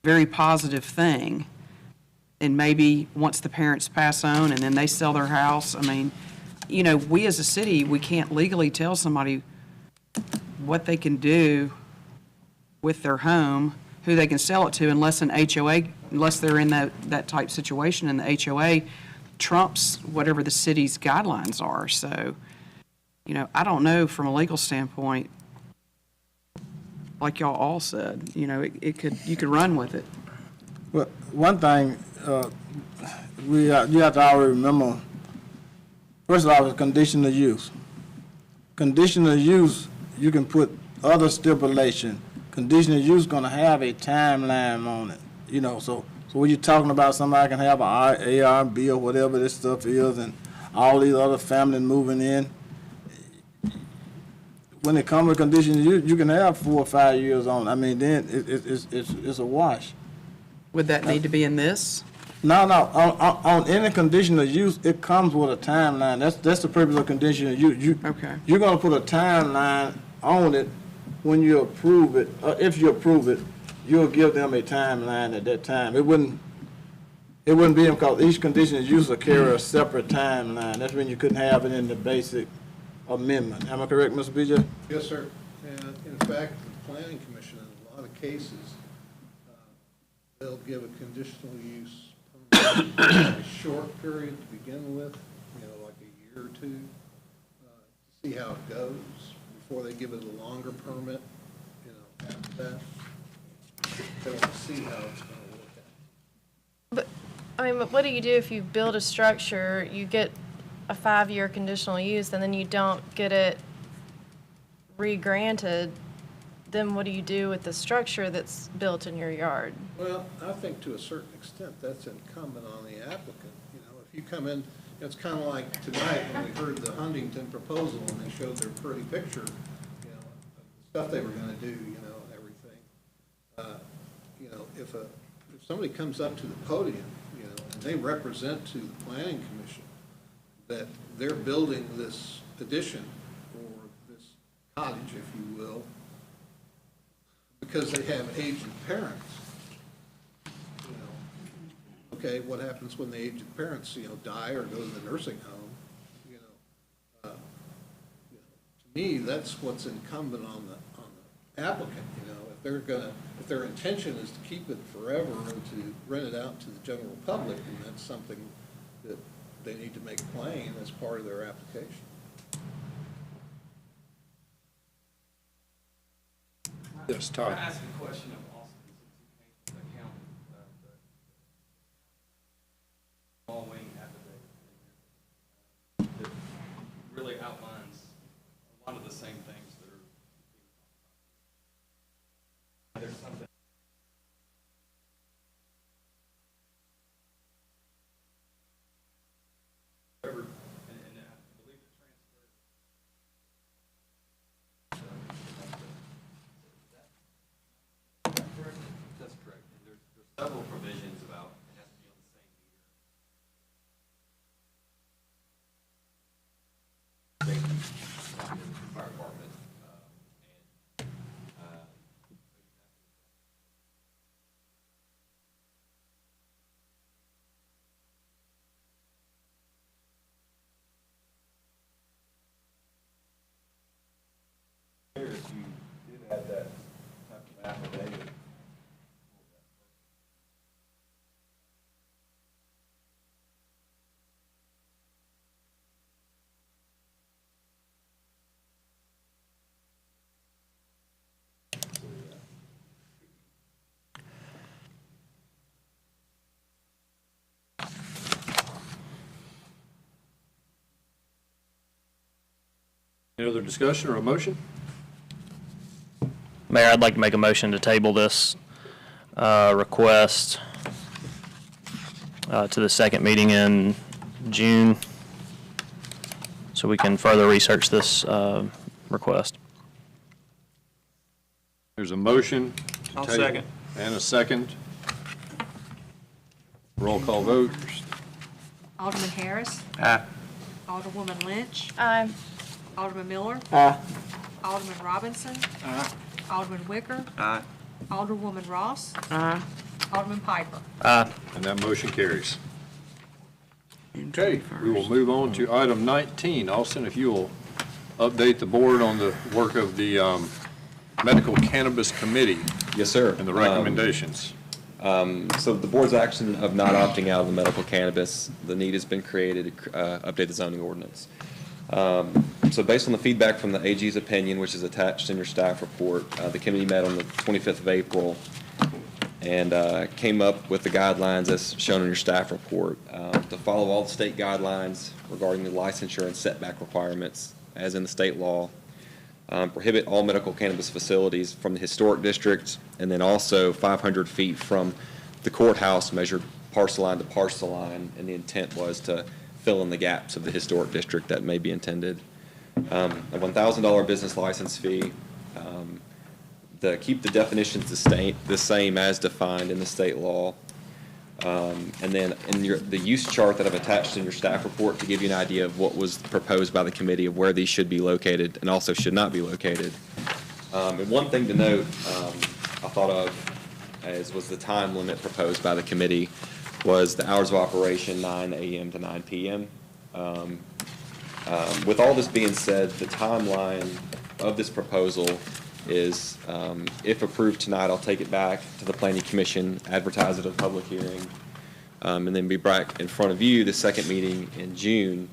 very positive thing. And maybe once the parents pass on and then they sell their house, we as a city, we can't legally tell somebody what they can do with their home, who they can sell it to, unless they're in that type situation, and the HOA trumps whatever the city's guidelines are. So, I don't know from a legal standpoint, like y'all all said, you could run with it. Well, one thing, you have to always remember, first of all, is conditional use. Conditional use, you can put other stipulation. Conditional use is going to have a timeline on it, so when you're talking about somebody can have an ARB or whatever this stuff is, and all these other families moving in, when it comes to conditional use, you can have 4 or 5 years on it. Then it's a wash. Would that need to be in this? No. On any conditional use, it comes with a timeline. That's the purpose of conditional use. Okay. You're going to put a timeline on it when you approve it. If you approve it, you'll give them a timeline at that time. It wouldn't be because each conditional use will carry a separate timeline. That's when you couldn't have it in the basic amendment. Am I correct, Mr. BJ? Yes, sir. And in fact, the Planning Commission, in a lot of cases, they'll give a conditional use permit a short period to begin with, like a year or two, to see how it goes before they give it a longer permit, after that. They want to see how it's going to work out. But what do you do if you build a structure, you get a 5-year conditional use, and then you don't get it re-granted? Then what do you do with the structure that's built in your yard? Well, I think to a certain extent that's incumbent on the applicant. If you come in, it's kind of like tonight when we heard the Huntington proposal and they showed their pretty picture, of the stuff they were going to do, and everything. If somebody comes up to the podium, and they represent to the Planning Commission that they're building this addition or this cottage, if you will, because they have aged parents. Okay, what happens when the aged parents, die or go to the nursing home? To me, that's what's incumbent on the applicant. If their intention is to keep it forever and to rent it out to the general public, then that's something that they need to make plain as part of their application. Yes, Todd. Can I ask a question of Austin, since he came from the county? Small wing affidavit that really outlines a lot of the same things that are. There's something. That's correct. And there's several provisions about it has to be on the same meter. Fire department. Any other discussion or a motion? Mayor, I'd like to make a motion to table this request to the second meeting in June, so we can further research this request. There's a motion. to I'll table second. And a second. Roll call vote. Alderman Harris. Aye. Alderwoman Lynch. Aye. Alderman Miller. Aye. Alderman Robinson. Aye. Alderman Wicker. Aye. Alderwoman Ross. Aye. Alderman Piper. Aye. And that motion carries. Okay, we will move on to item 19. Austin, if you will update the board on the work of the Medical Cannabis Committee. Yes, sir. And the recommendations. So the board's action of not opting out of the medical cannabis, the need has been created to update the zoning ordinance. So based on the feedback from the AG's opinion, which is attached in your staff report, the committee met on the 25th of April and came up with the guidelines as shown in your staff report to follow all the state guidelines regarding the licensure and setback requirements as in the state law. Prohibit all medical cannabis facilities from the historic district, and then also 500 feet from the courthouse measured parcel line to parcel line, and the intent was to fill in the gaps of the historic district that may be intended. A $1,000 business license fee, keep the definitions the same as defined in the state law. And then in the use chart that I've attached in your staff report to give you an idea of what was proposed by the committee of where these should be located and also should not be located. And one thing to note I thought of was the time limit proposed by the committee was the hours of operation 9 a.m. to 9 p.m. With all this being said, the timeline of this proposal is, if approved tonight, I'll take it back to the Planning Commission, advertise it at a public hearing, and then be back in front of you the second meeting in June.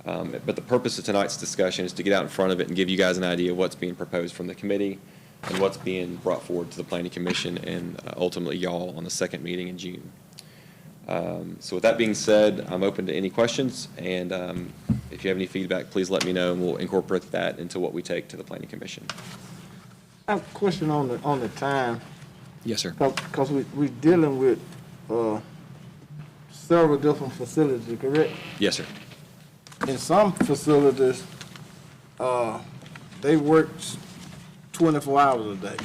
But the purpose of tonight's discussion is to get out in front of it and give you guys an idea of what's being proposed from the committee and what's being brought forward to the Planning Commission and ultimately y'all on the second meeting in June. So with that being said, I'm open to any questions, and if you have any feedback, please let me know, and we'll incorporate that into what we take to the Planning Commission. I have a question on the time. Yes, sir. Because we're dealing with several different facilities, correct? Yes, sir. In some facilities, they work 24 hours a day.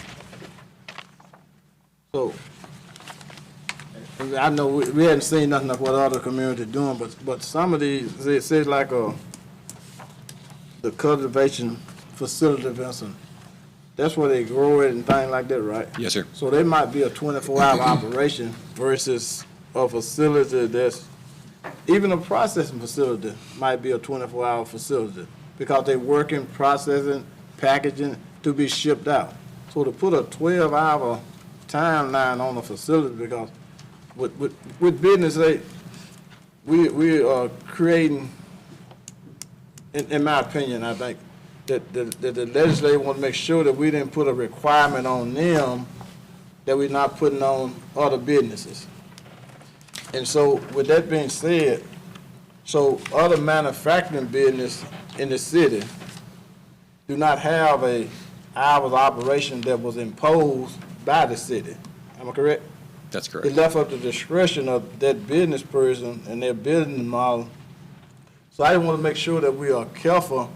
So, I know we hadn't seen nothing of what other communities are doing, but some of these, it says like the cultivation facility, Vincent, that's where they grow it and things like that, right? Yes, sir. So they might be a 24-hour operation versus a facility that's, even a processing facility might be a 24-hour facility because they're working, processing, packaging to be shipped out. So to put a 12-hour timeline on a facility, because with business, we are creating, in my opinion, I think, that the legislature want to make sure that we didn't put a requirement on them that we're not putting on other businesses. And so with that being said, so other manufacturing business in the city do not have a hours of operation that was imposed by the city. Am I correct? That's correct. It left up to the discretion of that business person and their business model. So I want to make sure that we are careful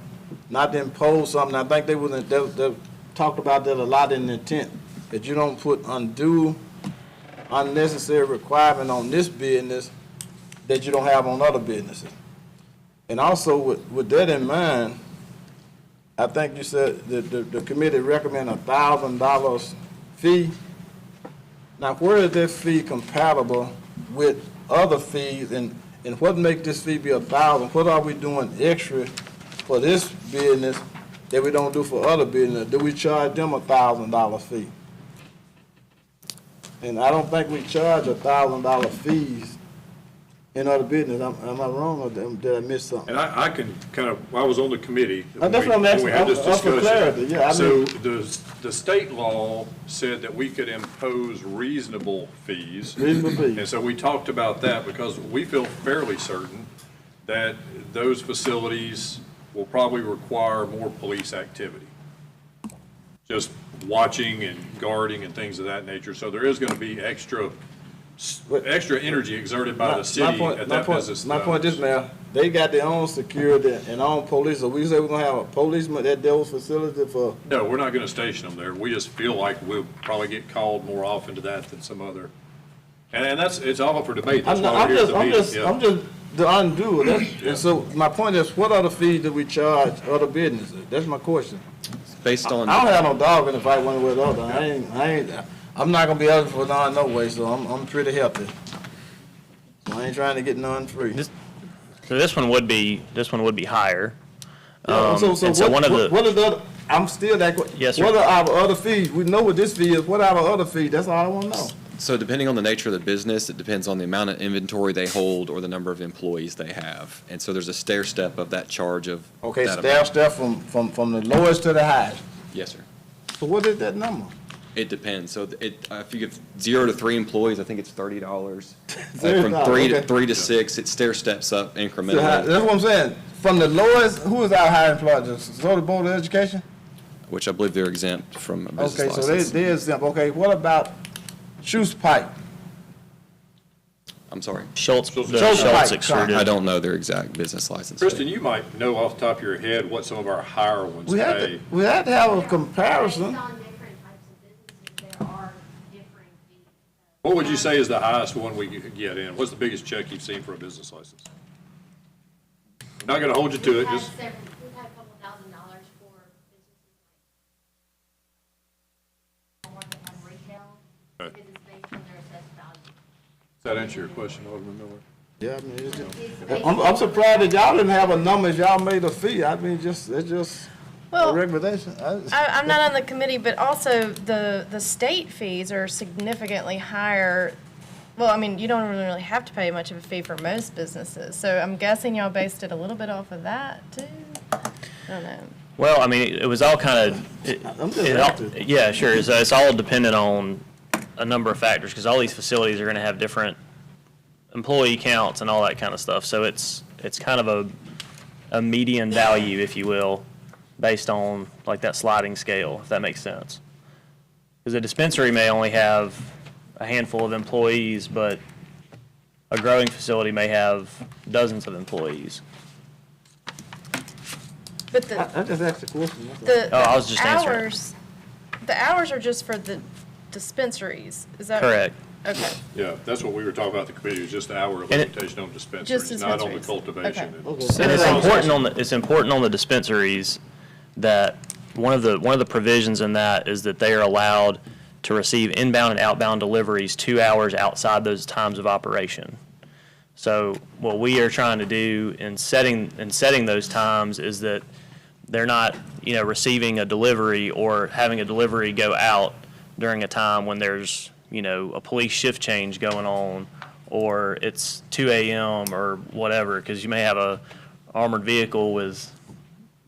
not to impose something. I think they talked about that a lot in the intent, that you don't put undue, unnecessary requirement on this business that you don't have on other businesses. And also with that in mind, I think you said the committee recommend $1,000 fee. Now, where is that fee compatible with other fees, and what make this fee be $1,000? What are we doing extra for this business that we don't do for other business? Do we charge them $1,000 fee? And I don't think we charge $1,000 fees in other business. Am I wrong, or did I miss something? And I can kind of, I was on the committee. That's what I'm asking. when we had this For clarity, discussion. yeah, I So mean- the state law said that we could impose reasonable fees. Reasonable fees. And so we talked about that because we feel fairly certain that those facilities will probably require more police activity. Just watching and guarding and things of that nature. So there is going to be extra energy exerted by the city at that business. My point is, Mayor, they got their own security and own police, so we say we're gonna have a policeman at those facility for. No, we're not going to station them there. We just feel like we'll probably get called more often to that than some other. And it's all up for debate. That's why we're here at the meeting. I'm just the undo. And so my point is, what other fees do we charge other businesses? That's my question. Based on. I don't have no dog in the fight one way or the other. I'm not gonna be eligible for none no way, so I'm pretty healthy. So I ain't trying to get none free. So this one would be higher. Yeah, so what are the other, I'm still that question. Yes, sir. What are our other fees? We know what this fee is. What are our other fees? That's all I want to know. So depending on the nature of the business, it depends on the amount of inventory they hold or the number of employees they have. And so there's a stair step of that charge of. Okay, that step amount. from the lowest to the highest. Yes, sir. So what is that number? It depends. So if you give 0 to 3 employees, I think it's $30. From $30, 3 okay. to 6, it stair steps up incrementally. That's what I'm saying. From the lowest, who is our high employer? The Soto Board of Education? Which I believe they're exempt from a business Okay, so license. they're exempt. Okay, what about Schultz Pipe? I'm sorry. Schultz Pipe. extruded. I don't know their exact business license. Kristen, you might know off the top of your head what some of our higher ones pay. We had to have a comparison. What would you say is the highest one we could get in? What's the biggest check you've seen for a business license? I'm not going to hold you to it, just. We've had a couple $1,000 for businesses like on retail, Okay. because it's based on their assessed value. Does that answer your question, Alderman Miller? Yeah, I mean, it's just, I'm surprised that y'all didn't have a number if y'all made a fee. I mean, it's just Well, a recommendation. I'm not on the committee, but also the state fees are significantly higher. Well, I mean, you don't really have to pay much of a fee for most businesses, so I'm guessing y'all based it a little bit off of that, too? I don't know. Well, I mean, it was all kind of, yeah, sure. It's all dependent on a number of factors, because all these facilities are going to have different employee counts and all that kind of stuff. So it's kind of a median value, if you will, based on like that sliding scale, if that makes sense. Because a dispensary may only have a handful of employees, but a growing facility may have dozens of employees. I But just asked the question. I was just answering. The hours are just for the dispensaries, is that? Correct. Okay. Yeah, that's what we were talking about, the committee, was just the hour limitation on dispensaries, not on the cultivation. Okay. And it's important on the dispensaries that one of the provisions in that is that they are allowed to receive inbound and outbound deliveries 2 hours outside those times of operation. So what we are trying to do in setting those times is that they're not, receiving a delivery or having a delivery go out during a time when there's, a police shift change going on, or it's 2 a.m. or whatever, because you may have a armored vehicle with,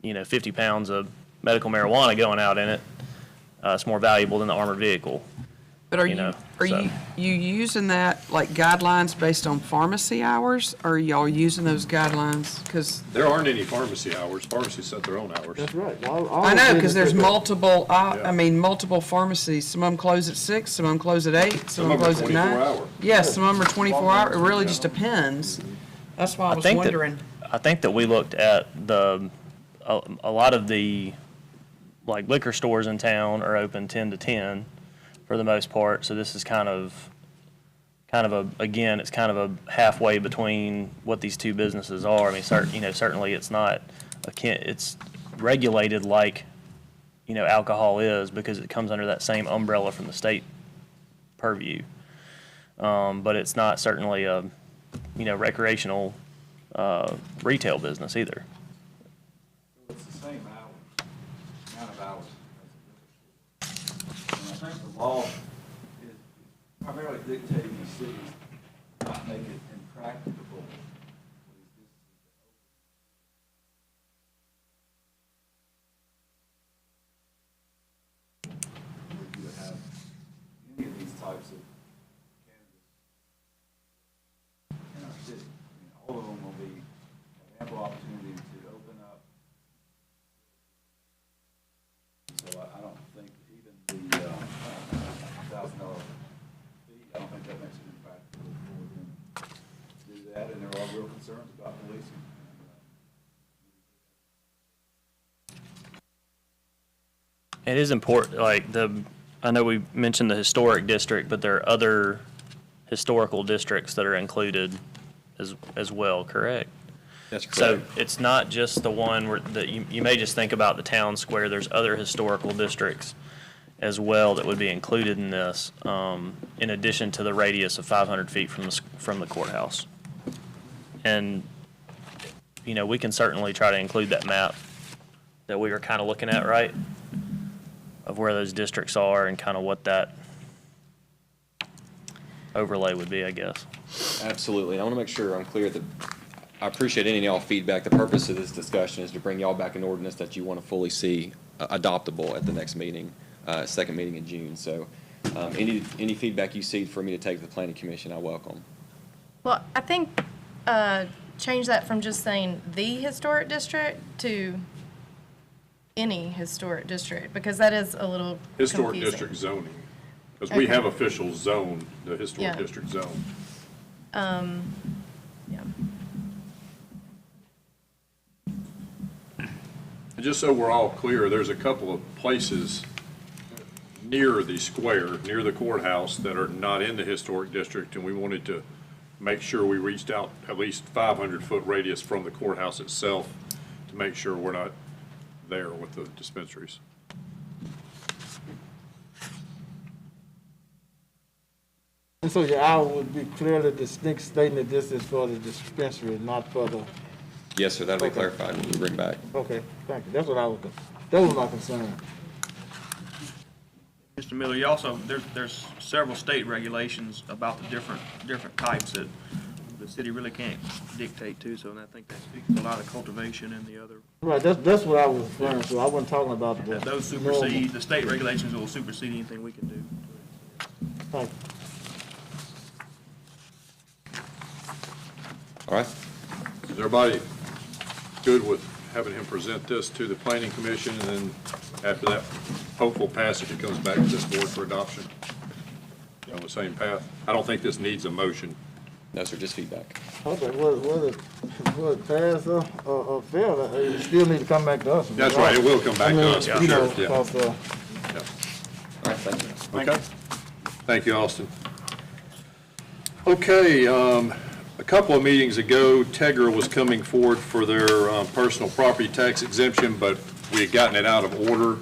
50 pounds of medical marijuana going out in it. It's more valuable than the armored vehicle. But are you using that, like guidelines based on pharmacy hours? Or are y'all using those guidelines? Because There aren't any pharmacy hours. Pharmacies set their own hours. That's right. I know, because there's multiple, multiple pharmacies. Some of them close at 6, some of them close at 8, some of them close at 9. 24 hour. Yes, some of them are 24 hour. It really just depends. That's why I was wondering. I think that we looked at a lot of the like liquor stores in town are open 10 to 10 for the most part. So this is kind of again, it's kind of a halfway between what these two businesses are. I mean, certainly it's not it's regulated like, alcohol is, because it comes under that same umbrella from the state purview. But it's not certainly a, recreational retail business either. It's the same hours, amount of hours. And I think the law is primarily dictating the cities not make it impracticable. For you to have any of these types of cannabis in our city. I mean, all of them will be have ample opportunity to open up policing. It is important, like I know we mentioned the historic district, but there are other historical districts that are included as well, correct? That's correct. So it's not just the one that you may just think about the town square. There's other historical districts as well that would be included in this, in addition to the radius of 500 feet from the courthouse. And, we can certainly try to include that map that we were kind of looking at, right? Of where those districts are and kind of what that overlay would be, I guess. Absolutely. I want to make sure I'm clear that I appreciate any and all feedback. The purpose of this discussion is to bring y'all back an ordinance that you want to fully see adoptable at the next meeting, second meeting in June. So any feedback you see for me to take to the Planning Commission, I welcome. Well, I think change that from just saying the historic district to any historic district, because that is a little Historic confusing. district zoning, because we Okay. have official zone, the historic Yeah. district zone. Yeah. And just so we're all clear, there's a couple of places near the square, near the courthouse, that are not in the historic district, and we wanted to make sure we reached out at least 500-foot radius from the courthouse itself to make sure we're not there with the dispensaries. And so your hour would be clearly distinct, stating that this is for the dispensary, not for the, Yes, sir, that'll be Okay. clarified when we bring back. okay, thank you. That's what that was my concern. Mr. Miller, you also, there's several state regulations about the different types that the city really can't dictate to, so I think that speaks to a lot of cultivation and the other. Right, that's what I was referring to. I wasn't talking about the. Those supersede, the state regulations will supersede anything we can do. Thank you. All right? Is everybody good with having him present this to the planning commission, and then after that hopeful passage, it comes back to this board for adoption? You on the same path? I don't think this needs a motion. No, sir, just feedback. Okay, will it pass or fail? It still need to come back to us. That's right, it will come back to us, for You know, sure, yeah. 'cause, All right, thank you. Okay. Thank you, Austin. Okay, a couple of meetings ago, Tegra was coming forward for their personal property tax exemption, but we had gotten it out of order.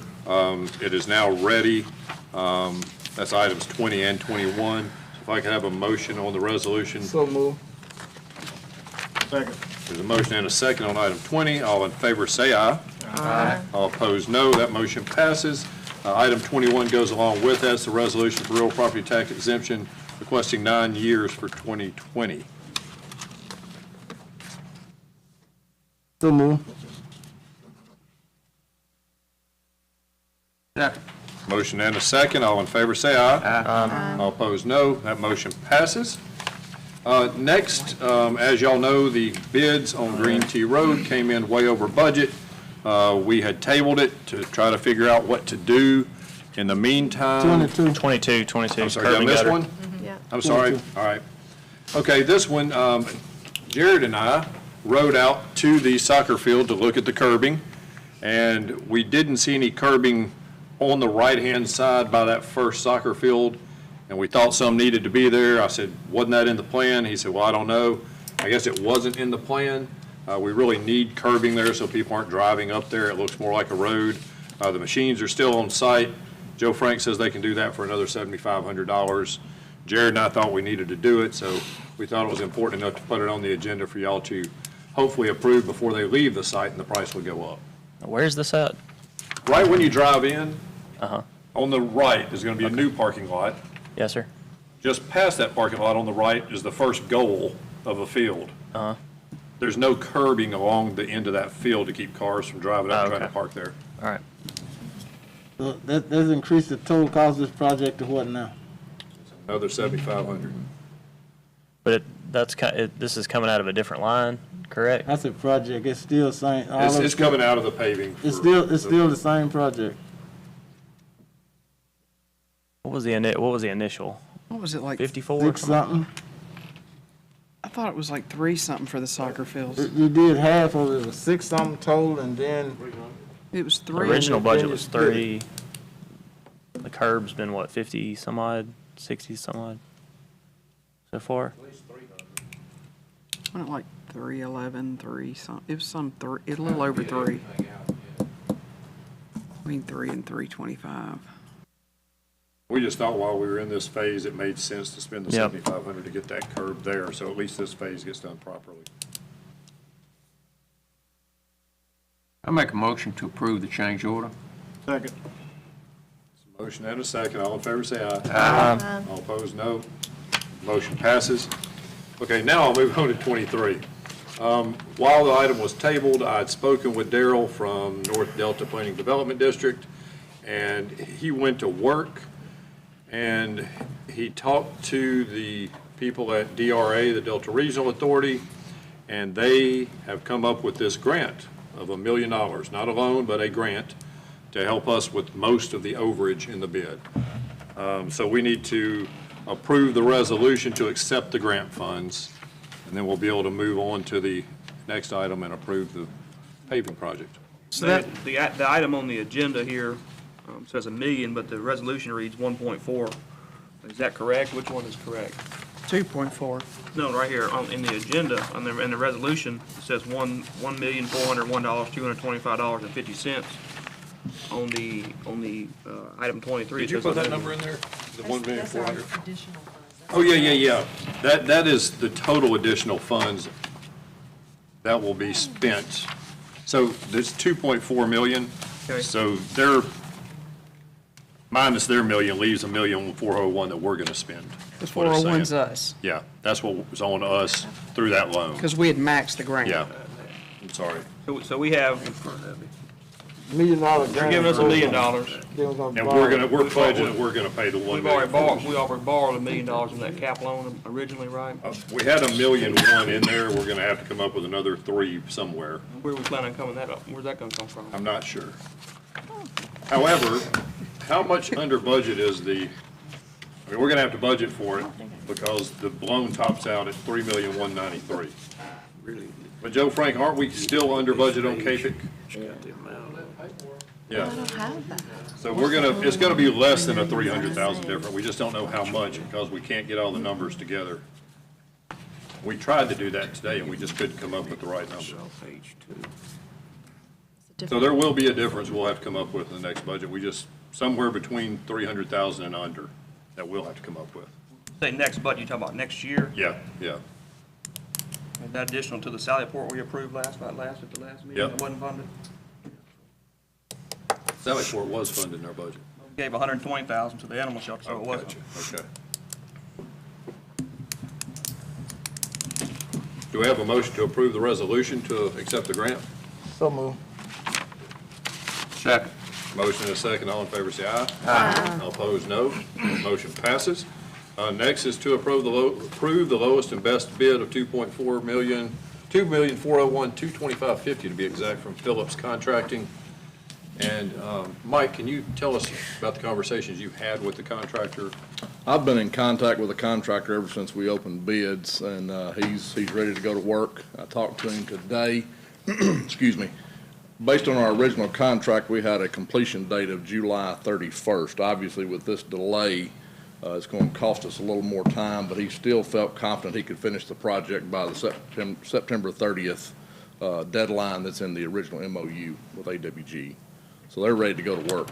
It is now ready. That's items 20 and 21. If I could have a motion on the resolution. So move. Second. There's a motion and a second on item 20. All in favor, say aye. Aye. All opposed, no. That motion passes. Item 21 goes along with that. It's the resolution for real property tax exemption requesting 9 years for 2020. So move. Second. Motion and a second. All in favor, say aye. Aye. All opposed, no. That motion passes. Next, as y'all know, the bids on Green Tea Road came in way over budget. We had tabled it to try to figure out what to do. In the meantime. 22. I'm sorry, did I curbing miss gutter. one? Yeah. I'm sorry. All right. Okay, this one, Jared and I rode out to the soccer field to look at the curbing, and we didn't see any curbing on the right-hand side by that first soccer field, and we thought some needed to be there. I said, wasn't that in the plan? He said, well, I don't know. I guess it wasn't in the plan. We really need curbing there so people aren't driving up there. It looks more like a road. The machines are still on site. Joe Frank says they can do that for another $7,500. Jared and I thought we needed to do it, so we thought it was important enough to put it on the agenda for y'all to hopefully approve before they leave the site, and the price will go up. Where's this at? Right when you drive in, on the right is going to be a new parking lot. Yes, sir. Just past that parking lot on the right is the first goal of a field. There's no curbing along the end of that field to keep cars from driving up and trying to park there. All right. So that's increased the total cost of this project to what now? Another $7,500. But this is coming out of a different line, correct? That's a project. It's still same. It's coming out of the paving. It's still the same project. What was the initial? What was it, like 54? Six something. I thought it was like 3-something for the soccer fields. You did half of it, it was 6-something total, and then It was The 3. original then budget you was split 3. The curb's been what, 50 some odd, 60 some odd so far? Wasn't it like 311, 3 some, it was some a little over 3. Between 3 and 325. We just thought while we were in this phase, it made sense to spend the Yep. $7,500 to get that curb there, so at least this phase gets done properly. I make a motion to approve the change order. Second. Motion and a second. All in favor, say aye. Aye. All opposed, no. Motion passes. Okay, now I'll move on to 23. While the item was tabled, I had spoken with Darrell from North Delta Planning Development District, and he went to work, and he talked to the people at DRA, the Delta Regional Authority, and they have come up with this grant of $1 million, not a loan, but a grant, to help us with most of the overage in the bid. So we need to approve the resolution to accept the grant funds, and then we'll be able to move on to the next item and approve the paving project. So that, The item on the agenda here says $1 million, but the resolution reads 1.4. Is that correct? Which one is correct? 2.4. No, right here in the agenda, in the resolution, it says $1,401,225.50. On the item 23. Did you it says put that $1 number in there? The 1,400,000? Additional funds. Oh, yeah. That is the total additional funds that will be spent. So there's 2.4 million. Okay. So their, minus their million leaves $1,401,000 that we're gonna spend. The That's what it's saying. 401's us, Yeah, that's what was on us through that loan. because we had maxed the grant. Yeah, I'm sorry. So we have, $1 million grant. you're giving us $1 million. And we're pledging that we're gonna pay the 1 We've million. already borrowed $1 million in that cap loan originally, right? We had $1.1 million in there. We're gonna have to come up with another 3 somewhere. Where are we planning on coming that up? Where's that gonna come from? I'm not sure. However, how much under budget is we're gonna have to budget for it because the loan tops out at $3,193,000. Really? But Joe Frank, aren't we still under budget on KPIC? Yeah. I don't have that. So it's gonna be less than a 300,000 difference. We just don't know how much because we can't get all the numbers together. We tried to do that today and we just couldn't come up with the right number. Page 2. So there will be a difference we'll have to come up with in the next budget. We just, somewhere between 300,000 and under that we'll have to come up with. Say next budget, you talking about next year? Yeah. And that additional to the Sally Port we approved at the last meeting? Yep. That wasn't funded? Sally Port was funded in our budget. We gave $120,000 to the animal shelter, so it wasn't. Gotcha. Okay. Do we have a motion to approve the resolution to accept the grant? So move. Second. Motion and a second. All in favor, say aye. Aye. All opposed, no. Motion passes. Next is to approve the lowest and best bid of $2.4 million, $2,401,225.50 to be exact, from Phillips Contracting. And Mike, can you tell us about the conversations you've had with the contractor? I've been in contact with the contractor ever since we opened bids, and he's ready to go to work. I talked to him today. Excuse me. Based on our original contract, we had a completion date of July 31st. Obviously, with this delay, it's going to cost us a little more time, but he still felt confident he could finish the project by the September 30th deadline that's in the original MOU with AWG. So they're ready to go to work.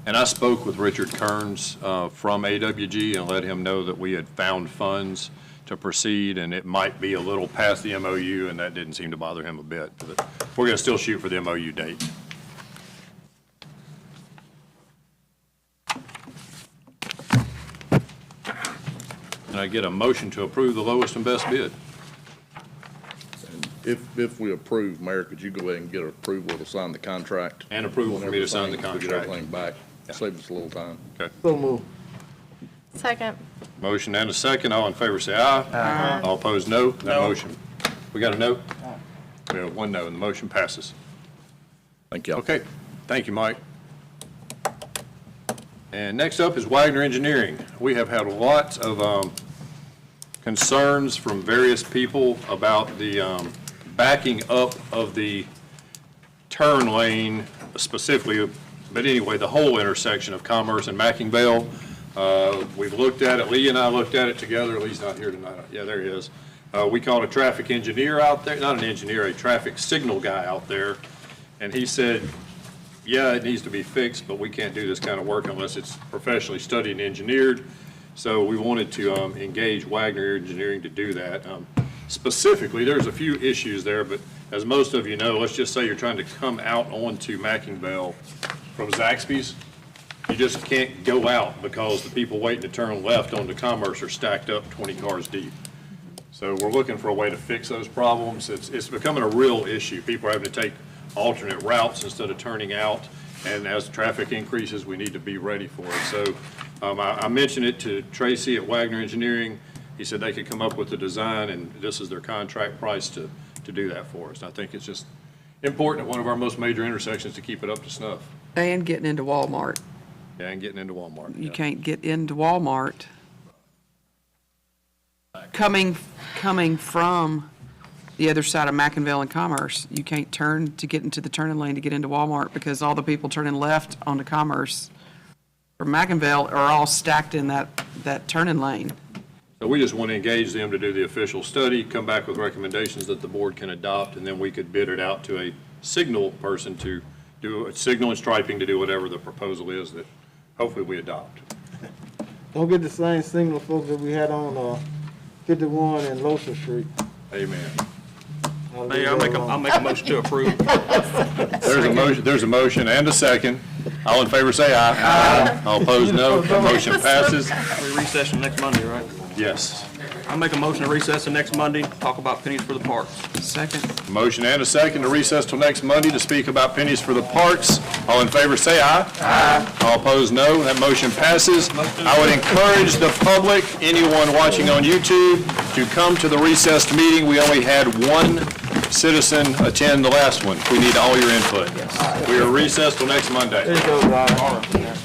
And I spoke with Richard Kearns from AWG and let him know that we had found funds to proceed, and it might be a little past the MOU, and that didn't seem to bother him a bit. But we're going to still shoot for the MOU date. Can I get a motion to approve the lowest and best bid? If we approve, Mayor, could you go ahead and get approval to sign the contract? And approval for me to sign the We contract. get everything back, save us a little time. Okay. So move. Second. Motion and a second. All in favor, say aye. Aye. All opposed, no. That No. motion. We got a no? We have 1 no, and the motion passes. Thank you. Okay. Thank you, Mike. And next up is Wagner Engineering. We have had lots of concerns from various people about the backing up of the turn lane specifically, but anyway, the whole intersection of Commerce and Mackingvale. We've looked at it, Lee and I looked at it together. Lee's not here tonight. Yeah, there he is. We called a traffic engineer out there, not an engineer, a traffic signal guy out there, and he said, yeah, it needs to be fixed, but we can't do this kind of work unless it's professionally studied and engineered. So we wanted to engage Wagner Engineering to do that. Specifically, there's a few issues there, but as most of you know, let's just say you're trying to come out onto Mackingvale from Zaxby's. You just can't go out because the people waiting to turn left onto Commerce are stacked up 20 cars deep. So we're looking for a way to fix those problems. It's becoming a real issue. People are having to take alternate routes instead of turning out, and as traffic increases, we need to be ready for it. So I mentioned it to Tracy at Wagner Engineering. He said they could come up with the design, and this is their contract price to do that for us. I think it's just important at one of our most major intersections to keep it up to snuff. And getting into Walmart. Yeah, and getting into Walmart. You yeah. can't get into Walmart coming from the other side of Mackingvale and Commerce. You can't turn to get into the turning lane to get into Walmart because all the people turning left onto Commerce from Mackingvale are all stacked in that turning lane. So we just want to engage them to do the official study, come back with recommendations that the board can adopt, and then we could bid it out to a signal person to do a signal and striping to do whatever the proposal is that hopefully we adopt. Don't get the same signal, folks, that we had on 51 and Losa Street. Amen. Mayor, I'll make a motion to approve. There's a motion and a second. All in favor say aye. Aye. All opposed, no. The motion passes. We recess next Monday, right? Yes. I'll make a motion to recess the next Monday, talk about pennies for the parks. Second. Motion and a second to recess till next Monday to speak about pennies for the parks. All in favor say aye. Aye. All opposed, no. That motion passes. I would encourage the public, anyone watching on YouTube, to come to the recessed meeting. We only had one citizen attend the last one. We need all your input. We are recessed till next Monday. There you go, guys.